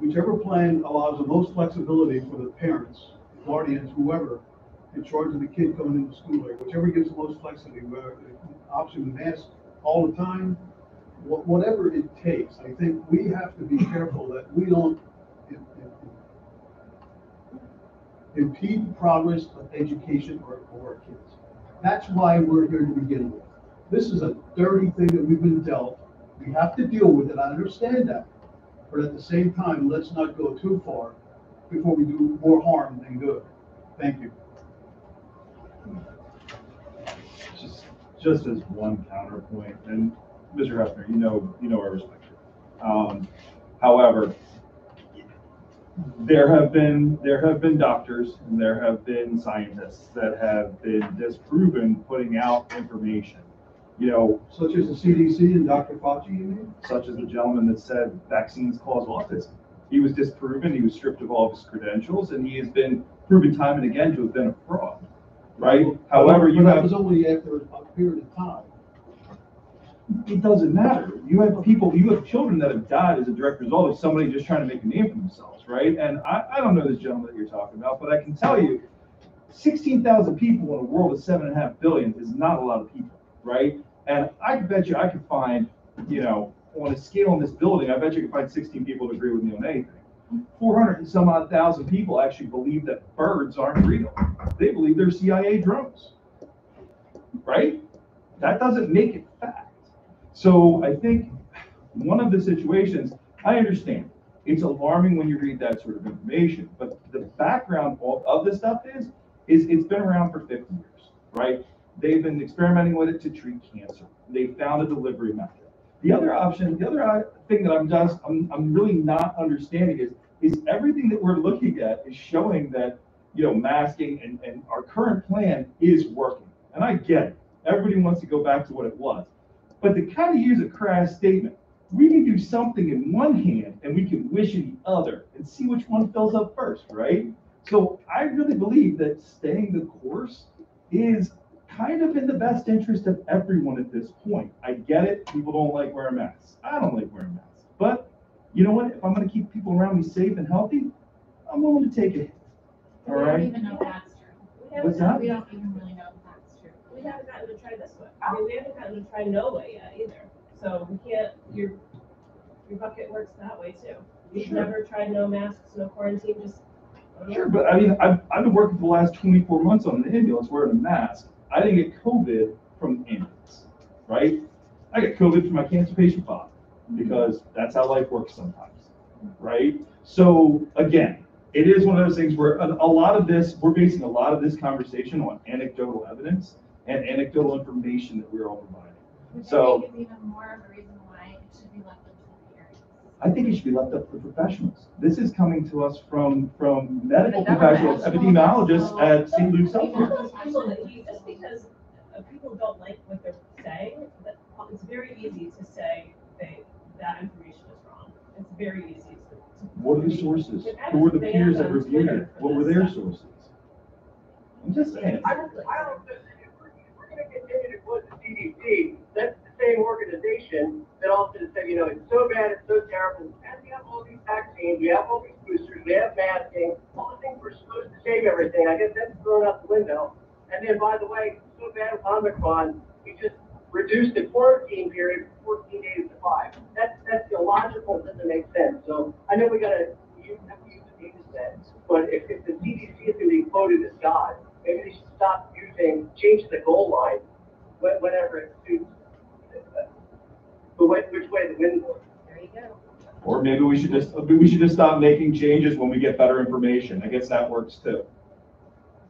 whichever plan allows the most flexibility for the parents, guardians, whoever, in charge of the kid coming into school, like whichever gives the most flexibility, whether option mask all the time, whatever it takes. I think we have to be careful that we don't impede progress of education or our kids. That's why we're here to begin with. This is a dirty thing that we've been dealt. We have to deal with it. I understand that. But at the same time, let's not go too far before we do more harm than good. Thank you. Just as one counterpoint, and Mr. Hefner, you know I respect you. However, there have been doctors and there have been scientists that have been disproven putting out information. Such as the CDC and Dr. Fauci, you mean? Such as the gentleman that said vaccines cause autism. He was disproven, he was stripped of all of his credentials, and he has been proven time and again to have been a fraud, right? However, that was only after a period of time. It doesn't matter. You have children that have died as a direct result of somebody just trying to make a name for themselves, right? And I don't know this gentleman that you're talking about, but I can tell you, 16,000 people in a world of 7.5 billion is not a lot of people, right? And I bet you I could find, on a scale in this building, I bet you could find 16 people to agree with me on anything. 400 and some odd thousand people actually believe that birds aren't real. They believe they're CIA drones, right? That doesn't make it fact. So I think one of the situations, I understand, it's alarming when you read that sort of information, but the background of this stuff is it's been around for 50 years, right? They've been experimenting with it to treat cancer. They found a delivery method. The other thing that I'm really not understanding is everything that we're looking at is showing that, masking and our current plan is working. And I get it. Everybody wants to go back to what it was. But to kind of use a crass statement, we can do something in one hand and we can wish in the other and see which one fills up first, right? So I really believe that staying the course is kind of in the best interest of everyone at this point. I get it. People don't like wearing masks. I don't like wearing masks. But you know what? If I'm going to keep people around me safe and healthy, I'm willing to take a hit. All right? We don't even know if that's true. What's that? We don't even really know if that's true. We haven't gotten to try this way. I mean, we haven't gotten to try no way yet either. So we can't, your bucket works that way too. You've never tried no masks, no quarantine, just. Sure, but I mean, I've been working for the last 24 months on an ambulance wearing a mask. I didn't get COVID from the ambulance, right? I got COVID from my cancer patient father because that's how life works sometimes, right? So again, it is one of those things where a lot of this, we're basing a lot of this conversation on anecdotal evidence and anecdotal information that we're all providing. So It's even more of a reason why it should be left up to the parents. I think it should be left up to professionals. This is coming to us from medical professionals, epidemiologists at St. Luke's Health Care. Just because people don't like what they're saying, it's very easy to say that information is wrong. It's very easy to. What are the sources? Who were the peers that reviewed it? What were their sources? I'm just saying. I don't think if we're going to continue to quote the CDC, that's the same organization that also said, it's so bad, it's so terrible. And we have all these vaccines, we have all these boosters, we have masking, all the things we're supposed to save everything. I guess that's thrown out the window. And then, by the way, so bad with Omicron, we just reduced the quarantine period from 14 days to 5. That's illogical. It doesn't make sense. So I know we have to use the data set, but if the CDC is going to be quoted as God, maybe they should stop change the goal line whenever it suits. But which way the wind blows. There you go. Or maybe we should just stop making changes when we get better information. I guess that works too.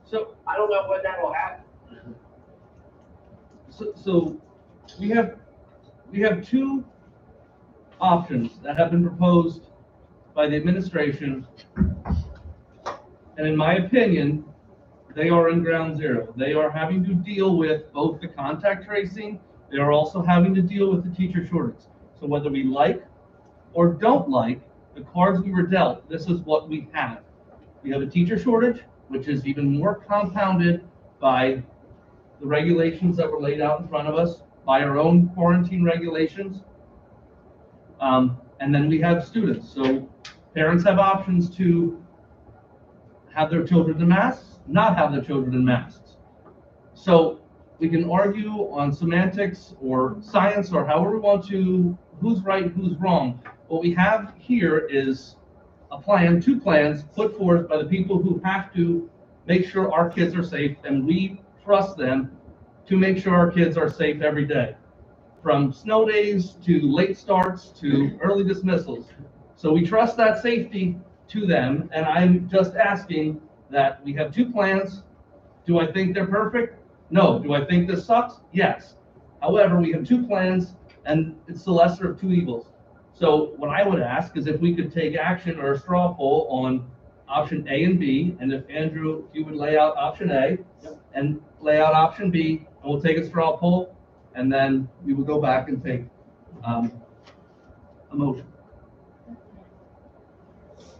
So I don't know when that will happen. So we have two options that have been proposed by the administration, and in my opinion, they are in ground zero. They are having to deal with both the contact tracing, they are also having to deal with the teacher shortage. So whether we like or don't like the cards we were dealt, this is what we have. We have a teacher shortage, which is even more compounded by the regulations that were laid out in front of us by our own quarantine regulations. And then we have students. So parents have options to have their children in masks, not have their children in masks. So we can argue on semantics or science or however we want to, who's right, who's wrong. What we have here is a plan, two plans put forth by the people who have to make sure our kids are safe, and we trust them to make sure our kids are safe every day, from snow days to late starts to early dismissals. So we trust that safety to them, and I'm just asking that we have two plans. Do I think they're perfect? No. Do I think this sucks? Yes. However, we have two plans, and it's the lesser of two evils. So what I would ask is if we could take action or a straw poll on option A and B, and if Andrew, if you would lay out option A and lay out option B, and we'll take a straw poll, and then we will go back and take a motion.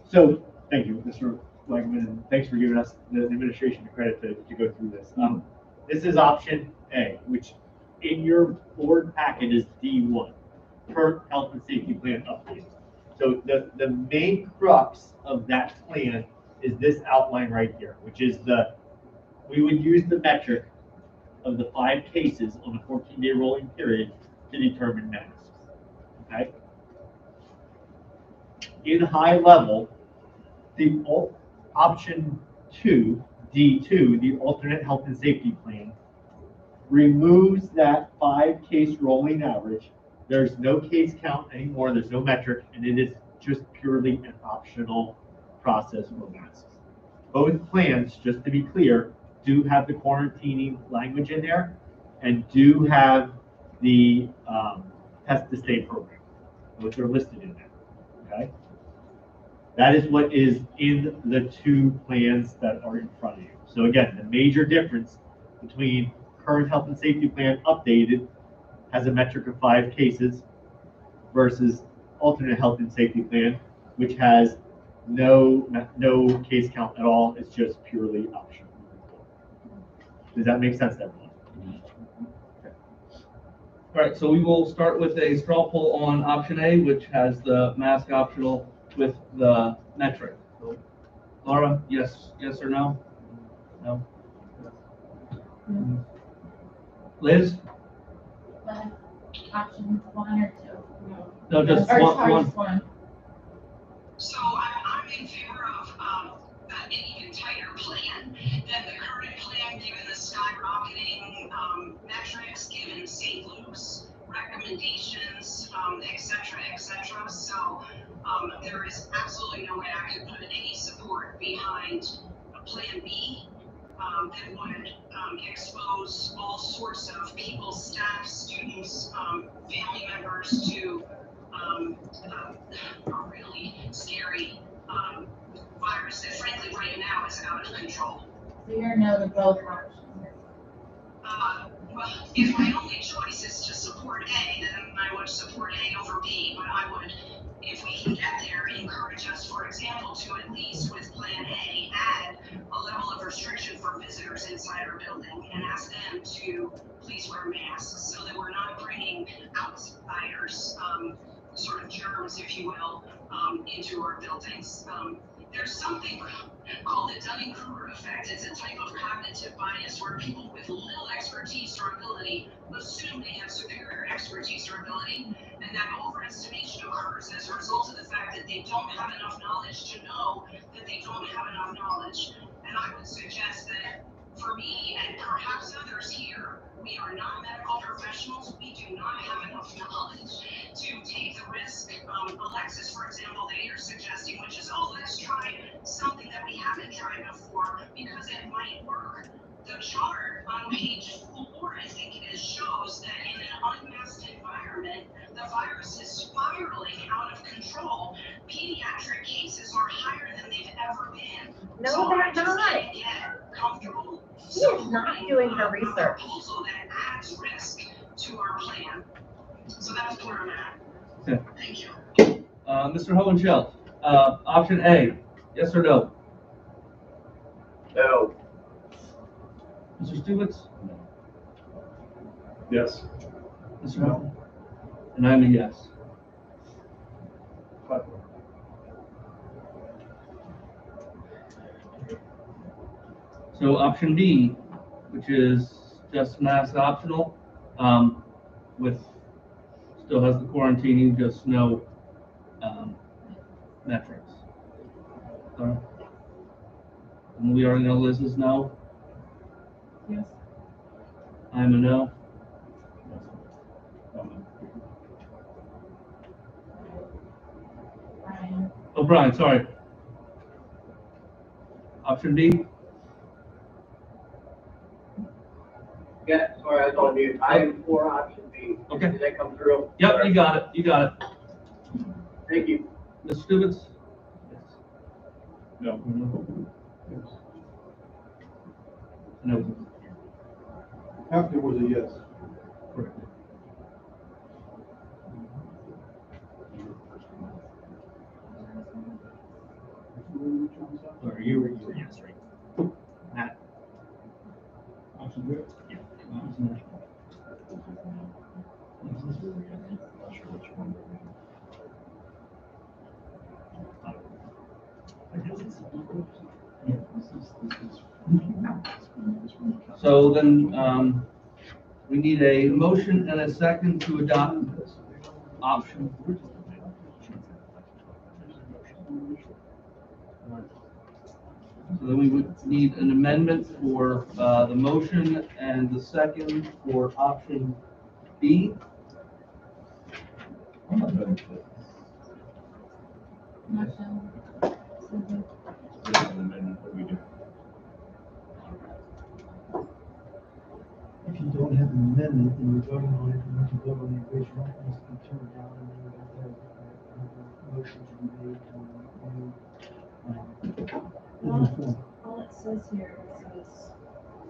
So, thank you, Mr. Wegman, and thanks for giving us the administration the credit to go through this. This is option A, which in your board packet is D1, current health and safety plan update. So the main crux of that plan is this outline right here, which is we would use the metric of the 5 cases on a 14-day rolling period to determine masks, okay? In high level, the option 2, D2, the alternate health and safety plan, removes that 5-case rolling average. There's no case count anymore, there's no metric, and it is just purely an optional process for masks. Both plans, just to be clear, do have the quarantining language in there and do have the test to stay program, which are listed in there, okay? That is what is in the 2 plans that are in front of you. So again, the major difference between current health and safety plan updated has a metric of 5 cases versus alternate health and safety plan, which has no case count at all. It's just purely optional. Does that make sense to everyone? Okay. All right, so we will start with a straw poll on option A, which has the mask optional with the metric. So, Laura, yes or no? No. Liz? Option 1 or 2? No, just one. So I'm in favor of an even tighter plan than the current plan, given the skyrocketing metrics, given St. Luke's recommendations, et cetera, So there is absolutely no way I could put any support behind a plan B that would expose all sorts of people, staff, students, family members to a really scary virus that frankly right now is out of control. So you're no to both options? Well, if my only choice is to support A, then I would support A over B, but I would, if we can get there, encourage us, for example, to at least with Plan A, add a level of restriction for visitors inside our building and ask them to please wear masks so that we're not bringing outsiders, sort of germs, if you will, into our buildings. There's something called the Dunning-Kruger effect. It's a type of cognitive bias where people with little expertise or ability assume they have superior expertise or ability, and that overestimation occurs as a result of the fact that they don't have enough knowledge to know that they don't have enough knowledge. And I would suggest that for me and perhaps others here, we are not medical professionals. We do not have enough knowledge to take the risk. Alexis, for example, that you're suggesting, which is, oh, let's try something that we haven't tried before because it might work. The chart on page 4, I think it is, shows that in an unmasked environment, the virus is spiraling out of control. Pediatric cases are higher than they've ever been. No, so they're I just not. can't get comfortable. She is not doing her research. A proposal that adds risk to our plan. So that's where I'm at. Okay. Thank you. Mr. Hohenscheld, option A, yes or no? No. Mr. Stuvitz? Yes. Mr. Melton? And I'm a yes. So option B, which is just mask optional, with, still has the quarantining, just no, metrics. And we already know Liz is no. Yes. I'm a no. Brian, Oh, Brian, sorry. Option B? Yeah, sorry, I was on mute. I am for option B. Okay. Did that come through? Yep, you got it, you got it. Thank you. Ms. Stevens? No. No. After was a yes. Correct. Or you were yes, right? Matt? Option B? Yeah. So then, we need a motion and a second to adopt option. So then we would need an amendment for, the motion and the second for option B. motion, Susan. If you don't have an amendment, then you're voting on it, and you can vote on the original, it needs to be turned down, and then you have the motion to be made on the new, All it says here,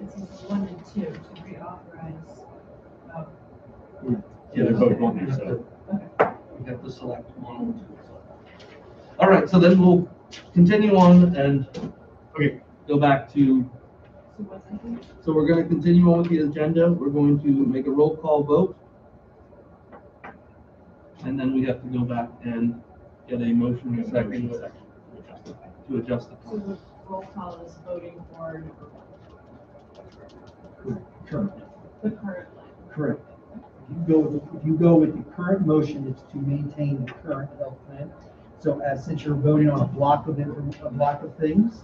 it says 1 and 2 to reauthorize. Yeah, they're both on there, so. We have to select one. All right, so then we'll continue on and, okay, go back to, So what's happening? so we're gonna continue on with the agenda. We're going to make a roll call vote. And then we have to go back and get a motion and a second to adjust the. So the roll call is voting for number 1, current. the current one. Correct. If you go with the current motion, it's to maintain the current health plan. So since you're voting on a block of things,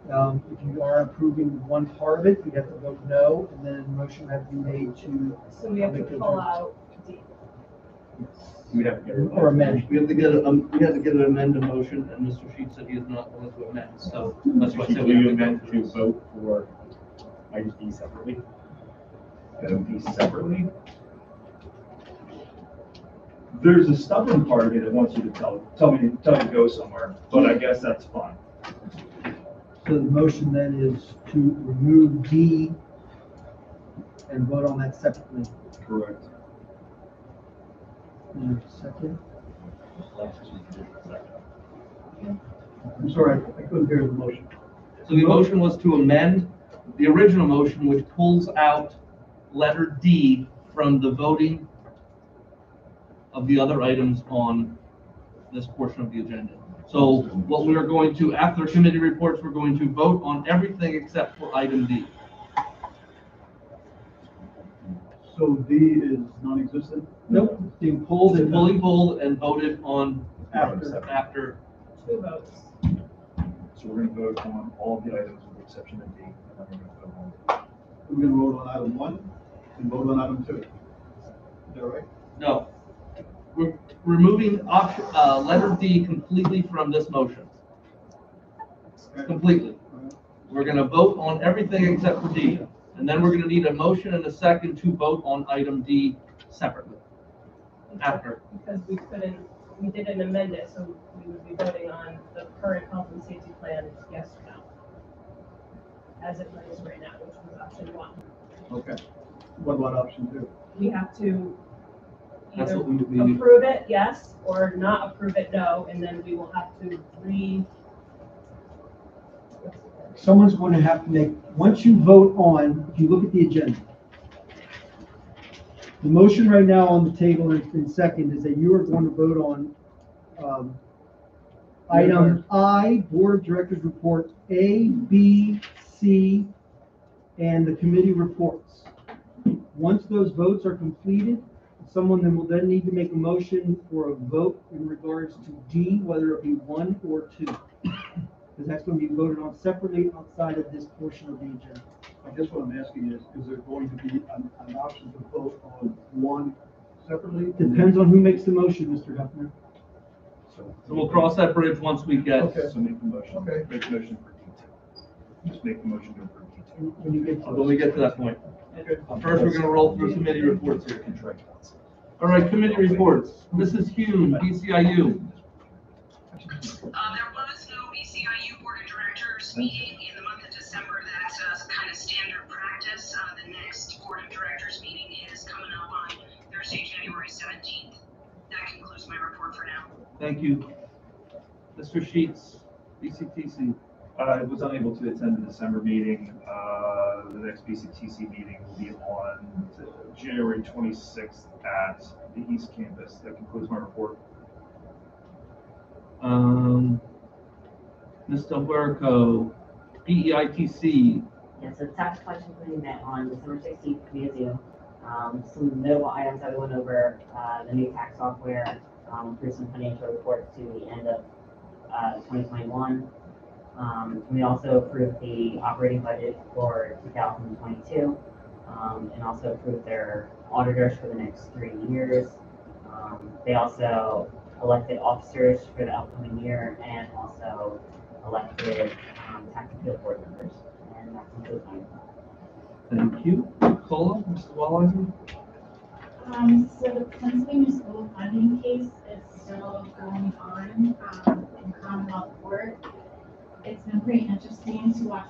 if you are approving one part of it, you have to vote no, and then a motion has to be made to. So we have to make the pull adjournment. out D. We'd have to get. Or amend. We have to get an amended motion, and Mr. Sheets said he is not willing to amend, so that's why I said Will we have you to amend go to through. vote for item D separately? Item D separately? There's a stubborn part of me that wants you to tell me to go somewhere, but I guess that's fine. So the motion then is to remove D and vote on that separately. Correct. And second? I'm sorry, I couldn't hear the motion. So the motion was to amend the original motion, which pulls out letter D from the voting of the other items on this portion of the agenda. So what we are going to, after committee reports, we're going to vote on everything except for item D. So D is non-existent? Nope, being pulled and fully pulled and voted on After. after. 2 votes. So we're gonna vote on all of the items with the exception of D. And then we're gonna vote on. We're gonna vote on item 1 and vote on item 2. Is that right? No. We're removing option, letter D completely from this motion. Completely. We're gonna vote on everything except for D. And then we're gonna need a motion and a second to vote on item D separately. After. Because we didn't amend it, so we would be voting on the current health and safety plan, yes or no. As it is right now, which was option 1. Okay. What about option 2? We have to That's either what we approve it, yes, or not approve it, no, and then we will have to Someone's going to have to make, once you vote on, if you look at the agenda, The motion right now on the table in second is that you are going to vote on item I, Board of Directors report A, B, C, and the committee reports. Once those votes are completed, someone then will then need to make a motion for a vote in regards to D, whether it be 1 or 2. Because that's going to be voted on separately outside of this portion of the agenda. I guess what I'm asking is there going to be an option to vote on 1 separately? Depends on who makes the motion, Mr. Hefner. So we'll cross that bridge once we get. Okay. So make the motion. Okay. Make the motion for D2. Just make the motion to approve D2. When you get to When we get to that point. Okay. First, we're gonna roll through committee reports here. All right, committee reports. Mrs. Hume, BCIU. There was no BCIU Board of Directors meeting in the month of December. That's kind of standard practice. The next Board of Directors meeting is coming up on Thursday, January 17th. That concludes my report for now. Thank you. Mr. Sheets, BCTC. I was unable to attend the December meeting. The next BCTC meeting will be on January 26th at the East Campus. That concludes my report. Ms. Delberco, BEITC. Yeah, so the tax collection committee met on December 16th via Zoom. Some notable items that we went over, the new tax software, through some financial reports to the end of 2021. We also approved the operating budget for 2022, and also approved their auditors for the next 3 years. They also elected officers for the upcoming year and also elected tax appeal board members. And that concludes my report. Thank you. Cola, Mr. Walliser. So the Pennsylvania school funding case is still going on in Commonwealth Court. It's been pretty interesting to watch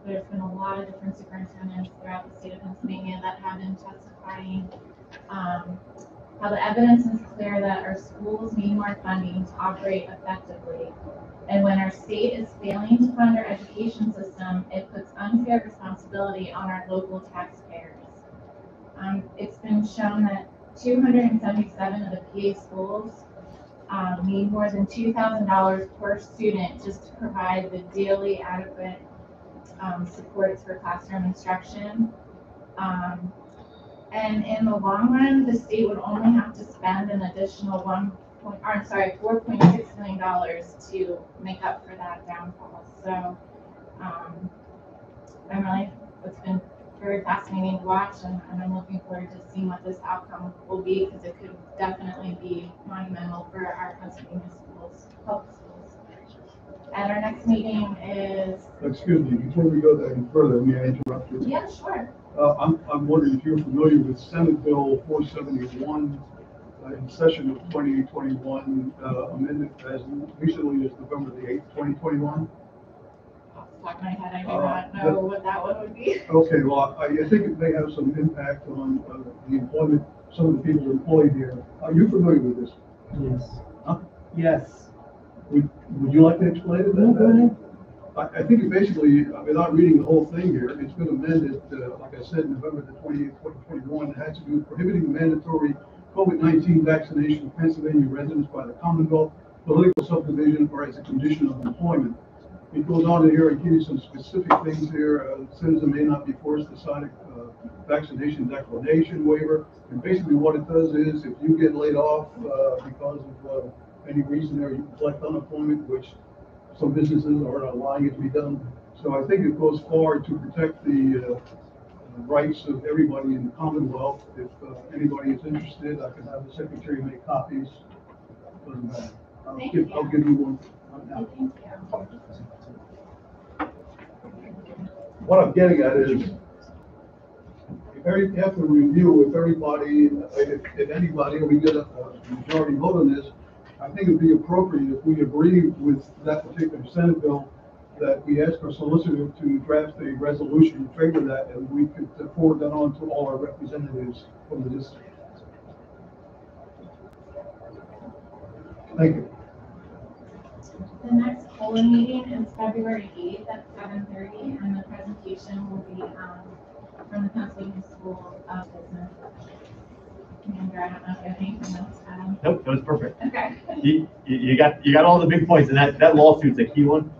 there's been a lot of different superintendents throughout the state of Pennsylvania that have been testifying how the evidence is clear that our schools need more funding to operate effectively. And when our state is failing to fund our education system, it puts unfair responsibility on our local taxpayers. It's been shown that 277 of the PA schools need more than $2,000 per student just to provide the daily adequate supports for classroom instruction. And in the long run, the state would only have to spend an additional $4.6 million to make up for that downfall. So it's been very fascinating to watch, and I'm looking forward to seeing what this outcome will be, because it could definitely be monumental for our Pennsylvania schools, public schools. And our next meeting is... Excuse me, before we go any further, may I interrupt you? Yeah, sure. I'm wondering if you're familiar with Senate Bill 471 in session of 2021, amended as recently as November the 8th, 2021. Off the top of my head, I do not know what that one would be. Okay, well, I think it may have some impact on the employment, some of the people employed here. Are you familiar with this? Yes. Huh? Yes. Would you like to explain it? No, go ahead. I think it basically, without reading the whole thing here, it's been amended, like I said, November the 28th, 2021. It has to do with prohibiting mandatory COVID-19 vaccination of Pennsylvania residents by the Commonwealth political subdivision or as a condition of employment. It goes on in here and gives you some specific things here. Citizen may not be forced to sign a vaccination declination waiver. And basically what it does is if you get laid off because of any reason there, you can collect unemployment, which some businesses are allowing it to be done. So I think it goes far to protect the rights of everybody in the Commonwealth. If anybody is interested, I can have the secretary make copies. Doesn't matter. I'll give you one now. What I'm getting at is, you have to review if everybody, if anybody, and we get a majority vote on this, I think it'd be appropriate if we agree with that particular Senate bill that we ask our solicitor to draft a resolution in favor of that, and we could forward that on to all our representatives from the district. Thank you. The next COLA meeting is February 8th at 7:30, and the presentation will be from the Pennsylvania School of Business. Andrew, I don't know if you have anything else to add. Nope, that was perfect. Okay. You got all the big points, and that lawsuit's a key one.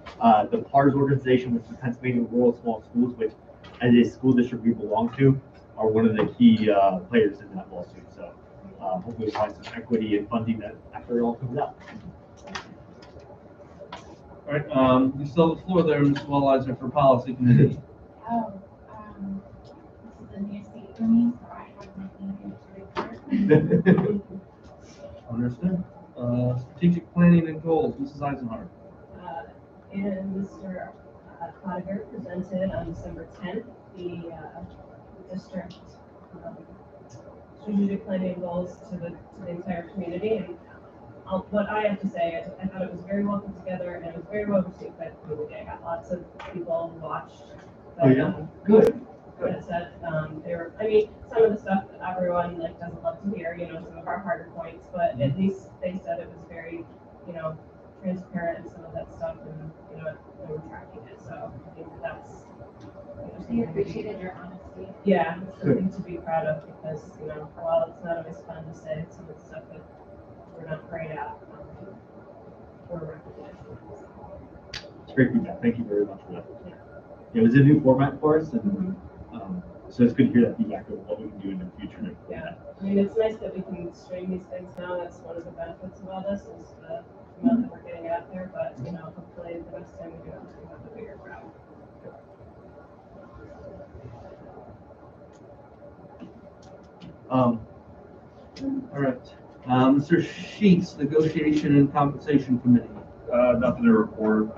The PARS organization, which is the Pennsylvania Rural Small Schools, which as a school district we belong to, are one of the key players in that lawsuit. So hopefully we'll find some equity and funding that after it all comes out. All right, you still have the floor there, Ms. Wallheiser, for policy committee. Oh, this is a new seat for me, so I have nothing here to report. Understood. Strategic planning and goals, Mrs. Eisenhardt. And Mr. Cotter presented on December 10th, the district strategic planning goals to the entire community. And what I have to say, I thought it was very well put together and it was very well received by the community. I got lots of people who watched. But, Oh, yeah? Good. That said, I mean, some of the stuff that everyone like doesn't love to hear, some of our harder points, but at least they said it was very, transparent and some of that stuff, and they were tracking it. So I think that's. We appreciated your honesty. Yeah, it's something to be proud of because while it's not always fun to say some of the stuff that we're not great at, we're recognizing. It's great feedback. Thank you very much for that. It was a new format for us, and so it's good to hear that feedback of what we can do in the future. Yeah, I mean, it's nice that we can stream these things now. That's one of the benefits of all this is the amount that we're getting out there. But hopefully the next time we do it, we have a bigger crowd. All right. Mr. Sheets, negotiation and compensation committee. Nothing to report.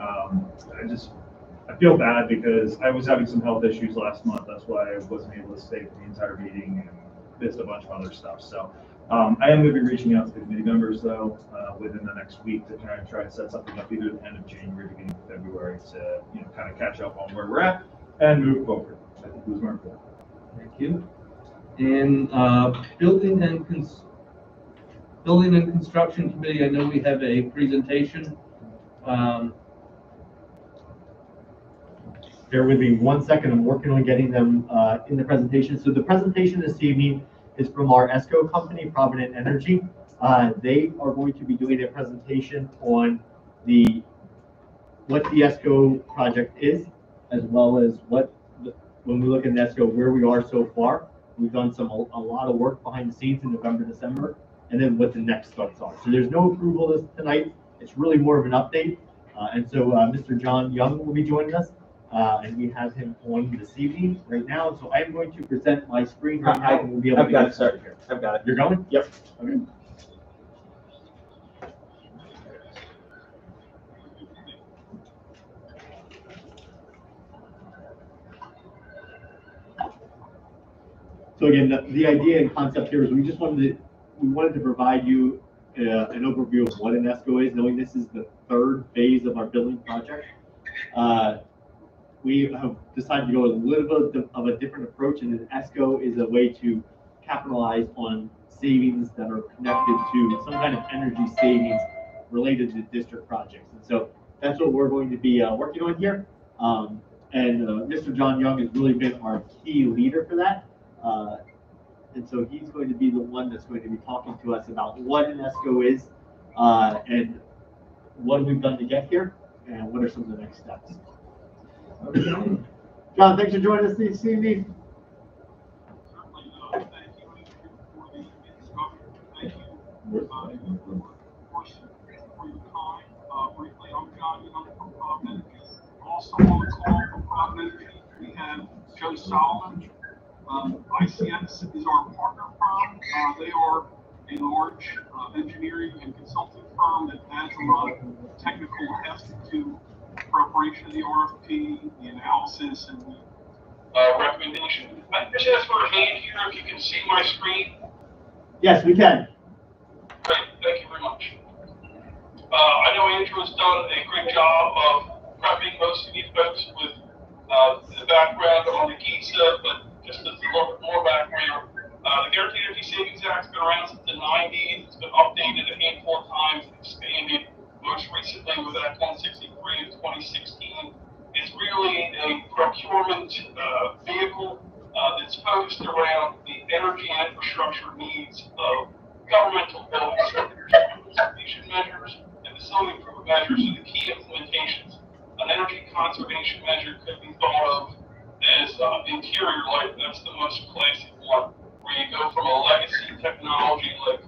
I feel bad because I was having some health issues last month. That's why I wasn't able to stay for the entire meeting and missed a bunch of other stuff. So I am going to be reaching out to the committee members though within the next week to try to set something up either at the end of January, beginning of February to kind of catch up on where we're at and move forward. I think it was more important. Thank you. In building and construction committee, I know we have a presentation. Bear with me 1 second. I'm working on getting them in the presentation. So the presentation this evening is from our ESCO company, Provident Energy. They are going to be doing a presentation on what the ESCO project is, as well as when we look at ESCO, where we are so far. We've done a lot of work behind the scenes in November, December, and then what the next steps are. So there's no approval tonight. It's really more of an update. And so Mr. John Young will be joining us. And we have him on this evening right now. So I'm going to present my screen right now, and we'll be able to get started here. I've got it. You're going? Yep. Okay. So again, the idea and concept here is we wanted to provide you an overview of what an ESCO is, knowing this is the third phase of our building project. We have decided to go a little bit of a different approach, and an ESCO is a way to capitalize on savings that are connected to some kind of energy savings related to district projects. And so that's what we're going to be working on here. Mr. John Young has really been our key leader for that. And so he's going to be the one that's going to be talking to us about what an ESCO is and what we've done to get here and what are some of the next steps. Okay. John, thanks for joining us this evening. Briefly, I'm John Young from Provident. Also on the call from Provident, we have Joe Solomon. ICS is our partner firm. They are a large engineering and consulting firm that adds a lot of technical heft to preparation of the RFP, the analysis, and the recommendation. I just ask for a hand here if you can see my screen. Yes, we can. Great, thank you very much. I know Andrew has done a great job of prepping most of these folks with the background on the GISA, but just as a little bit more background, the Guaranteed Energy Savings Act has been around since the 90s. It's been updated a handful of times, expanded most recently with Act 163 of 2016. It's really a procurement vehicle that's focused around the energy and infrastructure needs of governmental buildings. So there's conservation measures and facility improvement measures are the key implementations. An energy conservation measure could be thought of as interior light. That's the most classic one, where you go from a legacy technology like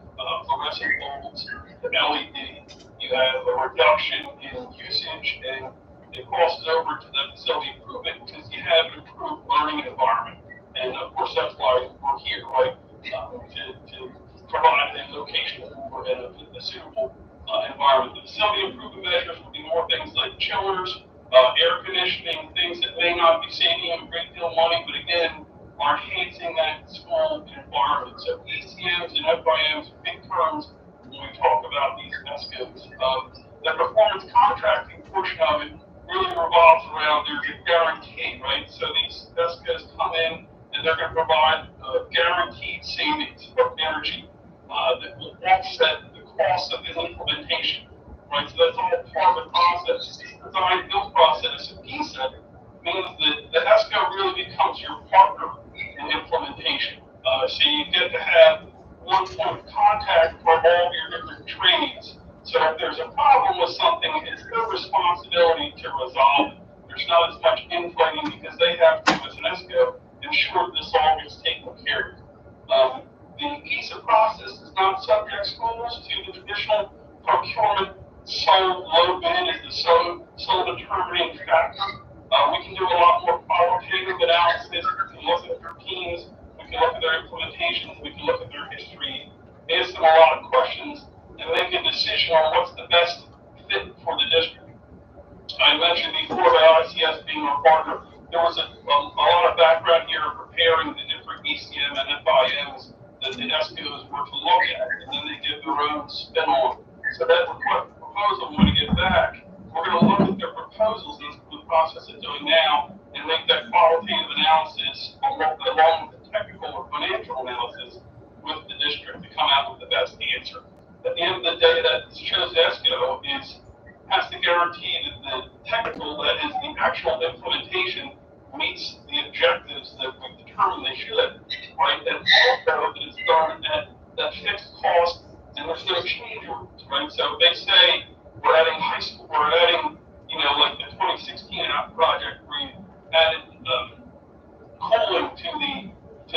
fluorescent bulbs to LED. You have a reduction in usage, and it crosses over to the facility improvement because you have an improved learning environment. And of course, that's why we're here, right? To provide a location for a suitable environment. The facility improvement measures would be more things like chillers, air conditioning, things that may not be saving a great deal of money, but again, are enhancing that school environment. So ECMs and FIMs, big terms when we talk about these ESCOs. The performance contracting portion of it really revolves around there's a guarantee, right? So these ESCOs come in and they're going to provide guaranteed savings of energy that will offset the cost of the implementation, right? So that's all part of the process. The design build process, PSA, means that the ESCO really becomes your partner in implementation. So you get to have one point of contact for all your different trades. So if there's a problem with something, it's their responsibility to resolve it. There's not as much infighting because they have to, as an ESCO, ensure this all gets taken care of. The PISA process does not subject schools to the traditional procurement sole low bid is the sole determining factor. We can do a lot more qualitative analysis. We can look at their teams, we can look at their implementations, we can look at their history, ask them a lot of questions, and make a decision on what's the best fit for the district. I mentioned before about ICS being our partner. There was a lot of background here preparing the different ECM and FIMs that the ESCOs were to look at, and then they give their own spin on. So that proposal, when we get back, we're going to look at their proposals in the process of doing now and make that qualitative analysis along with the technical or financial analysis with the district to come out with the best answer. At the end of the day, that shows ESCO has to guarantee that the technical, that is the actual implementation, meets the objectives that we determined they should, right? And also that it's done at that fixed cost and there's no change orders, right? So they say we're adding high school, we're adding, like the 2016 project where we added cooling to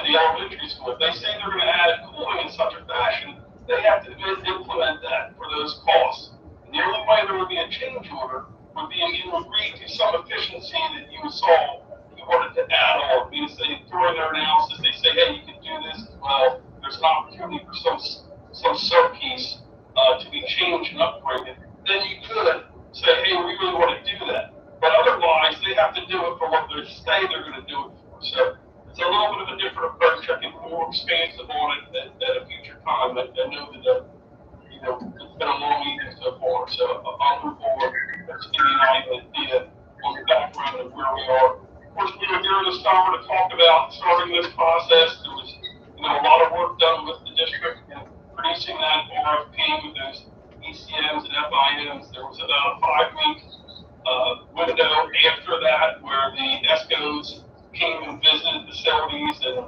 the elementary school. If they say they're going to add cooling in such a fashion, they have to implement that for those costs. And the only way there would be a change order would be if you agreed to some efficiency that you saw you wanted to add on. Because they, during their analysis, they say, hey, you can do this as well. There's an opportunity for some sub-piece to be changed and upgraded. Then you could say, hey, we really want to do that. But otherwise, they have to do it for what they say they're going to do it for. So it's a little bit of a different approach. I think we're more expansive on it at a future time. I know that it's been a long meeting so far. So I'll move forward. Let's give you an idea on the background of where we are. Of course, we were here this summer to talk about starting this process. There was a lot of work done with the district and producing that RFP with those ECMs and FIMs. There was about a 5-week window after that where the ESCOs came and visited facilities, and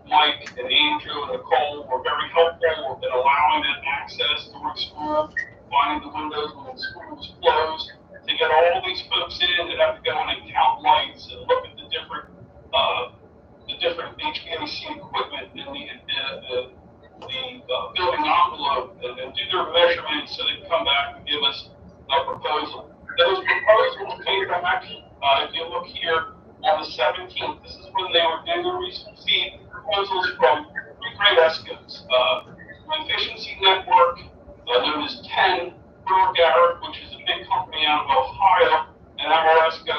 Mike and Andrew and Nicole were very helpful in allowing that access during school, finding the windows when the school was closed, to get all these folks in that have to go in and count lights and look at the different HVAC equipment in the building envelope and do their measurements so they can come back and give us a proposal. Those proposals came back, if you look here on the 17th, this is when they were due to receive proposals from 3 great ESCOs. Efficiency Network, known as 10, Brewer Garrett, which is a big company out of Ohio, and our ESCO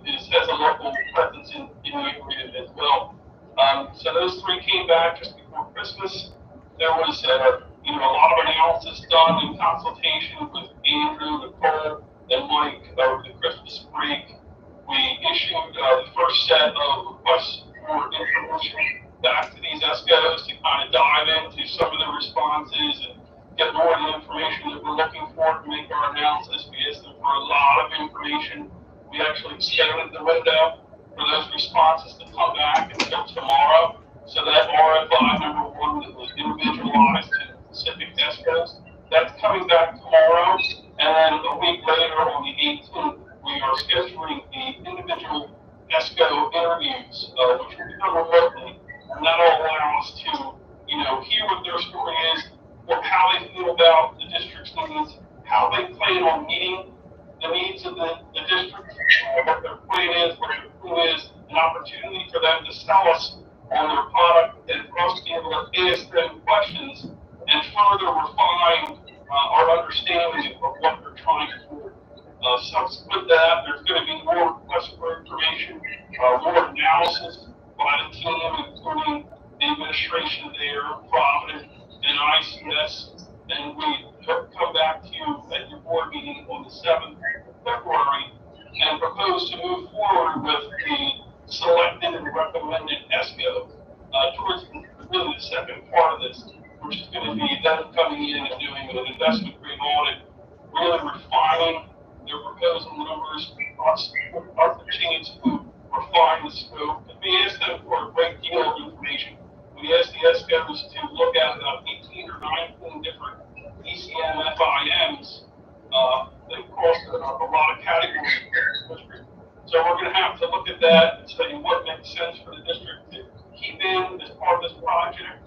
has a local presence in the area as well. So those 3 came back just before Christmas. There was a lot of analysis done in consultation with Andrew, Nicole, and Mike over the Christmas break. We issued the first set of requests for information back to these ESCOs to kind of dive into some of the responses and get more of the information that we're looking for to make our analysis. We asked them for a lot of information. We actually extended the window for those responses to come back until tomorrow. So that RFI number one that was individualized to specific ESCOs, that's coming back tomorrow. And then a week later, on the 18th, we are scheduling the individual ESCO interviews, which will be done remotely. And that'll allow us to, hear what their story is, how they feel about the district's needs, how they plan on meeting the needs of the district, what their plan is, what their crew is, an opportunity for them to sell us on their product, and for us to be able to ask them questions and further refine our understanding of what they're trying to do. Subsequent to that, there's going to be more requests for information, more analysis by the team, including the administration there, Providence, and ICS, and we come back to you at your board meeting on the 7th of February and propose to move forward with the selected and recommended ESCO towards really the second part of this, which is going to be them coming in and doing an investment grade audit, really refining their proposal numbers, us the chance to refine the scope. And we asked them for a great deal of information. We asked the ESCOs to look at about 18 or 19 different ECM FIMs that cross a lot of categories in the district. So we're going to have to look at that and say what makes sense for the district to keep in as part of this project.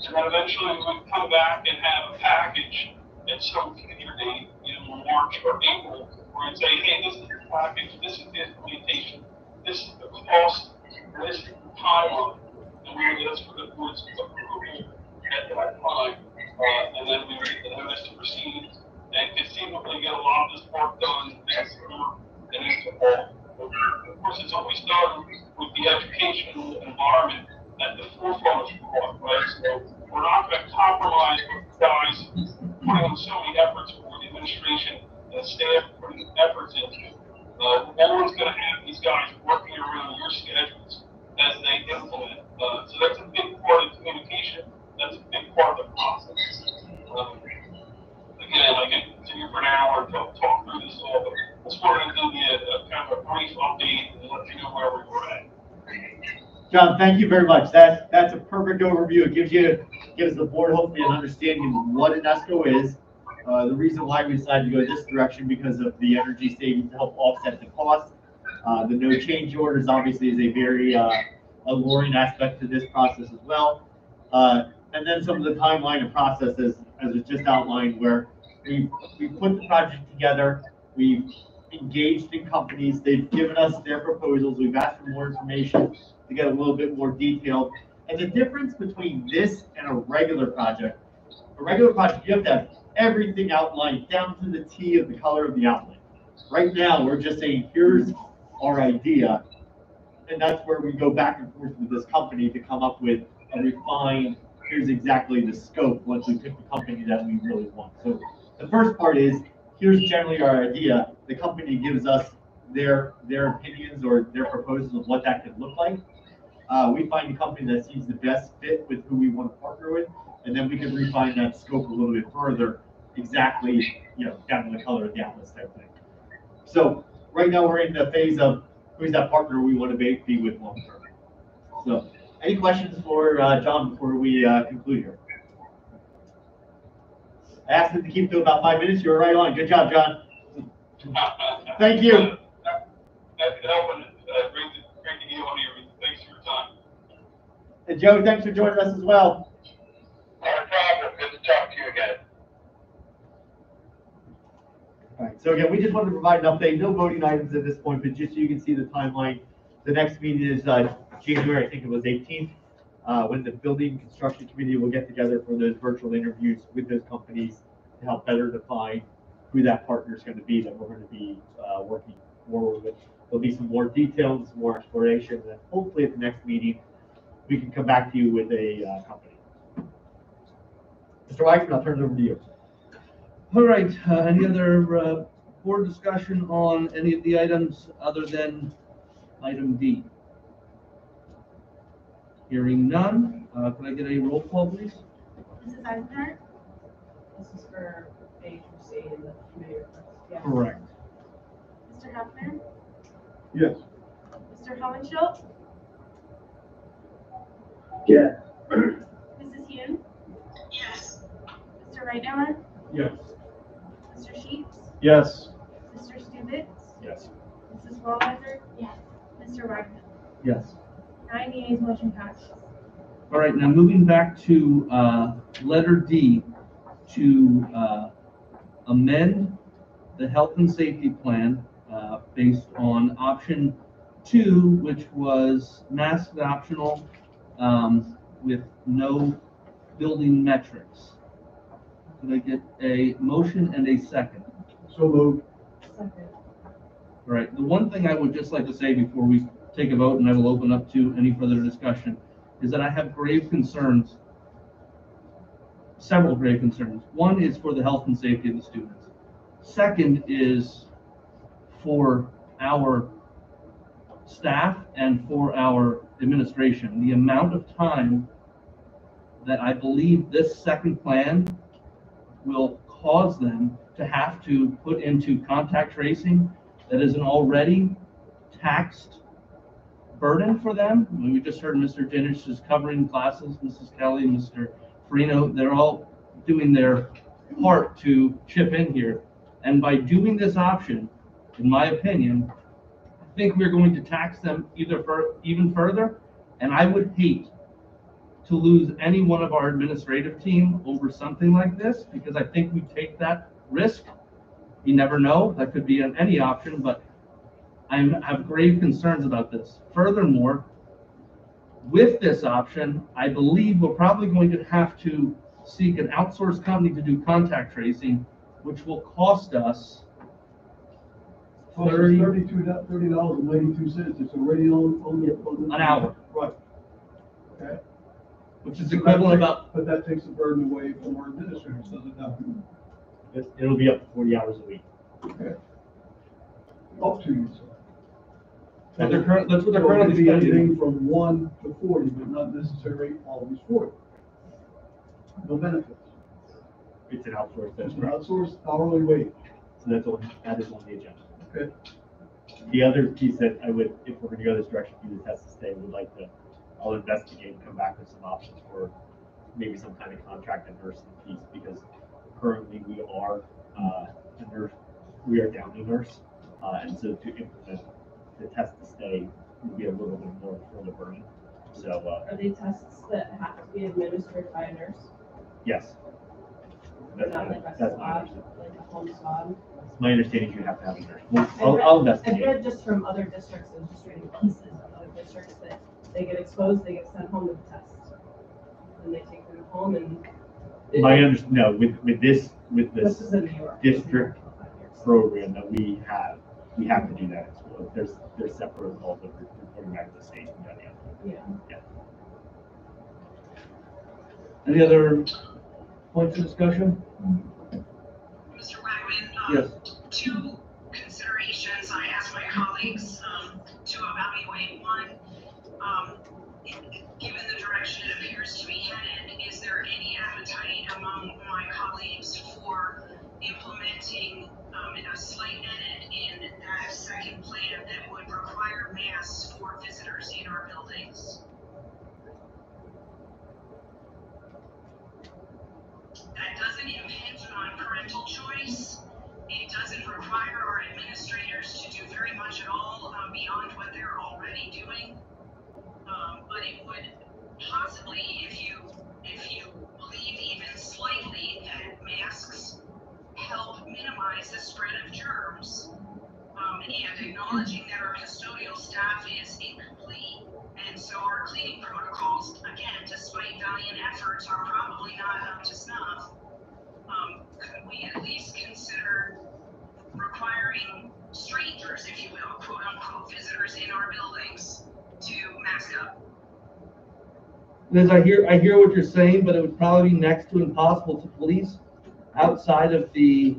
And then eventually we would come back and have a package at some future date, March or April, where we'd say, hey, this is the package, this is the implementation, this is the cost, and this is the timeline. And we would ask for the board's approval at that time. And then we would get the notice to proceed and conceivably get a lot of this work done next summer and into fall. Of course, it's always done with the educational environment at the forefront of the thought, right? So we're not going to compromise with guys putting in so many efforts for the administration and the staff putting efforts into. Everyone's going to have these guys working around your schedules as they implement. So that's a big part of communication. That's a big part of the process. Again, I can continue for an hour and talk through this all, but I just wanted to give you a kind of a brief update and let you know where we were at. John, thank you very much. That's a perfect overview. It gives the board hopefully an understanding of what an ESCO is. The reason why we decided to go this direction because of the energy savings to help offset the cost. The no change orders obviously is a very alluring aspect to this process as well. And then some of the timeline and processes, as was just outlined, where we put the project together, we've engaged in companies, they've given us their proposals, we've asked for more information to get a little bit more detailed. And the difference between this and a regular project, you have to have everything outlined down to the T of the color of the outline. Right now, we're just saying, here's our idea, and that's where we go back and forth with this company to come up with a refined, here's exactly the scope once we pick the company that we really want. So the first part is, here's generally our idea. The company gives us their opinions or their proposals of what that could look like. We find the company that seems the best fit with who we want to partner with, and then we can refine that scope a little bit further, exactly, down to the color of the atlas type thing. So right now we're in the phase of who's that partner we want to be with long term. So any questions for John before we conclude here? I asked him to keep to about 5 minutes. You were right on. Good job, John. Thank you. That's helping. Great to get on here. Thanks for your time. And Joe, thanks for joining us as well. Not a problem. Good to talk to you again. All right. So again, we just wanted to provide an update. No voting items at this point, but just so you can see the timeline. The next meeting is January, I think it was 18th, when the Building Construction Committee will get together for those virtual interviews with those companies to help better define who that partner is going to be that we're going to be working forward with. There'll be some more details, some more exploration, and hopefully at the next meeting, we can come back to you with a company. Mr. Weissman, I'll turn it over to you. All right, any other board discussion on any of the items other than item D? Hearing none, can I get a roll call, please? Mrs. Eisenhart? This is for HRC and the committee request. Yeah. Correct. Mr. Huffman? Yes. Mr. Hohenschultz? Yes. Mrs. Hume? Yes. Mr. Rightower? Yes. Mr. Sheets? Yes. Mr. Stubitz? Yes. Mrs. Wallheiser? Yes. Mr. Wagner? Yes. 9 yeas, motion passes. All right, now moving back to letter D, to amend the health and safety plan based on option 2, which was mask optional with no building metrics. Could I get a motion and a second? So moved. Second. All right, the one thing I would just like to say before we take a vote, and I will open up to any further discussion, is that I have grave concerns, several grave concerns. One is for the health and safety of the students. Second is for our staff and for our administration. The amount of time that I believe this second plan will cause them to have to put into contact tracing that is an already taxed burden for them. We just heard Mr. Jenish is covering classes, Mrs. Kelly, Mr. Farino, they're all doing their part to chip in here. And by doing this option, in my opinion, I think we're going to tax them even further. And I would hate to lose any one of our administrative team over something like this, because I think we take that risk. You never know, that could be on any option, but I have grave concerns about this. Furthermore, with this option, I believe we're probably going to have to seek an outsourced company to do contact tracing, which will cost us $30.92. It's already on an hour. Right. Okay. Which is equivalent about. But that takes the burden away from our administrators, does it not? It'll be up to 40 hours a week. Okay. Up to you, sir. That's what they're So currently it'd be spending. anything from 1 to 40, but not necessarily always 40. No benefits. It's an outsourced, It's that's an correct. outsourced hourly wage. So that is on the agenda. Okay. The other piece that I would, if we're gonna go this direction, do the test to stay, would like to, I'll investigate and come back with some options for maybe some kind of contracted nursing piece, because currently we are a nurse, we are down a nurse, and so to implement the test to stay would be a little bit more for the burden. So, Are they tests that have to be administered by a nurse? yes. Not like a That's my swab, understanding. like a home swab? My understanding is you have to have a nurse. Well, I've I'll read investigate. just from other districts and just reading pieces of other districts that they get exposed, they get sent home with the test. And they take them home and. No, with this This is in New York. district program that we have to do that in school. There's separate protocols of reporting back to the state and yada yada. Yeah. Any other points of discussion? Mr. Wagman, Yes. 2 considerations I asked my colleagues to evaluate. One, given the direction it appears to be headed, is there any appetite among my colleagues for implementing a slight edit in that second plan that would require masks for visitors in our buildings? That doesn't impinge on parental choice. It doesn't require our administrators to do very much at all beyond what they're already doing. But it would possibly, if you believe even slightly that masks help minimize the spread of germs, and acknowledging that our custodial staff is incomplete, and so our cleaning protocols, again, despite valiant efforts, are probably not up to snuff. Could we at least consider requiring strangers, if you will, quote unquote, visitors in our buildings to mask up? Liz, I hear what you're saying, but it would probably be next to impossible to police outside of the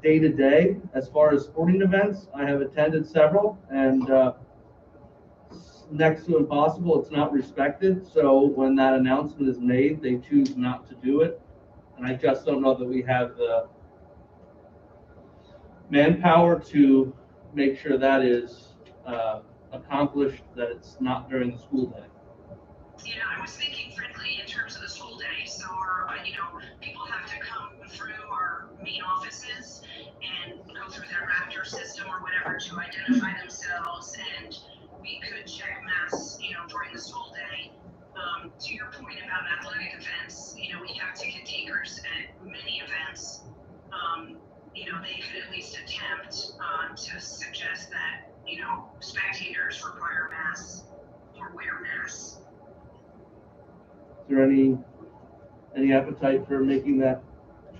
day-to-day. As far as sporting events, I have attended several, and next to impossible, it's not respected. So when that announcement is made, they choose not to do it. And I just don't know that we have the manpower to make sure that is accomplished, that it's not during the school day. Yeah, I was thinking frankly in terms of this whole day. So, people have to come through our main offices and go through their Raptor system or whatever to identify themselves, and we could check masks, during this whole day. To your point about athletic events, we have ticket takers at many events. They could at least attempt to suggest that, spectators require masks or wear masks. Is there any appetite for making that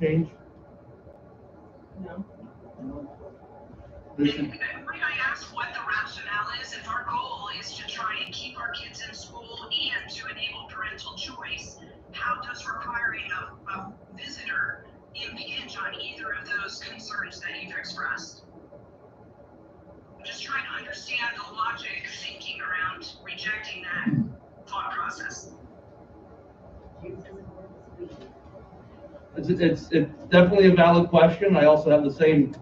change? No. This is, Might I ask what the rationale is? If our goal is to try and keep our kids in school and to enable parental choice, how does requiring a visitor impinge on either of those concerns that you've expressed? I'm just trying to understand the logic thinking around rejecting that thought process. it's definitely a valid question. I also have the same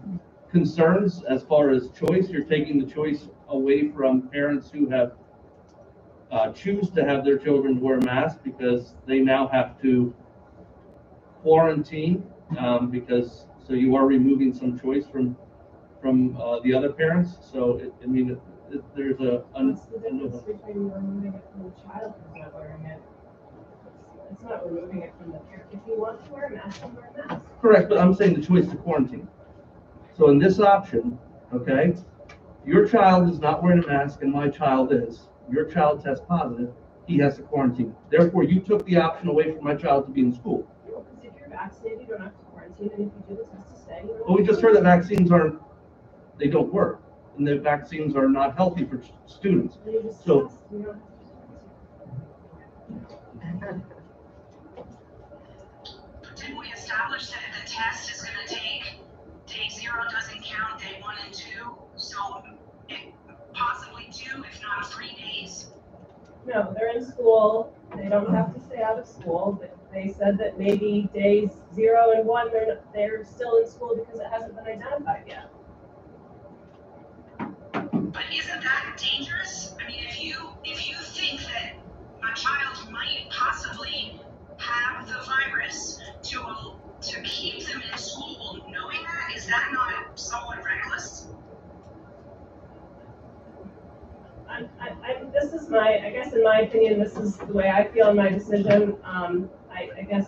concerns as far as choice. You're taking the choice away from parents who have choose to have their children wear masks because they now have to quarantine so you are removing some choice from the other parents. So there's What's the difference between removing it from the child who's not wearing it? It's not removing it from the parent. If you want to wear a mask, then wear a mask. correct, but I'm saying the choice to quarantine. So in this option, okay, your child is not wearing a mask and my child is. Your child tests positive, he has to quarantine. Therefore, you took the option away from my child to be in school. No, because if you're vaccinated, you don't have to quarantine, and if you do the test to stay, you don't Well, we have to just heard that quarantine. vaccines they don't work, and the vaccines are not healthy for students. And you just So, test, you don't have to. Didn't we establish that the test is going to take day 0 doesn't count, day 1 and 2, so possibly 2, if not 3 days? No, they're in school. They don't have to stay out of school. They said that maybe days 0 and 1, they're still in school because it hasn't been identified yet. But isn't that dangerous? I mean, if you think that my child might possibly have the virus, to keep them in school, knowing that, is that not somewhat reckless? This is I guess in my opinion, this is the way I feel in my decision. I guess.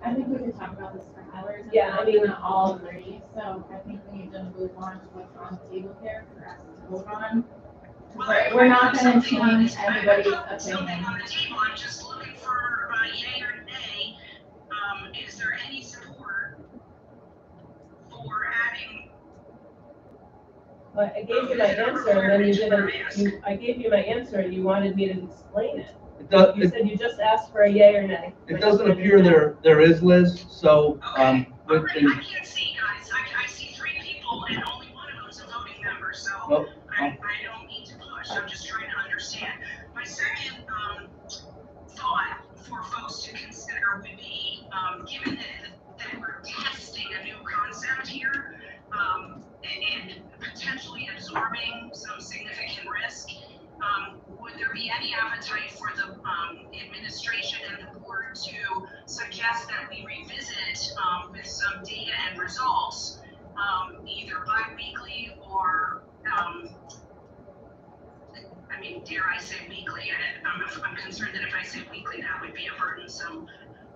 I think we could talk about this for hours. And Yeah, we're I mean- not gonna all agree, so I think we need to move on to what's on the table here for us to vote on. We're not gonna change everybody's Something opinion. on the table, I'm just looking for yay or nay. Is there any support for adding? But I gave you my answer, and then you didn't. I gave you my answer, and you wanted me to explain it. You said you just asked for a yay or nay. it doesn't appear there is, Liz, so, I can't see, guys. I see 3 people, and only one of them's a voting member, so Well, I don't need to push. I'm just trying to understand. My second thought for folks to consider would be, given that we're testing a new concept here, and potentially absorbing some significant risk, would there be any appetite for the administration and the board to suggest that we revisit with some data and results, either bi-weekly or, dare I say weekly? I'm concerned that if I say weekly, that would be a burdensome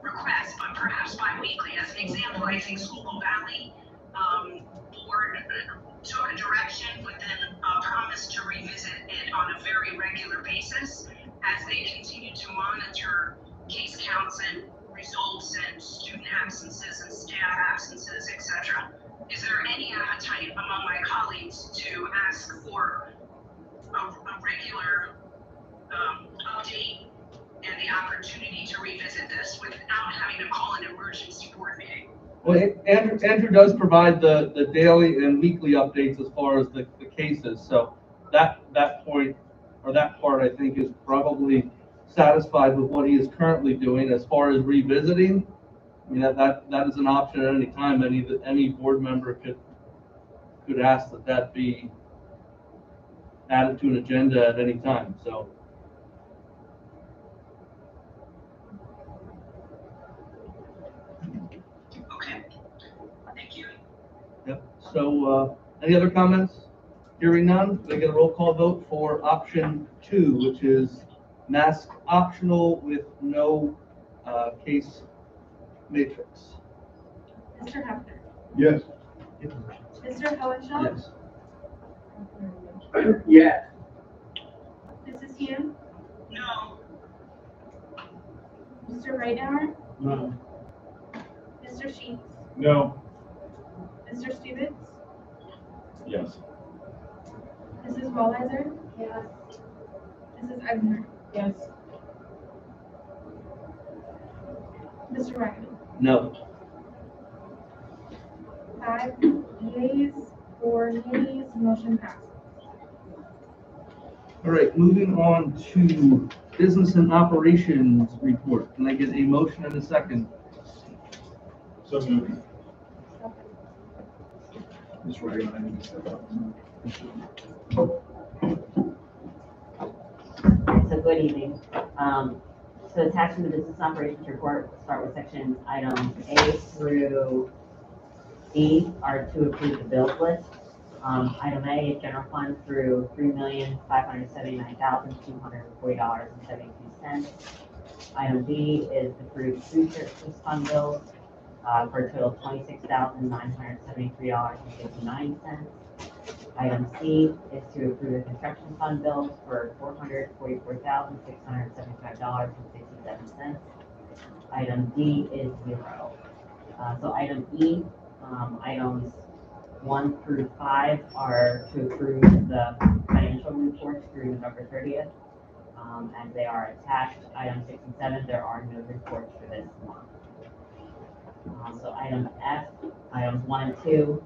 request, but perhaps bi-weekly. As an example, I think Schuylkill Valley board took a direction, but then promised to revisit it on a very regular basis as they continue to monitor case counts and results and student absences and staff absences, etc. Is there any appetite among my colleagues to ask for a regular update and the opportunity to revisit this without having to call an emergency board meeting? Well, Andrew does provide the daily and weekly updates as far as the cases, so that point, or that part, I think, is probably satisfied with what he is currently doing. As far as revisiting, that is an option at any time. Any board member could ask that be added to an agenda at any time, so. So, any other comments? Hearing none, we get a roll call vote for option 2, which is mask optional with no case matrix. Mr. Hefner, Yes. Mr. Hohenschel. Yes. Yes. Mrs. Hume, No. Mr. Rightower, No. Mr. Sheets, No. Mr. Stevens, Yes. Mrs. Wallheiser. Yes. Mrs. Egnor, Yes. Mr. Wagner. No. 5 yeas, 4 nays, motion passes. All right, moving on to business and operations report. Can I get a motion and a second? So moved. Mr. Reagan, I need to step up. So good evening. So attached to the business operations report, we'll start with sections items A through E are to approve the bills list. Item A is general fund through $3,579,240.72. Item B is approved food services fund bills for a total of $26,973.59. Item C is to approve the construction fund bills for $444,675.67. Item D is 0. So item E, items 1 through 5 are to approve the financial reports through November 30th. As they are attached, items 6 and 7, there are no reports for this month. So item F, items 1 and 2.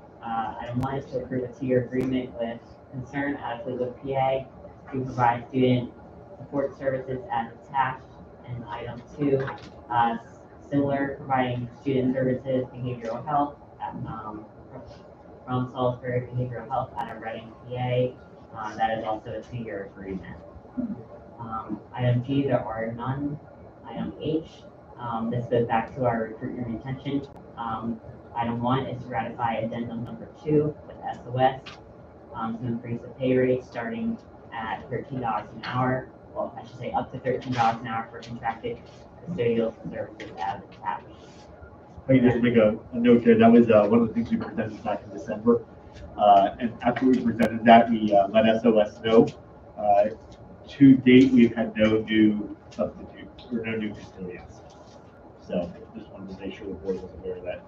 Item 1 is to approve a 2-year agreement with Concern out of Fleetwood, PA to provide student support services as attached. And item 2, similar, providing student services, behavioral health from Salisbury Behavioral Health out of Reading, PA. That is also a 2-year agreement. Item G, there are none. Item H, this goes back to our recruitment retention. Item 1 is to ratify addendum number 2 with SOS to increase the pay rate starting at $13 an hour. Well, I should say up to $13 an hour for contracted custodial services as attached. Let me just make a note there. That was one of the things we presented back in December. And after we presented that, we let SOS know. To date, we've had no new substitutes or no new custodians. So just wanted to make sure the board was aware that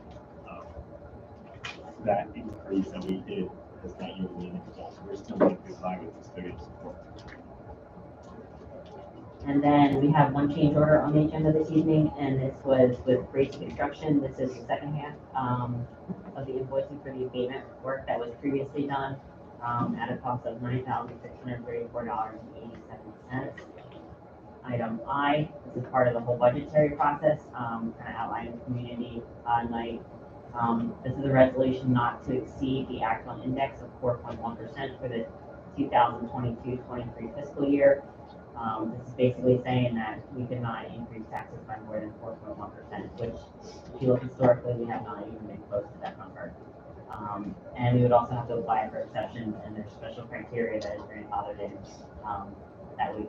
that increase that we did has not yielded any results. We're still going to provide custodial support. And then we have one change order on the agenda this evening, and this was with Grace Construction. This is the second half of the invoicing for the abatement work that was previously done at a cost of $9,634.87. Item I, this is part of the whole budgetary process, kind of outlined in community night. This is a resolution not to exceed the actual index of 4.1% for the 2022-23 fiscal year. This is basically saying that we could not increase taxes by more than 4.1%, which, if you look historically, we have not even been close to that number. And we would also have to apply for exceptions, and there's special criteria that is grandfathered in that we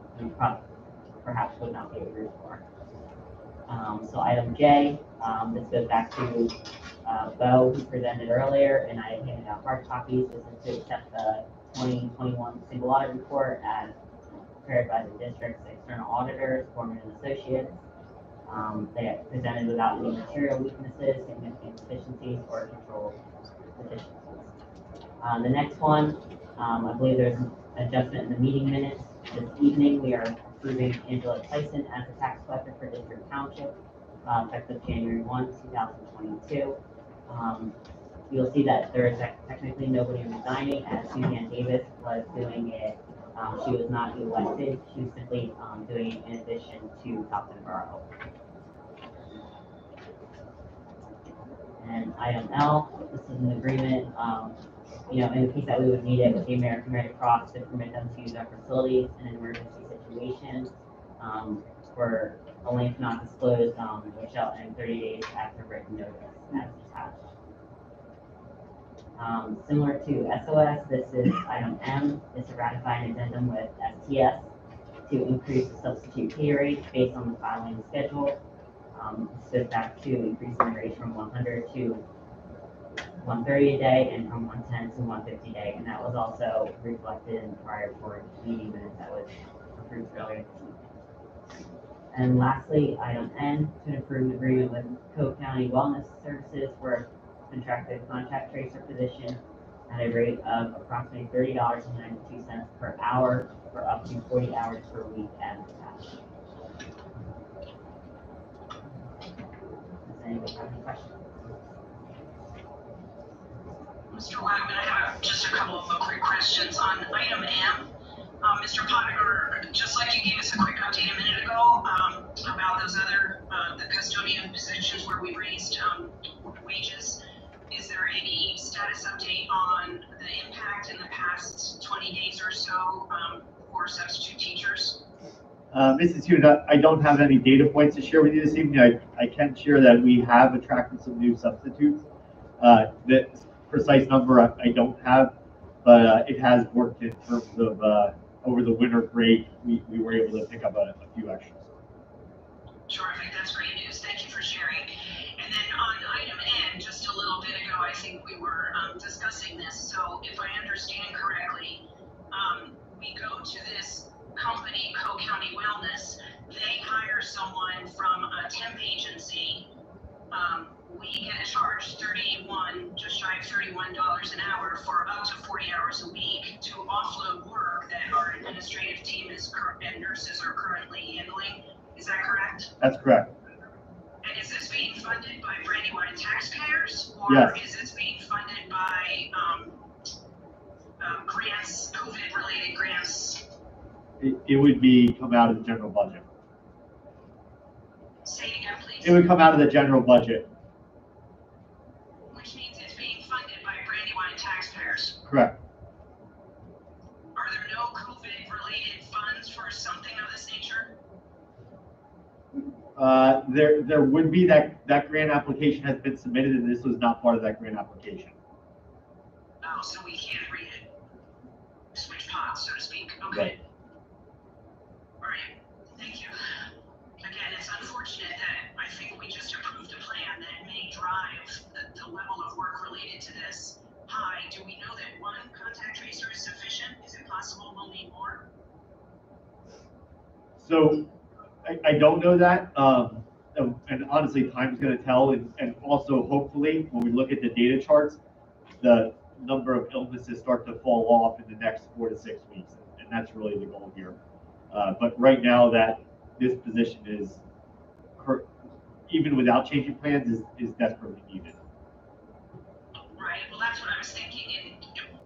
perhaps would not be approved for. So item J, this goes back to Bo, who presented earlier, and I handed out hard copies. This is to accept the 2021 single audit report as prepared by the district's external auditors, Foreman and Associates. They presented without any material weaknesses, significant deficiencies, or control deficiencies. The next one, I believe there's an adjustment in the meeting minutes. This evening, we are approving Angela Tyson as the tax collector for District Township, effective January 1, 2022. You'll see that there is technically nobody resigning, as Suzanne Davis was doing it. She was not elected. She was simply doing it in addition to Topton Borough. And item L, this is an agreement, in the case that we would need it with the American Red Cross to permit them to use our facilities in an emergency situation. For a length not disclosed, which shall end 30 days after written notice as attached. Similar to SOS, this is item M, it's a ratifying addendum with STS to increase the substitute pay rate based on the following schedule. This goes back to increasing the rate from 100 to 130 a day and from 110 to 150 a day, and that was also reflected in the prior board meeting minutes that was approved earlier this evening. And lastly, item N, to approve an agreement with Cook County Wellness Services for contracted contact tracer position at a rate of approximately $30.92 per hour for up to 40 hours per week as attached. Does anybody have any questions? Mr. Wagman, I have just a couple of quick questions on item M. Mr. Pottinger, just like you gave us a quick update a minute ago about those other the custodian positions where we raised wages, is there any status update on the impact in the past 20 days or so for substitute teachers? Mrs. Hughes, I don't have any data points to share with you this evening. I can share that we have attracted some new substitutes. The precise number I don't have, but it has worked in terms of over the winter break, we were able to pick up a few extras. Terrific, that's great news. Thank you for sharing. And then on item N, just a little bit ago, I think we were discussing this. So if I understand correctly, we go to this company, Cook County Wellness. They hire someone from a temp agency. We get charged just shy of $31 an hour for up to 40 hours a week to offload work that our administrative team and nurses are currently handling. Is that correct? That's correct. And is this being funded by Brandywine taxpayers, or Yes. is this being funded by grants, COVID-related grants? It would come out of the general budget. Say it again, please. It would come out of the general budget. Which means it's being funded by Brandywine taxpayers. Correct. Are there no COVID-related funds for something of this nature? There would be that grant application has been submitted, and this was not part of that grant application. Oh, so we can't read it. Switch pods, so to speak. Okay. Right. All right. Thank you. Again, it's unfortunate that I think we just approved a plan that may drive the level of work related to this high. Do we know that one contact tracer is sufficient? Is it possible we'll need more? So I don't know that, and honestly, time's going to tell. And also, hopefully, when we look at the data charts, the number of illnesses start to fall off in the next 4 to 6 weeks, and that's really the goal here. But right now, that this position is, even without changing plans, is desperately needed. Right. Well, that's what I was thinking. And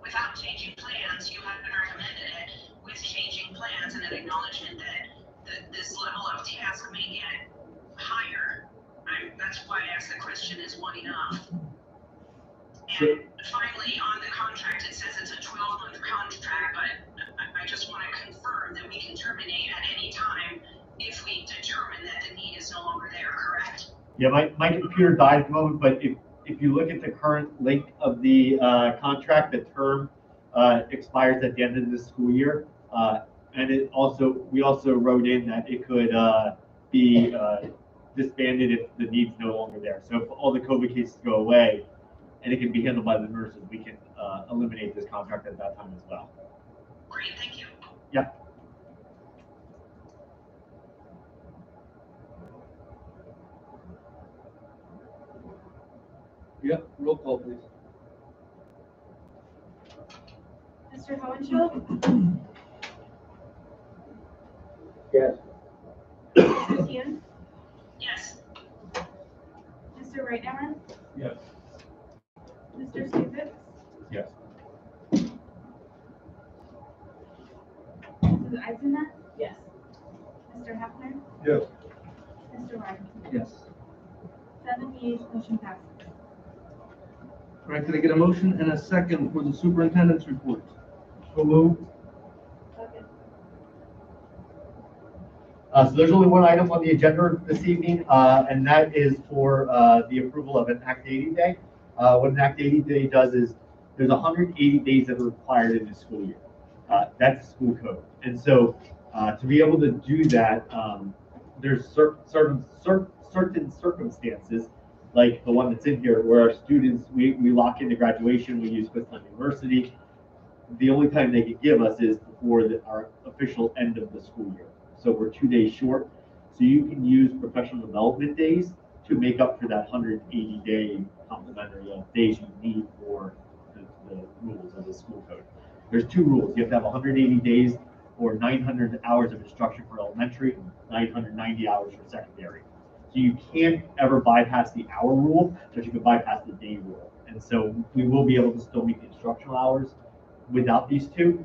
without changing plans, you haven't recommended it. With changing plans and an acknowledgement that this level of task may get higher, that's why I asked the question, is one enough? And finally, on the contract, it says it's a 12-month contract, but I just want to confirm that we can terminate at any time if we determine that the need is no longer there, correct? Yeah, my computer died at the moment, but if you look at the current length of the contract, the term expires at the end of the school year. And we also wrote in that it could be disbanded if the need's no longer there. So if all the COVID cases go away and it can be handled by the nurses, we can eliminate this contract at that time as well. Great, thank you. Yeah. Yep, roll call, please. Mr. Hohenschel? Yes. Mrs. Hughes? Yes. Mr. Reithammer? Yes. Mr. Stupak? Yes. Mrs. Eisenman? Yes. Mr. Hefner? Yes. Mr. Ryan? Yes. 7 yeas, motion passes. All right, could I get a motion and a second for the superintendent's report? So moved. So there's only one item on the agenda this evening, and that is for the approval of an Act 80 Day. What an Act 80 Day does is there's 180 days that are required in the school year. That's school code. And so to be able to do that, there's certain circumstances, like the one that's in here, where our students, we lock into graduation, we use Queensland University. The only time they can give us is before our official end of the school year. So we're 2 days short. So you can use professional development days to make up for that 180-day complementary days you need for the rules of the school code. There's 2 rules. You have to have 180 days or 900 hours of instruction for elementary, 990 hours for secondary. So you can't ever bypass the hour rule, but you can bypass the day rule. And so we will be able to still meet the instructional hours without these 2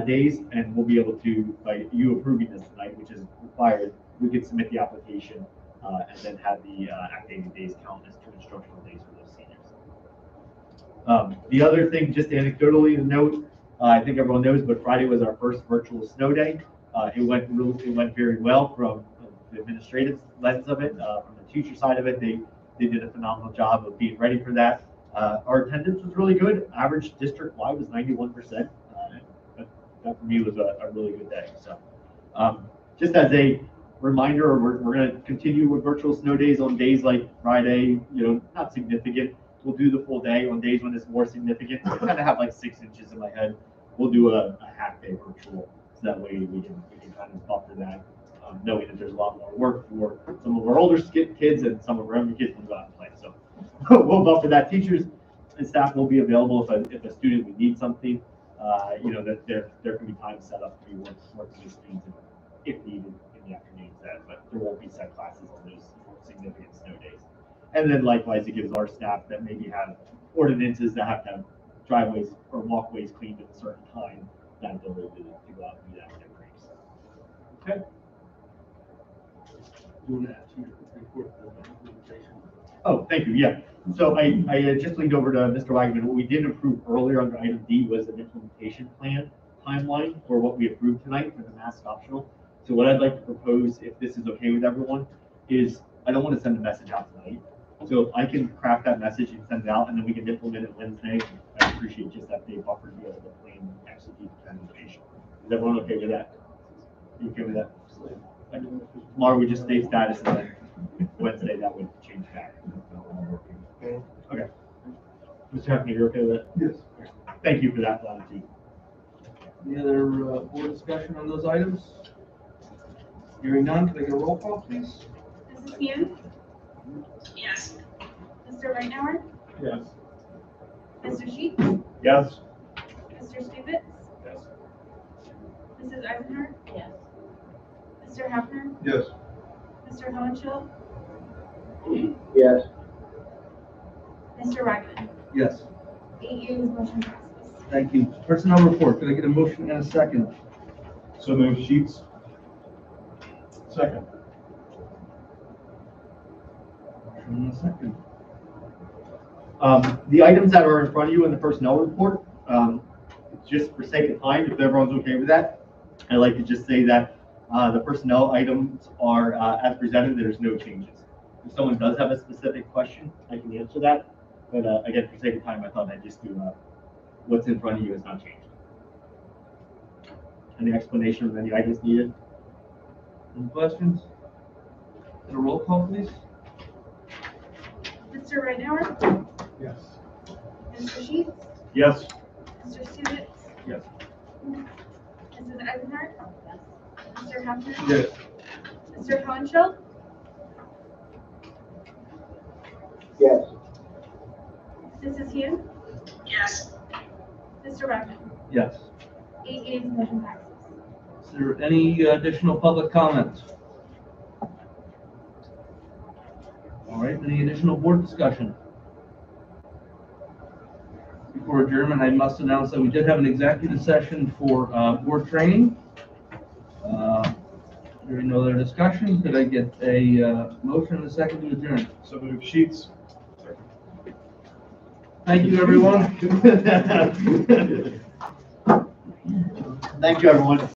days, and we'll be able to, by you approving this tonight, which is required, we can submit the application and then have the activated days count as 2 instructional days for those seniors. The other thing, just anecdotally to note, I think everyone knows, but Friday was our first virtual snow day. It went very well from the administrative lens of it, from the teacher side of it. They did a phenomenal job of being ready for that. Our attendance was really good. Average district-wide was 91%. That for me was a really good day. So just as a reminder, we're going to continue with virtual snow days on days like Friday, not significant. We'll do the full day on days when it's more significant. I kind of have like 6 inches in my head. We'll do a half day virtual, so that way we can kind of buffer that, knowing that there's a lot more work for some of our older kids and some of our younger kids will go out and play. So we'll buffer that. Teachers and staff will be available if a student would need something. That there can be time set up to be working with students if needed in the afternoons. But there won't be set classes on those significant snow days. And then likewise, it gives our staff that maybe have ordinances that have to have driveways or walkways cleaned at a certain time, that ability to go out and do that in their breaks. Okay. You want to add to your report the implementation? Oh, thank you. Yeah. So I just leaned over to Mr. Wagman. What we did approve earlier under item D was an implementation plan timeline for what we approved tonight for the mask optional. So what I'd like to propose, if this is okay with everyone, is I don't want to send a message out tonight. So I can craft that message and send it out, and then we can implement it Wednesday. I appreciate just that day buffer to be able to plan and execute the implementation. Is everyone okay with that? You okay with that? Tomorrow we just state status, and then Wednesday that would change back. Okay. Mr. Hefner, you're okay with that? Yes. Thank you for that latitude. Any other board discussion on those items? Hearing none, can I get a roll call, please? Mrs. Hughes? Yes. Mr. Reinauer? Yes. Mr. Sheets? Yes. Mr. Stevens? Yes. Mrs. Eisenhardt? Yes. Mr. Hefner? Yes. Mr. Hohenschel? Yes. Mr. Wagman? Yes. 8 yeas, motion passes. Thank you. Personnel report, can I get a motion and a second? So moved. Sheets. Second. Motion and a second. The items that are in front of you in the personnel report, just for sake of time, if everyone's okay with that, I'd like to just say that the personnel items are as presented. There's no changes. If someone does have a specific question, I can answer that. But again, for sake of time, I thought I'd just do what's in front of you has not changed. Any explanation of any items needed? Any questions? Get a roll call, please? Mr. Reinauer? Yes. Mr. Sheets? Yes. Mr. Stevens? Yes. Mrs. Eisenhardt? Yes. Mr. Hefner? Yes. Mr. Hohenschel? Yes. Mrs. Hughes? Yes. Mr. Wagman? Yes. 8 yeas, motion passes. Is there any additional public comments? All right, any additional board discussion? Before adjournment, I must announce that we did have an executive session for board training. Hearing no other discussion, could I get a motion and a second to adjourn? So moved. Sheets. Thank you, everyone. Thank you, everyone.